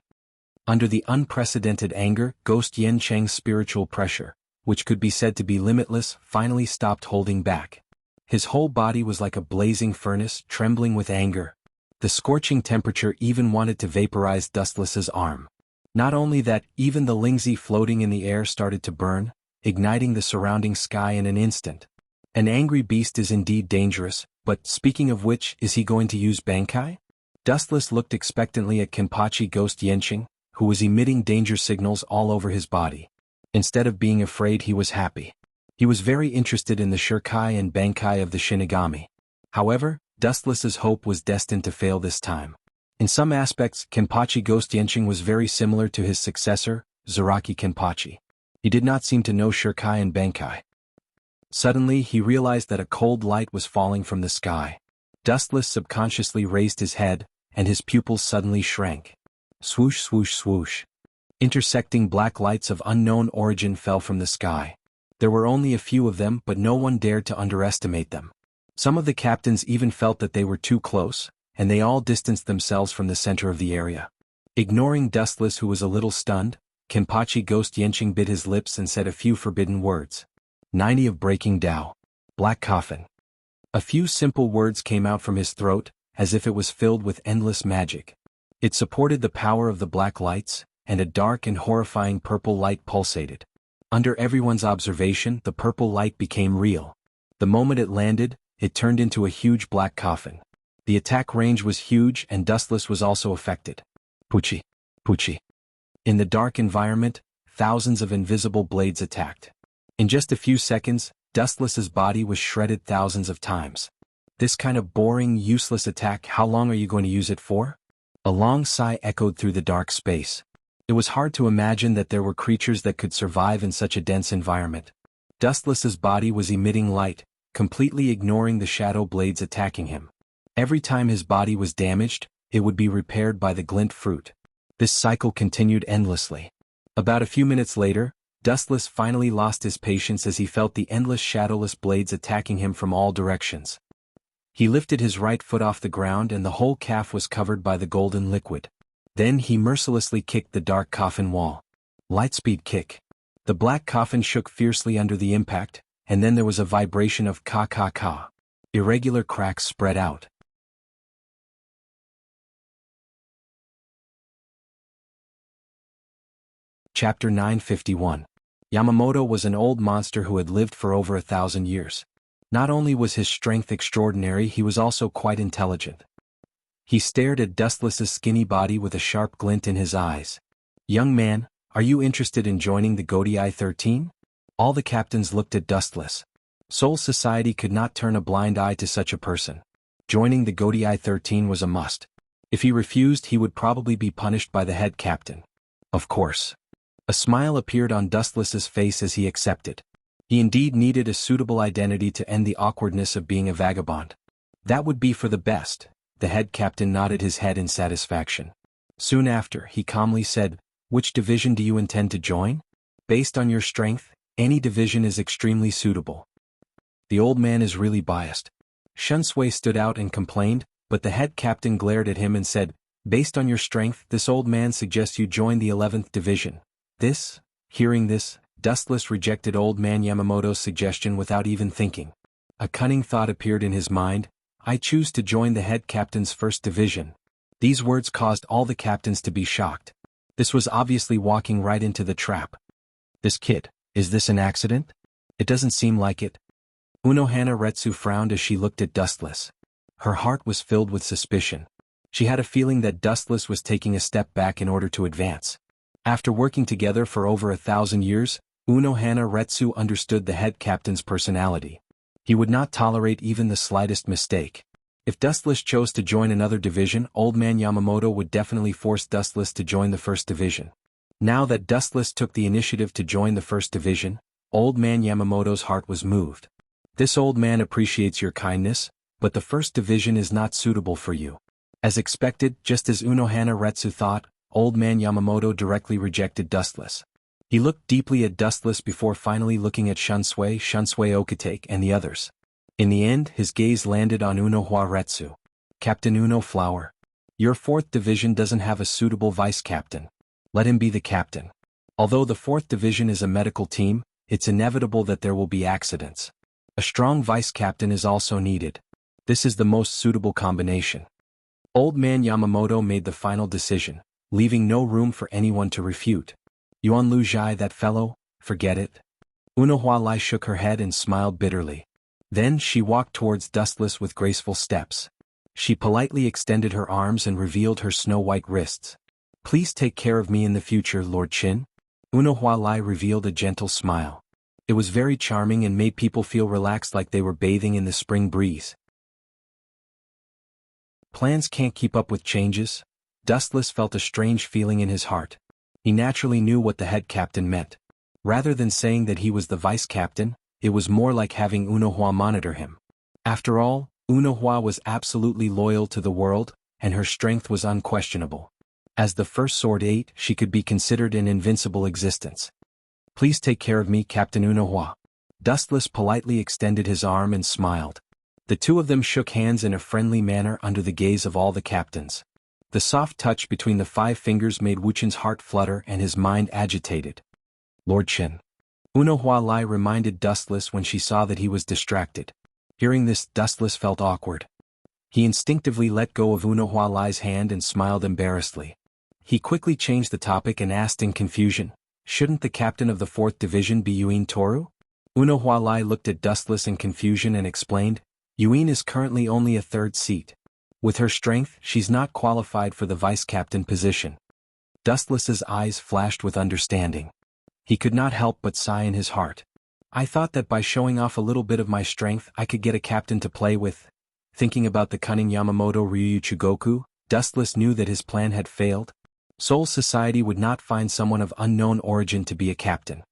Under the unprecedented anger, Ghost Yenqing's spiritual pressure, which could be said to be limitless, finally stopped holding back. His whole body was like a blazing furnace, trembling with anger. The scorching temperature even wanted to vaporize Dustless's arm. Not only that, even the Lingzi floating in the air started to burn, igniting the surrounding sky in an instant. An angry beast is indeed dangerous, but speaking of which, is he going to use Bankai? Dustless looked expectantly at Kenpachi Ghost Yenqing, who was emitting danger signals all over his body. Instead of being afraid, he was happy. He was very interested in the Shurkai and Bankai of the Shinigami. However, Dustless's hope was destined to fail this time. In some aspects, Kenpachi Ghost Yenqing was very similar to his successor, Zaraki Kenpachi. He did not seem to know Shurkai and Bankai. Suddenly, he realized that a cold light was falling from the sky. Dustless subconsciously raised his head, and his pupils suddenly shrank. Swoosh, swoosh, swoosh. Intersecting black lights of unknown origin fell from the sky. There were only a few of them, but no one dared to underestimate them. Some of the captains even felt that they were too close, and they all distanced themselves from the center of the area. Ignoring Dustless, who was a little stunned, Kenpachi Ghost Yenqing bit his lips and said a few forbidden words. 90 of Breaking Tao. Black Coffin. A few simple words came out from his throat, as if it was filled with endless magic. It supported the power of the black lights, and a dark and horrifying purple light pulsated. Under everyone's observation, the purple light became real. The moment it landed, it turned into a huge black coffin. The attack range was huge, and Dustless was also affected. Puchi. Puchi. In the dark environment, thousands of invisible blades attacked. In just a few seconds, Dustless's body was shredded thousands of times. This kind of boring, useless attack, how long are you going to use it for? A long sigh echoed through the dark space. It was hard to imagine that there were creatures that could survive in such a dense environment. Dustless's body was emitting light, completely ignoring the shadow blades attacking him. Every time his body was damaged, it would be repaired by the glint fruit. This cycle continued endlessly. About a few minutes later, Dustless finally lost his patience as he felt the endless shadowless blades attacking him from all directions. He lifted his right foot off the ground and the whole calf was covered by the golden liquid. Then he mercilessly kicked the dark coffin wall. Lightspeed kick. The black coffin shook fiercely under the impact, and then there was a vibration of ka-ka-ka. Irregular cracks spread out. Chapter 951. Yamamoto was an old monster who had lived for over 1,000 years. Not only was his strength extraordinary, he was also quite intelligent. He stared at Dustless's skinny body with a sharp glint in his eyes. "Young man, are you interested in joining the Godai 13? All the captains looked at Dustless. Soul Society could not turn a blind eye to such a person. Joining the Godai 13 was a must. If he refused, he would probably be punished by the head captain. Of course. A smile appeared on Dustless's face as he accepted. He indeed needed a suitable identity to end the awkwardness of being a vagabond. That would be for the best. The head captain nodded his head in satisfaction. Soon after, he calmly said, "Which division do you intend to join? Based on your strength, any division is extremely suitable." The old man is really biased. Xunsui stood out and complained, but the head captain glared at him and said, "Based on your strength, this old man suggests you join the 11th division. Hearing this, Dustless rejected old man Yamamoto's suggestion without even thinking. A cunning thought appeared in his mind: "I choose to join the head captain's 1st division." These words caused all the captains to be shocked. This was obviously walking right into the trap. "This kid, is this an accident? It doesn't seem like it." Unohana Retsu frowned as she looked at Dustless. Her heart was filled with suspicion. She had a feeling that Dustless was taking a step back in order to advance. After working together for over 1,000 years, Unohana Retsu understood the head captain's personality. He would not tolerate even the slightest mistake. If Dustless chose to join another division, Old Man Yamamoto would definitely force Dustless to join the first division. Now that Dustless took the initiative to join the first division, Old Man Yamamoto's heart was moved. This old man appreciates your kindness, but the first division is not suitable for you. As expected, just as Unohana Retsu thought, Old Man Yamamoto directly rejected Dustless. He looked deeply at Dustless before finally looking at Shunsui Okatake and the others. In the end, his gaze landed on Unohana Retsu. Captain Uno Flower. Your 4th division doesn't have a suitable vice-captain. Let him be the captain. Although the 4th division is a medical team, it's inevitable that there will be accidents. A strong vice-captain is also needed. This is the most suitable combination. Old Man Yamamoto made the final decision, leaving no room for anyone to refute. Yuan Lu Zhai, that fellow, forget it. Unohua Lai shook her head and smiled bitterly. Then she walked towards Dustless with graceful steps. She politely extended her arms and revealed her snow-white wrists. Please take care of me in the future, Lord Qin. Unohua Lai revealed a gentle smile. It was very charming and made people feel relaxed like they were bathing in the spring breeze. Plans can't keep up with changes. Dustless felt a strange feeling in his heart. He naturally knew what the head captain meant. Rather than saying that he was the vice captain, it was more like having Unohua monitor him. After all, Unohua was absolutely loyal to the world, and her strength was unquestionable. As the first Sword 8, she could be considered an invincible existence. Please take care of me, Captain Unohua. Dustless politely extended his arm and smiled. The two of them shook hands in a friendly manner under the gaze of all the captains. The soft touch between the 5 fingers made Wuchin's heart flutter and his mind agitated. Lord Qin. Unohua Lai reminded Dustless when she saw that he was distracted. Hearing this, Dustless felt awkward. He instinctively let go of Unohua Lai's hand and smiled embarrassedly. He quickly changed the topic and asked in confusion, shouldn't the captain of the 4th division be Yuin Toru? Unohua Lai looked at Dustless in confusion and explained, Yuin is currently only a 3rd seat. With her strength, she's not qualified for the vice-captain position. Dustless's eyes flashed with understanding. He could not help but sigh in his heart. I thought that by showing off a little bit of my strength I could get a captain to play with. Thinking about the cunning Yamamoto Ryuyu Chugoku, Dustless knew that his plan had failed. Soul Society would not find someone of unknown origin to be a captain.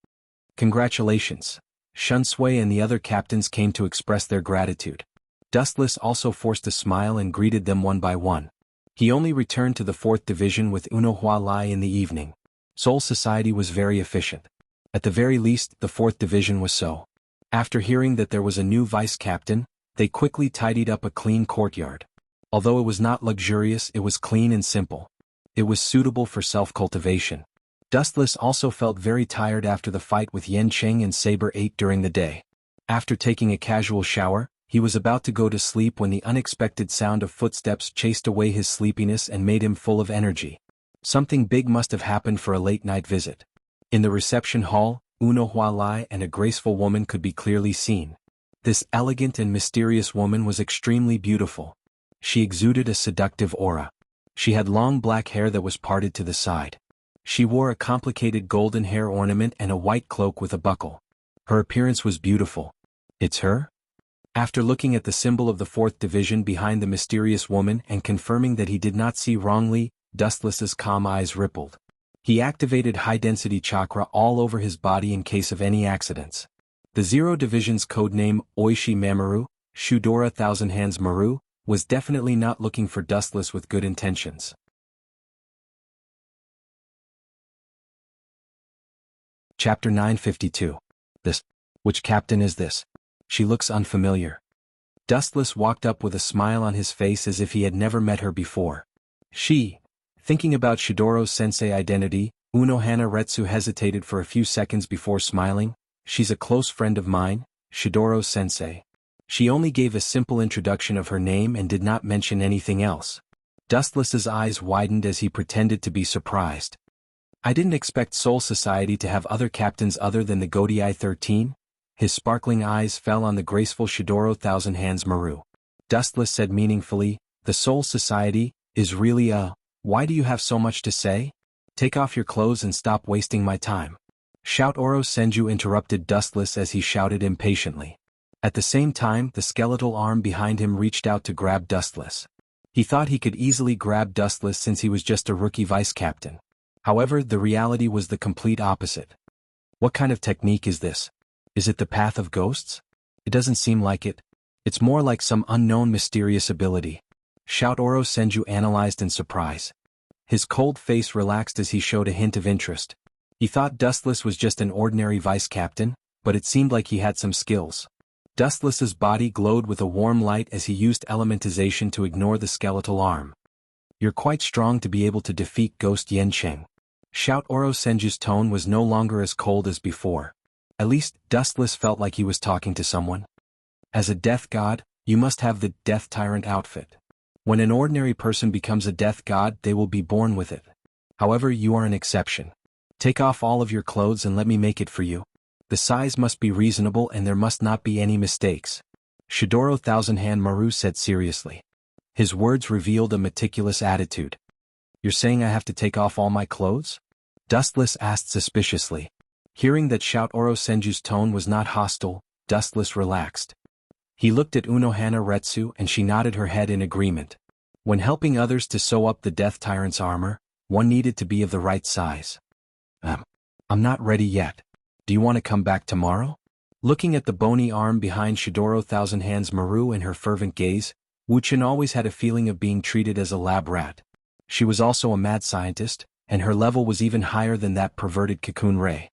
Congratulations. Shunsui and the other captains came to express their gratitude. Dustless also forced a smile and greeted them one by one. He only returned to the 4th division with Unohua Lai in the evening. Soul Society was very efficient. At the very least, the 4th division was so. After hearing that there was a new vice-captain, they quickly tidied up a clean courtyard. Although it was not luxurious, it was clean and simple. It was suitable for self-cultivation. Dustless also felt very tired after the fight with Yen Cheng and Saber 8 during the day. After taking a casual shower, he was about to go to sleep when the unexpected sound of footsteps chased away his sleepiness and made him full of energy. Something big must have happened for a late-night visit. In the reception hall, Unohua Lai and a graceful woman could be clearly seen. This elegant and mysterious woman was extremely beautiful. She exuded a seductive aura. She had long black hair that was parted to the side. She wore a complicated golden hair ornament and a white cloak with a buckle. Her appearance was beautiful. It's her? After looking at the symbol of the 4th division behind the mysterious woman and confirming that he did not see wrongly, Dustless's calm eyes rippled. He activated high-density chakra all over his body in case of any accidents. The 0 Division's codename, Oishi Mamoru, Shudora Thousand Hands Maru, was definitely not looking for Dustless with good intentions. Chapter 952. Which captain is this? She looks unfamiliar. Dustless walked up with a smile on his face as if he had never met her before. Thinking about Shidoro's sensei identity, Unohana Retsu hesitated for a few seconds before smiling. She's a close friend of mine, Shidoro's sensei. She only gave a simple introduction of her name and did not mention anything else. Dustless's eyes widened as he pretended to be surprised. I didn't expect Soul Society to have other captains other than the Godii 13. His sparkling eyes fell on the graceful Shidoro Thousand Hands Maru. Dustless said meaningfully, the Soul Society is really why do you have so much to say? Take off your clothes and stop wasting my time. Shout Oro Senju interrupted Dustless as he shouted impatiently. At the same time, the skeletal arm behind him reached out to grab Dustless. He thought he could easily grab Dustless since he was just a rookie vice captain. However, the reality was the complete opposite. What kind of technique is this? Is it the path of ghosts? It doesn't seem like it. It's more like some unknown mysterious ability. Shout Oro Senju analyzed in surprise. His cold face relaxed as he showed a hint of interest. He thought Dustless was just an ordinary vice captain, but it seemed like he had some skills. Dustless's body glowed with a warm light as he used elementization to ignore the skeletal arm. You're quite strong to be able to defeat Ghost Yencheng. Shout Oro Senju's tone was no longer as cold as before. At least, Dustless felt like he was talking to someone. As a death god, you must have the Death Tyrant outfit. When an ordinary person becomes a death god, they will be born with it. However, you are an exception. Take off all of your clothes and let me make it for you. The size must be reasonable and there must not be any mistakes. Shidoro Thousandhand Maru said seriously. His words revealed a meticulous attitude. You're saying I have to take off all my clothes? Dustless asked suspiciously. Hearing that Shout Oro Senju's tone was not hostile, Dustless relaxed. He looked at Unohana Retsu and she nodded her head in agreement. When helping others to sew up the Death Tyrant's armor, one needed to be of the right size. I'm not ready yet. Do you want to come back tomorrow? Looking at the bony arm behind Shidoro Thousandhands Maru and her fervent gaze, Wuxian always had a feeling of being treated as a lab rat. She was also a mad scientist, and her level was even higher than that perverted Cocoon Ray.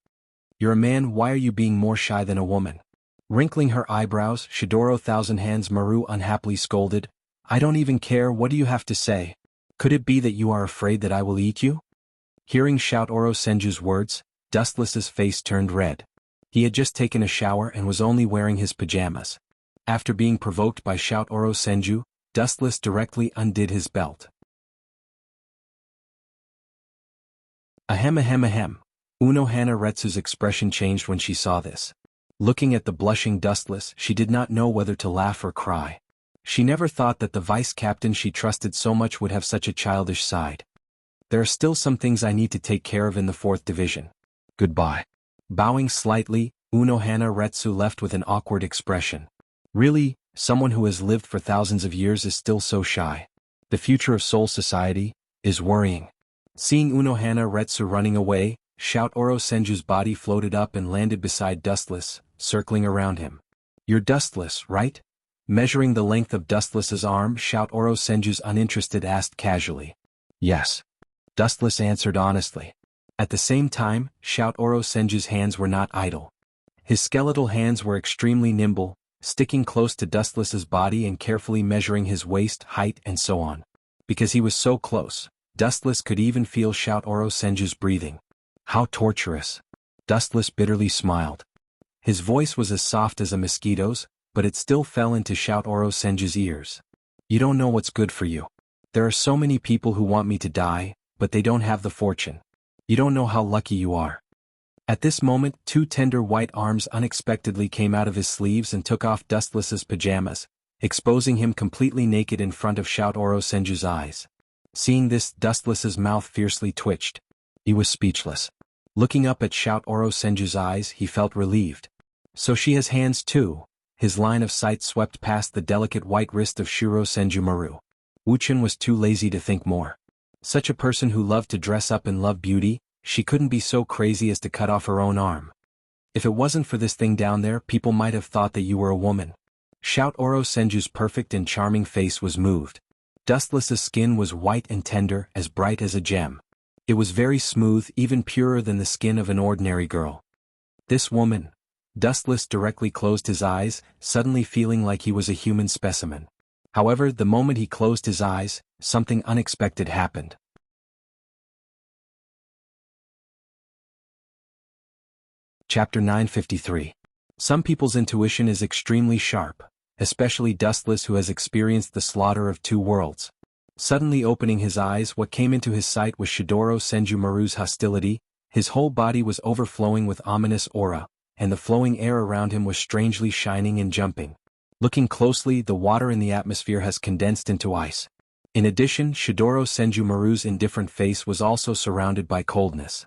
You're a man, why are you being more shy than a woman? Wrinkling her eyebrows, Shidoro Thousandhands Maru unhappily scolded, I don't even care, what do you have to say? Could it be that you are afraid that I will eat you? Hearing Shout Oro Senju's words, Dustless's face turned red. He had just taken a shower and was only wearing his pajamas. After being provoked by Shout Oro Senju, Dustless directly undid his belt. Ahem ahem ahem. Unohana Retsu's expression changed when she saw this. Looking at the blushing Dustless, she did not know whether to laugh or cry. She never thought that the vice captain she trusted so much would have such a childish side. There are still some things I need to take care of in the 4th division. Goodbye. Bowing slightly, Unohana Retsu left with an awkward expression. Really, someone who has lived for thousands of years is still so shy. The future of Soul Society is worrying. Seeing Unohana Retsu running away, Shout Oro Senju's body floated up and landed beside Dustless, circling around him. You're Dustless, right? Measuring the length of Dustless's arm, Shout Oro Senju's uninterested asked casually. Yes. Dustless answered honestly. At the same time, Shout Oro Senju's hands were not idle. His skeletal hands were extremely nimble, sticking close to Dustless's body and carefully measuring his waist, height and so on. Because he was so close, Dustless could even feel Shout Oro Senju's breathing. How torturous. Dustless bitterly smiled. His voice was as soft as a mosquito's, but it still fell into Shout Oro Senju's ears. You don't know what's good for you. There are so many people who want me to die, but they don't have the fortune. You don't know how lucky you are. At this moment, 2 tender white arms unexpectedly came out of his sleeves and took off Dustless's pajamas, exposing him completely naked in front of Shout Oro Senju's eyes. Seeing this, Dustless's mouth fiercely twitched. He was speechless. Looking up at Shout Oro Senju's eyes, he felt relieved. So she has hands too. His line of sight swept past the delicate white wrist of Shuro Senju Maru. Wuxian was too lazy to think more. Such a person who loved to dress up and loved beauty, she couldn't be so crazy as to cut off her own arm. If it wasn't for this thing down there, people might have thought that you were a woman. Shout Oro Senju's perfect and charming face was moved. Dustless's skin was white and tender, as bright as a gem. It was very smooth, even purer than the skin of an ordinary girl. This woman. Dustless directly closed his eyes, suddenly feeling like he was a human specimen. However, the moment he closed his eyes, something unexpected happened. Chapter 953. Some people's intuition is extremely sharp, especially Dustless, who has experienced the slaughter of 2 worlds. Suddenly opening his eyes, what came into his sight was Shidoro Senju Maru's hostility. His whole body was overflowing with ominous aura, and the flowing air around him was strangely shining and jumping. Looking closely, the water in the atmosphere has condensed into ice. In addition, Shidoro Senju Maru's indifferent face was also surrounded by coldness.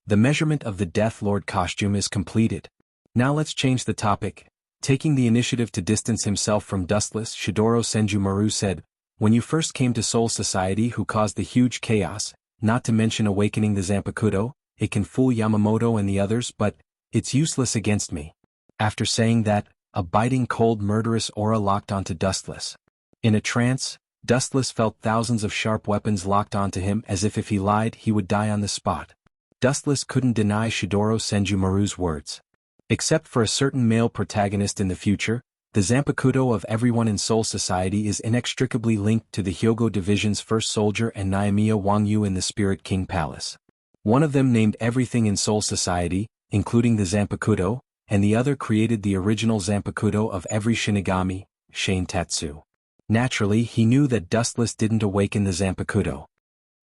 The measurement of the Death Lord costume is completed. Now let's change the topic. Taking the initiative to distance himself from Dustless, Shidoro Senjumaru said, "When you first came to Soul Society who caused the huge chaos, not to mention awakening the Zanpakuto, it can fool Yamamoto and the others but, it's useless against me." After saying that, a biting cold murderous aura locked onto Dustless. In a trance, Dustless felt thousands of sharp weapons locked onto him as if he lied he would die on the spot. Dustless couldn't deny Shidoro Senjumaru's words. Except for a certain male protagonist in the future, the Zanpakuto of everyone in Soul Society is inextricably linked to the Hyogo Division's first soldier and Naomiya Wangyu in the Spirit King Palace. One of them named everything in Soul Society, including the Zanpakuto, and the other created the original Zanpakuto of every Shinigami, Shane Tatsu. Naturally, he knew that Dustless didn't awaken the Zanpakuto.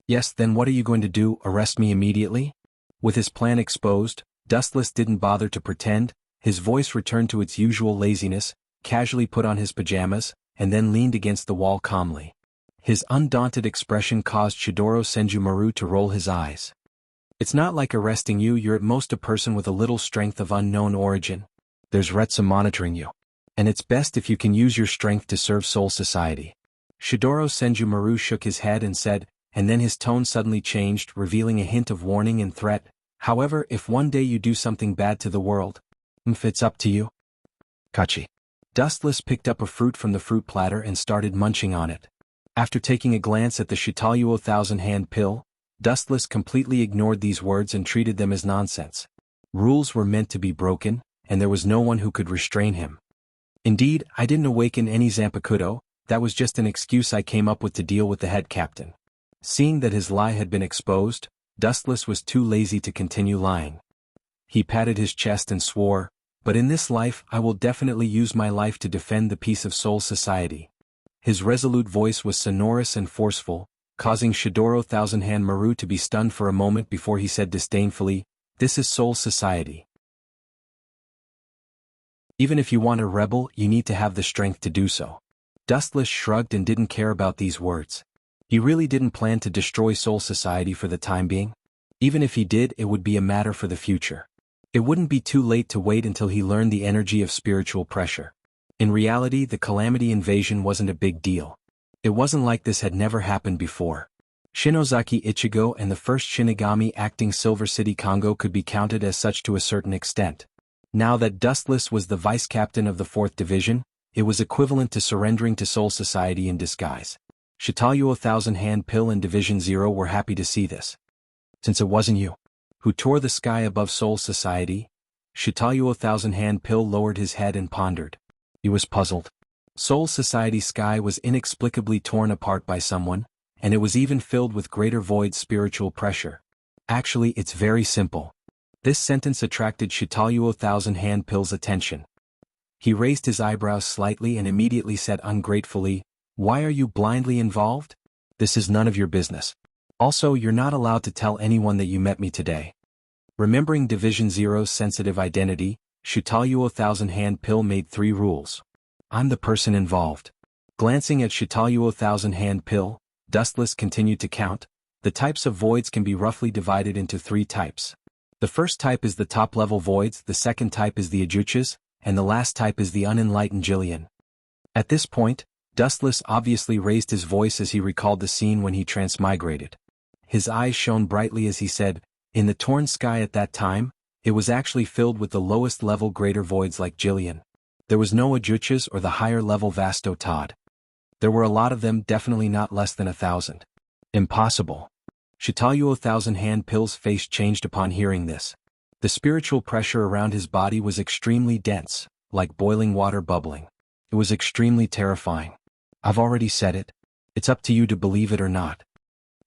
Yes, then what are you going to do, arrest me immediately? With his plan exposed, Dustless didn't bother to pretend, his voice returned to its usual laziness, casually put on his pajamas, and then leaned against the wall calmly. His undaunted expression caused Shidoro Senjumaru to roll his eyes. "It's not like arresting you, you're at most a person with a little strength of unknown origin. There's Retsu monitoring you. And it's best if you can use your strength to serve Soul Society." Shidoro Senjumaru shook his head and said, and then his tone suddenly changed, revealing a hint of warning and threat, "However, if one day you do something bad to the world, it's up to you." Kachi. Dustless picked up a fruit from the fruit platter and started munching on it. After taking a glance at the Shitaluo thousand-hand pill, Dustless completely ignored these words and treated them as nonsense. Rules were meant to be broken, and there was no one who could restrain him. "Indeed, I didn't awaken any Zanpakuto, that was just an excuse I came up with to deal with the head captain." Seeing that his lie had been exposed, Dustless was too lazy to continue lying. He patted his chest and swore, "But in this life I will definitely use my life to defend the peace of Soul Society." His resolute voice was sonorous and forceful, causing Shidoro Thousand-Hand Maru to be stunned for a moment before he said disdainfully, "This is Soul Society. Even if you want a rebel, you need to have the strength to do so." Dustless shrugged and didn't care about these words. He really didn't plan to destroy Soul Society for the time being. Even if he did, it would be a matter for the future. It wouldn't be too late to wait until he learned the energy of spiritual pressure. In reality, the Calamity invasion wasn't a big deal. It wasn't like this had never happened before. Shinozaki Ichigo and the first Shinigami acting Silver City Kongo could be counted as such to a certain extent. Now that Dustless was the vice-captain of the 4th Division, it was equivalent to surrendering to Soul Society in disguise. Shitaluo Thousand-Hand Pill and Division 0 were happy to see this. "Since it wasn't you who tore the sky above Soul Society," Shitaluo Thousand-Hand Pill lowered his head and pondered. He was puzzled. Soul Society's sky was inexplicably torn apart by someone, and it was even filled with greater void spiritual pressure. Actually, it's very simple. This sentence attracted Shitaluo Thousand-Hand Pill's attention. He raised his eyebrows slightly and immediately said ungratefully, "Why are you blindly involved? This is none of your business. Also, you're not allowed to tell anyone that you met me today." Remembering Division 0's sensitive identity, Shitaluo Thousand-Hand Pill made 3 rules. "I'm the person involved." Glancing at Shitaluo Thousand-Hand Pill, Dustless continued to count. The types of voids can be roughly divided into 3 types. The first type is the top-level voids, the second type is the Ajuchas, and the last type is the unenlightened Jillian. At this point, Dustless obviously raised his voice as he recalled the scene when he transmigrated. His eyes shone brightly as he said, "In the torn sky at that time, it was actually filled with the lowest-level greater voids like Jillian. There was no Ajuchas or the higher-level Vasto Todd. There were a lot of them, definitely not less than 1,000. Impossible." Shitaluo Thousand-Hand Pill's face changed upon hearing this. The spiritual pressure around his body was extremely dense, like boiling water bubbling. It was extremely terrifying. "I've already said it. It's up to you to believe it or not."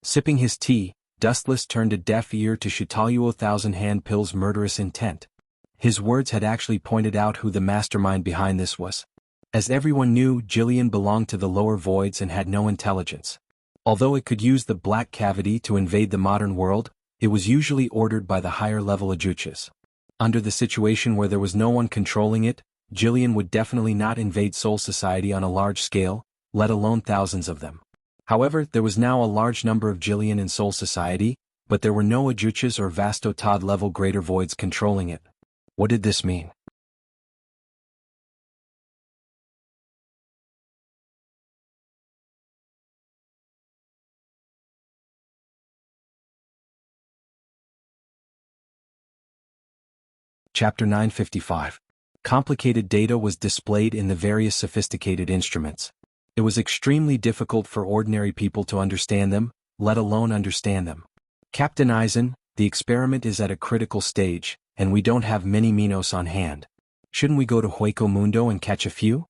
Sipping his tea, Dustless turned a deaf ear to Shitaluo Thousand-Hand Pill's murderous intent. His words had actually pointed out who the mastermind behind this was. As everyone knew, Jillian belonged to the lower voids and had no intelligence. Although it could use the black cavity to invade the modern world, it was usually ordered by the higher-level Ajuchas. Under the situation where there was no one controlling it, Jillian would definitely not invade Soul Society on a large scale, let alone thousands of them. However, there was now a large number of Jillian in Soul Society, but there were no ajuchas or vastotad-level greater voids controlling it. What did this mean? Chapter 955. Complicated data was displayed in the various sophisticated instruments. It was extremely difficult for ordinary people to understand them, let alone understand them. Captain Eisen, the experiment is at a critical stage, and we don't have many Minos on hand. Shouldn't we go to Hueco Mundo and catch a few?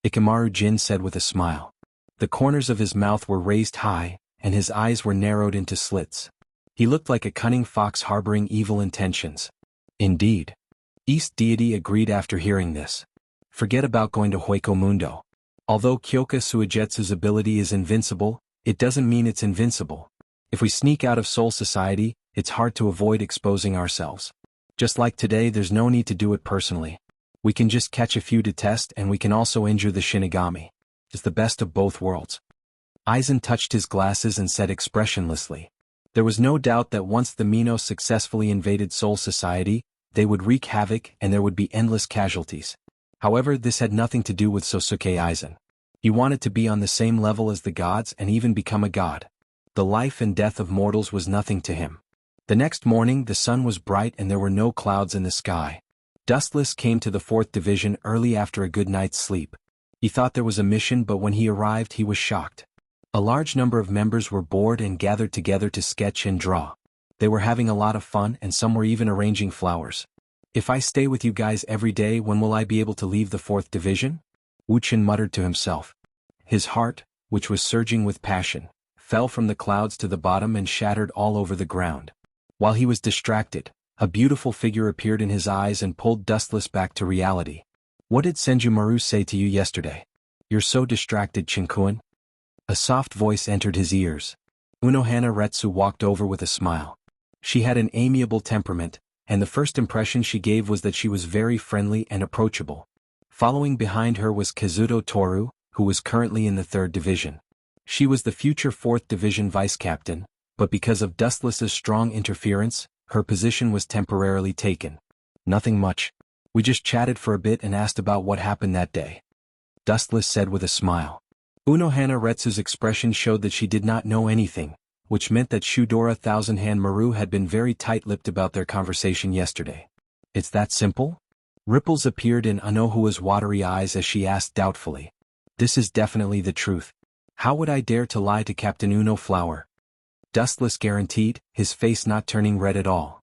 Ikamaru Jin said with a smile. The corners of his mouth were raised high, and his eyes were narrowed into slits. He looked like a cunning fox harboring evil intentions. Indeed. East Deity agreed after hearing this. Forget about going to Hueco Mundo. Although Kyoka Suigetsu's ability is invincible, it doesn't mean it's invincible. If we sneak out of Soul Society, it's hard to avoid exposing ourselves. Just like today, there's no need to do it personally. We can just catch a few to test, and we can also injure the Shinigami. It's the best of both worlds. Eisen touched his glasses and said expressionlessly. There was no doubt that once the Minos successfully invaded Soul Society, they would wreak havoc and there would be endless casualties. However, this had nothing to do with Sosuke Eisen. He wanted to be on the same level as the gods and even become a god. The life and death of mortals was nothing to him. The next morning the sun was bright and there were no clouds in the sky. Dustless came to the 4th Division early after a good night's sleep. He thought there was a mission, but when he arrived he was shocked. A large number of members were bored and gathered together to sketch and draw. They were having a lot of fun and some were even arranging flowers. If I stay with you guys every day, when will I be able to leave the 4th Division? Wuxian muttered to himself. His heart, which was surging with passion, fell from the clouds to the bottom and shattered all over the ground. While he was distracted, a beautiful figure appeared in his eyes and pulled Dustless back to reality. What did Senjumaru say to you yesterday? You're so distracted, Chinkuan. A soft voice entered his ears. Unohana Retsu walked over with a smile. She had an amiable temperament, and the first impression she gave was that she was very friendly and approachable. Following behind her was Kazuto Toru, who was currently in the 3rd Division. She was the future 4th Division vice-captain, but because of Dustless's strong interference, her position was temporarily taken. Nothing much. We just chatted for a bit and asked about what happened that day. Dustless said with a smile. Unohana Retsu's expression showed that she did not know anything, which meant that Shudora Thousand-Hand Maru had been very tight-lipped about their conversation yesterday. It's that simple? Ripples appeared in Anohua's watery eyes as she asked doubtfully. This is definitely the truth. How would I dare to lie to Captain Uno Flower? Dustless guaranteed, his face not turning red at all.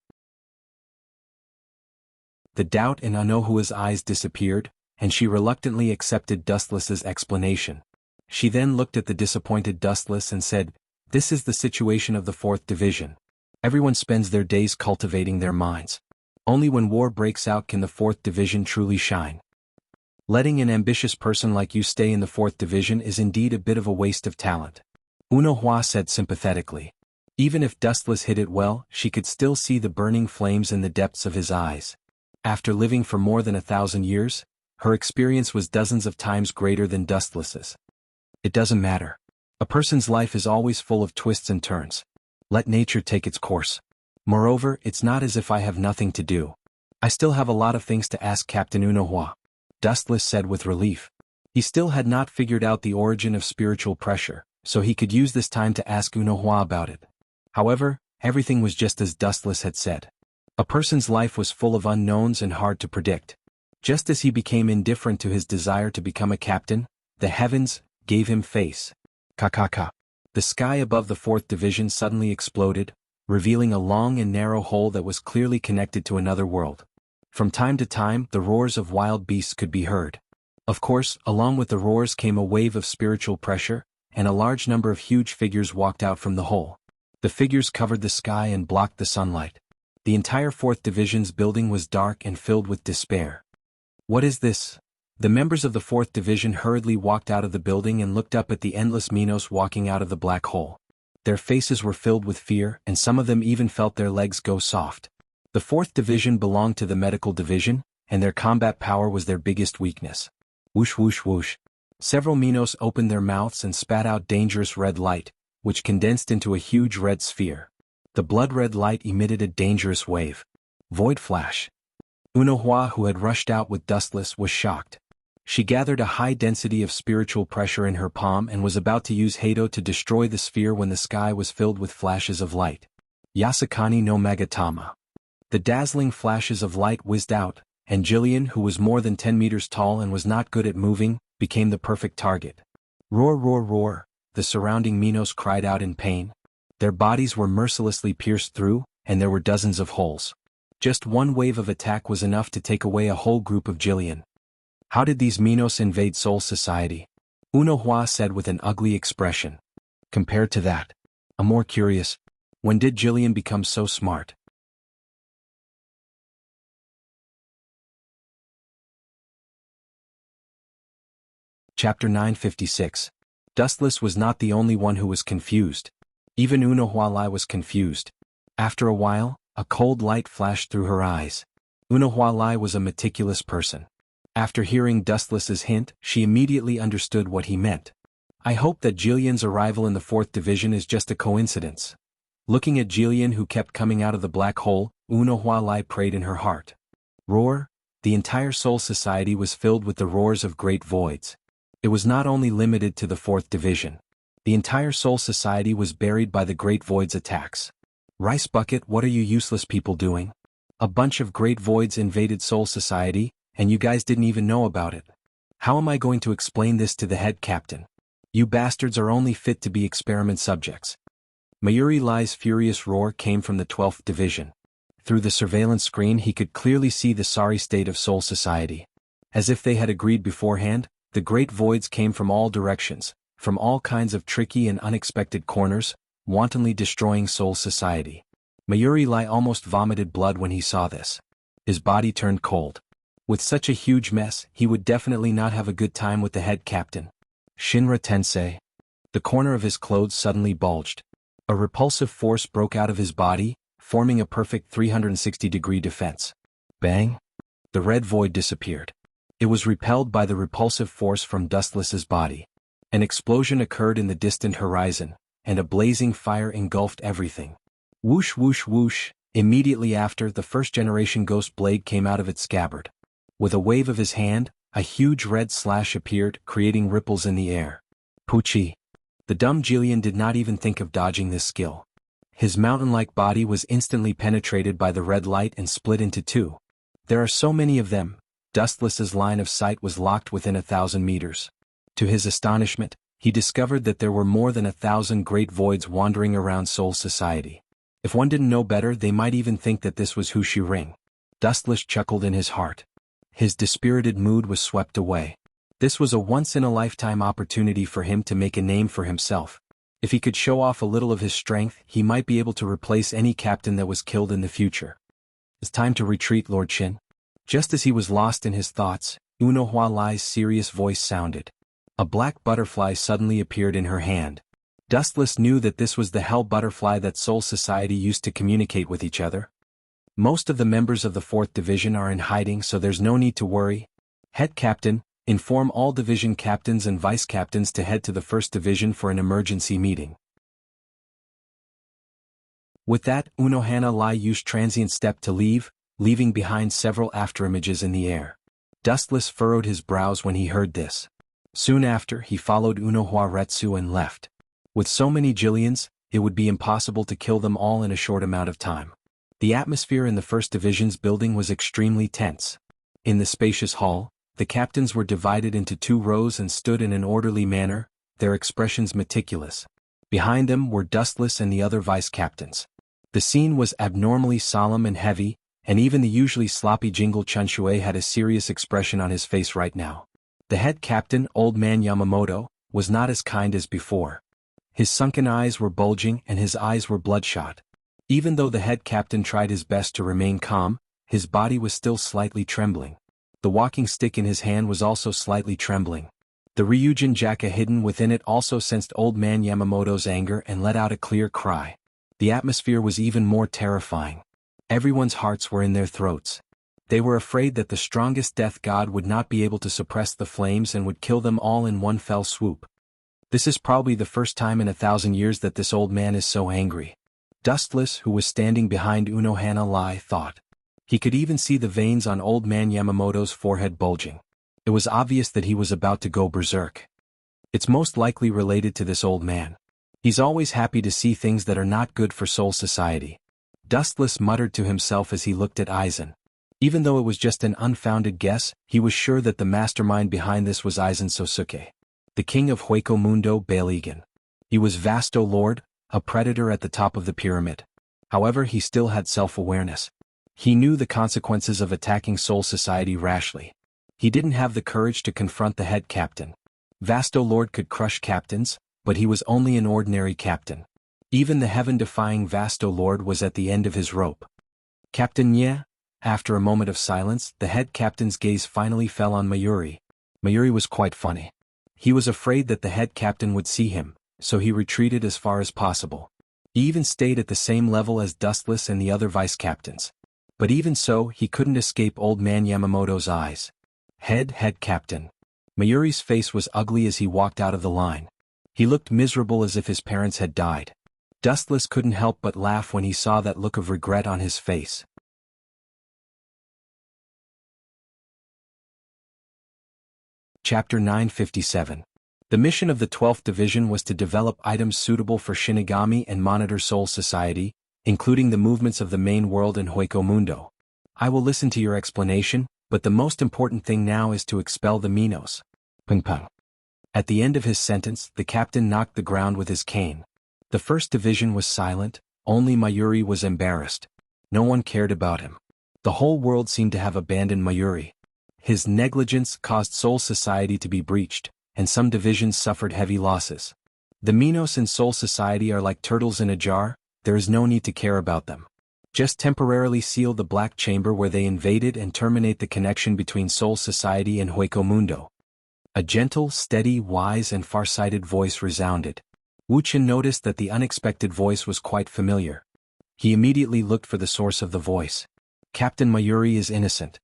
The doubt in Anohua's eyes disappeared, and she reluctantly accepted Dustless's explanation. She then looked at the disappointed Dustless and said, This is the situation of the 4th Division. Everyone spends their days cultivating their minds. Only when war breaks out can the 4th Division truly shine. Letting an ambitious person like you stay in the 4th Division is indeed a bit of a waste of talent. Unohua said sympathetically. Even if Dustless hit it well, she could still see the burning flames in the depths of his eyes. After living for more than 1,000 years, her experience was dozens of times greater than Dustless's. It doesn't matter. A person's life is always full of twists and turns. Let nature take its course. Moreover, it's not as if I have nothing to do. I still have a lot of things to ask Captain Unohua, Dustless said with relief. He still had not figured out the origin of spiritual pressure, so he could use this time to ask Unohua about it. However, everything was just as Dustless had said. A person's life was full of unknowns and hard to predict. Just as he became indifferent to his desire to become a captain, the heavens gave him face. Kakaka. The sky above the 4th Division suddenly exploded, revealing a long and narrow hole that was clearly connected to another world. From time to time, the roars of wild beasts could be heard. Of course, along with the roars came a wave of spiritual pressure, and a large number of huge figures walked out from the hole. The figures covered the sky and blocked the sunlight. The entire 4th Division's building was dark and filled with despair. What is this? The members of the 4th Division hurriedly walked out of the building and looked up at the endless Minos walking out of the black hole. Their faces were filled with fear, and some of them even felt their legs go soft. The 4th Division belonged to the medical division, and their combat power was their biggest weakness. Whoosh whoosh whoosh. Several Minos opened their mouths and spat out dangerous red light, which condensed into a huge red sphere. The blood-red light emitted a dangerous wave. Void flash. Xuanhuan, who had rushed out with Dustless, was shocked. She gathered a high density of spiritual pressure in her palm and was about to use Hado to destroy the sphere when the sky was filled with flashes of light. Yasakani no Magatama. The dazzling flashes of light whizzed out, and Jillian, who was more than 10 meters tall and was not good at moving, became the perfect target. Roar, roar, roar, the surrounding Minos cried out in pain. Their bodies were mercilessly pierced through, and there were dozens of holes. Just one wave of attack was enough to take away a whole group of Jillian. How did these Minos invade Soul Society? Xuanhuan said with an ugly expression. Compared to that, I'm more curious. When did Jillian become so smart? Chapter 956. Dustless was not the only one who was confused. Even Xuanhuan was confused. After a while, a cold light flashed through her eyes. Xuanhuan was a meticulous person. After hearing Dustless's hint, she immediately understood what he meant. I hope that Jillian's arrival in the 4th Division is just a coincidence. Looking at Jillian, who kept coming out of the black hole, Xuanhuan prayed in her heart. Roar. The entire Soul Society was filled with the roars of great voids. It was not only limited to the 4th Division. The entire Soul Society was buried by the Great Void's attacks. Rice Bucket, what are you useless people doing? A bunch of Great Voids invaded Soul Society, and you guys didn't even know about it. How am I going to explain this to the head captain? You bastards are only fit to be experiment subjects. Mayuri Lai's furious roar came from the 12th Division. Through the surveillance screen he could clearly see the sorry state of Soul Society. As if they had agreed beforehand, the Great Voids came from all directions, from all kinds of tricky and unexpected corners, wantonly destroying Soul Society. Mayuri Lai almost vomited blood when he saw this. His body turned cold. With such a huge mess, he would definitely not have a good time with the head captain. Shinra Tensei. The corner of his clothes suddenly bulged. A repulsive force broke out of his body, forming a perfect 360-degree defense. Bang! The red void disappeared. It was repelled by the repulsive force from Dustless's body. An explosion occurred in the distant horizon, and a blazing fire engulfed everything. Whoosh whoosh whoosh, immediately after the first-generation ghost blade came out of its scabbard. With a wave of his hand, a huge red slash appeared, creating ripples in the air. Poochie. The dumb Jillian did not even think of dodging this skill. His mountain-like body was instantly penetrated by the red light and split into two. There are so many of them. Dustless's line of sight was locked within 1,000 meters. To his astonishment, he discovered that there were more than 1,000 great voids wandering around Soul Society. If one didn't know better, they might even think that this was Hushi Ring. Dustless chuckled in his heart. His dispirited mood was swept away. This was a once-in-a-lifetime opportunity for him to make a name for himself. If he could show off a little of his strength, he might be able to replace any captain that was killed in the future. It's time to retreat, Lord Shin. Just as he was lost in his thoughts, Xuanhuan Lai's serious voice sounded. A black butterfly suddenly appeared in her hand. Dustless knew that this was the hell butterfly that Soul Society used to communicate with each other. Most of the members of the 4th Division are in hiding, so there's no need to worry. Head Captain, inform all division captains and vice captains to head to the 1st Division for an emergency meeting. With that, Xuanhuan Lai used transient step to leave, leaving behind several afterimages in the air. Dustless furrowed his brows when he heard this. Soon after, he followed Xuanhuan Retsu and left. With so many Jillians, it would be impossible to kill them all in a short amount of time. The atmosphere in the 1st Division's building was extremely tense. In the spacious hall, the captains were divided into 2 rows and stood in an orderly manner, their expressions meticulous. Behind them were Dustless and the other vice captains. The scene was abnormally solemn and heavy, and even the usually sloppy Jingle Chunshue had a serious expression on his face right now. The head captain, Old Man Yamamoto, was not as kind as before. His sunken eyes were bulging and his eyes were bloodshot. Even though the head captain tried his best to remain calm, his body was still slightly trembling. The walking stick in his hand was also slightly trembling. The Ryujin Jaka hidden within it also sensed Old Man Yamamoto's anger and let out a clear cry. The atmosphere was even more terrifying. Everyone's hearts were in their throats. They were afraid that the strongest death god would not be able to suppress the flames and would kill them all in one fell swoop. This is probably the first time in 1,000 years that this old man is so angry. Dustless, who was standing behind Unohana Lai, thought. He could even see the veins on old man Yamamoto's forehead bulging. It was obvious that he was about to go berserk. It's most likely related to this old man. He's always happy to see things that are not good for Soul Society. Dustless muttered to himself as he looked at Aizen. Even though it was just an unfounded guess, he was sure that the mastermind behind this was Aizen Sosuke, the king of Hueco Mundo Balegan. He was Vasto Lord, a predator at the top of the pyramid. However, he still had self-awareness. He knew the consequences of attacking Soul Society rashly. He didn't have the courage to confront the head captain. Vasto Lord could crush captains, but he was only an ordinary captain. Even the heaven-defying Vasto Lord was at the end of his rope. Captain Nye? After a moment of silence, the head captain's gaze finally fell on Mayuri. Mayuri was quite funny. He was afraid that the head captain would see him, so he retreated as far as possible. He even stayed at the same level as Dustless and the other vice-captains. But even so, he couldn't escape old man Yamamoto's eyes. Head captain. Mayuri's face was ugly as he walked out of the line. He looked miserable as if his parents had died. Dustless couldn't help but laugh when he saw that look of regret on his face. Chapter 957. The mission of the 12th Division was to develop items suitable for Shinigami and monitor Soul Society, including the movements of the main world in Hueco Mundo. I will listen to your explanation, but the most important thing now is to expel the Minos. Ping pong. At the end of his sentence, the captain knocked the ground with his cane. The 1st Division was silent, only Mayuri was embarrassed. No one cared about him. The whole world seemed to have abandoned Mayuri. His negligence caused Soul Society to be breached, and some divisions suffered heavy losses. The Minos in Soul Society are like turtles in a jar, there is no need to care about them. Just temporarily seal the Black Chamber where they invaded and terminate the connection between Soul Society and Hueco Mundo. A gentle, steady, wise and far-sighted voice resounded. Wuxian noticed that the unexpected voice was quite familiar. He immediately looked for the source of the voice. Captain Mayuri is innocent.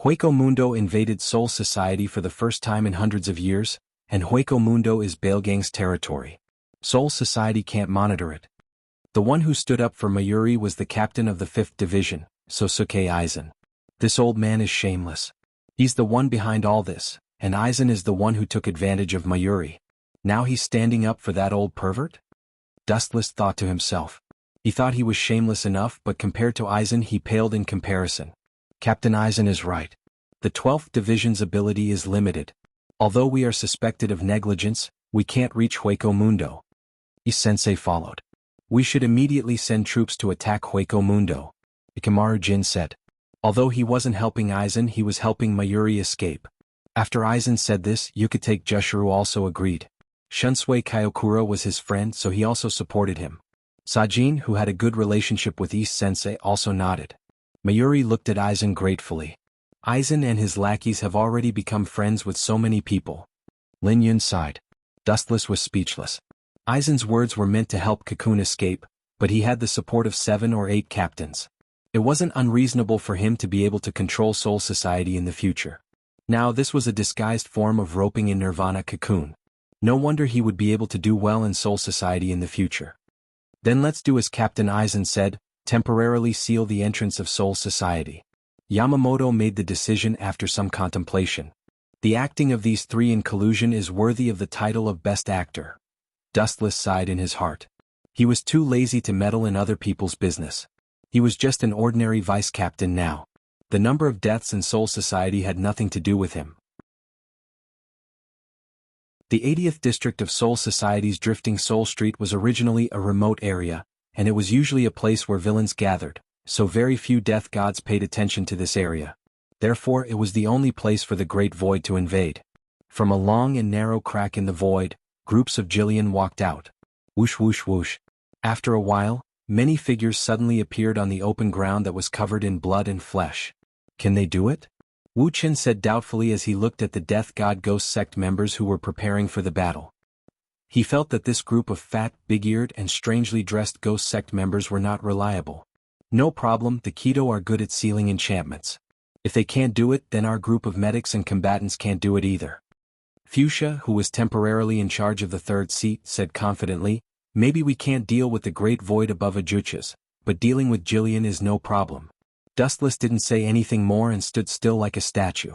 Hueco Mundo invaded Soul Society for the first time in hundreds of years, and Hueco Mundo is Balegang's territory. Soul Society can't monitor it. The one who stood up for Mayuri was the captain of the 5th Division, Sosuke Aizen. This old man is shameless. He's the one behind all this, and Aizen is the one who took advantage of Mayuri. Now he's standing up for that old pervert? Dustless thought to himself. He thought he was shameless enough, but compared to Aizen he paled in comparison. Captain Aizen is right. The 12th Division's ability is limited. Although we are suspected of negligence, we can't reach Hueco Mundo. Sensei followed. We should immediately send troops to attack Hueco Mundo, Ikamaru Jin said. Although he wasn't helping Aizen, he was helping Mayuri escape. After Aizen said this, Yukitake Jushiro also agreed. Shunsui Kyokura was his friend, so he also supported him. Sajin, who had a good relationship with East Sensei, also nodded. Mayuri looked at Aizen gratefully. Aizen and his lackeys have already become friends with so many people. Lin Yun sighed. Dustless was speechless. Aizen's words were meant to help Cocoon escape, but he had the support of 7 or 8 captains. It wasn't unreasonable for him to be able to control Soul Society in the future. Now this was a disguised form of roping in Nirvana Cocoon. No wonder he would be able to do well in Soul Society in the future. Then let's do as Captain Aizen said, temporarily seal the entrance of Soul Society. Yamamoto made the decision after some contemplation. The acting of these 3 in collusion is worthy of the title of Best Actor. Dustless sighed in his heart. He was too lazy to meddle in other people's business. He was just an ordinary vice-captain now. The number of deaths in Soul Society had nothing to do with him. The 80th district of Soul Society's Drifting Soul Street was originally a remote area, and it was usually a place where villains gathered, so very few death gods paid attention to this area. Therefore it was the only place for the Great Void to invade. From a long and narrow crack in the void, groups of Jillian walked out. Whoosh whoosh whoosh. After a while, many figures suddenly appeared on the open ground that was covered in blood and flesh. Can they do it? Wu Chen said doubtfully as he looked at the Death God Ghost Sect members who were preparing for the battle. He felt that this group of fat, big-eared and strangely dressed Ghost Sect members were not reliable. No problem, the Keto are good at sealing enchantments. If they can't do it, then our group of medics and combatants can't do it either. Fuchsia, who was temporarily in charge of the 3rd seat, said confidently, Maybe we can't deal with the great void above Ajuchas, but dealing with Jillian is no problem. Dustless didn't say anything more and stood still like a statue.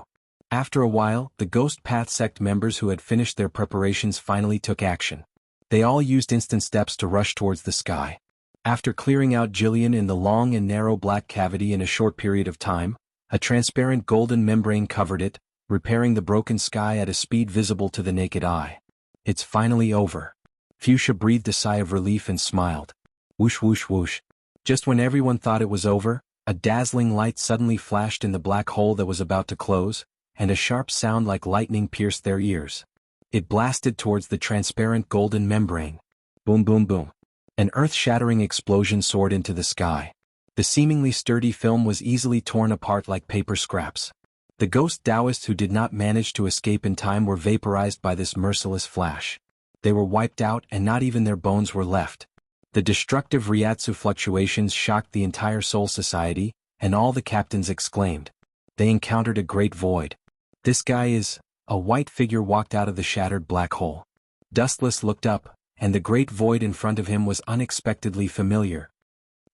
After a while, the Ghost Path sect members who had finished their preparations finally took action. They all used instant steps to rush towards the sky. After clearing out Jillian in the long and narrow black cavity in a short period of time, a transparent golden membrane covered it, repairing the broken sky at a speed visible to the naked eye. It's finally over. Fuchsia breathed a sigh of relief and smiled. Whoosh whoosh whoosh. Just when everyone thought it was over, a dazzling light suddenly flashed in the black hole that was about to close, and a sharp sound like lightning pierced their ears. It blasted towards the transparent golden membrane. Boom boom boom. An earth-shattering explosion soared into the sky. The seemingly sturdy film was easily torn apart like paper scraps. The ghost Taoists who did not manage to escape in time were vaporized by this merciless flash. They were wiped out and not even their bones were left. The destructive Ryatsu fluctuations shocked the entire Soul Society, and all the captains exclaimed. They encountered a great void. This guy is... A white figure walked out of the shattered black hole. Dustless looked up, and the great void in front of him was unexpectedly familiar.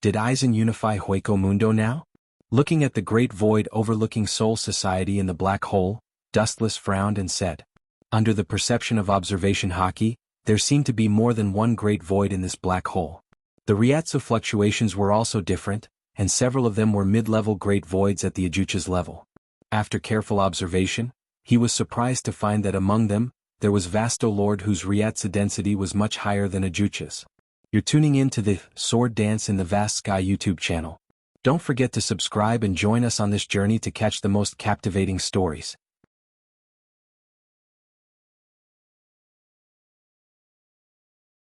Did Aizen unify Hueco Mundo now? Looking at the great void overlooking Soul Society in the black hole, Dustless frowned and said, under the perception of observation haki, there seemed to be more than one great void in this black hole. The Ryatsu fluctuations were also different, and several of them were mid-level great voids at the Ajuchas level. After careful observation, he was surprised to find that among them, there was Vasto Lord whose Ryatsu density was much higher than Ajuchas. You're tuning in to the Sword Dance in the Vast Sky YouTube channel. Don't forget to subscribe and join us on this journey to catch the most captivating stories.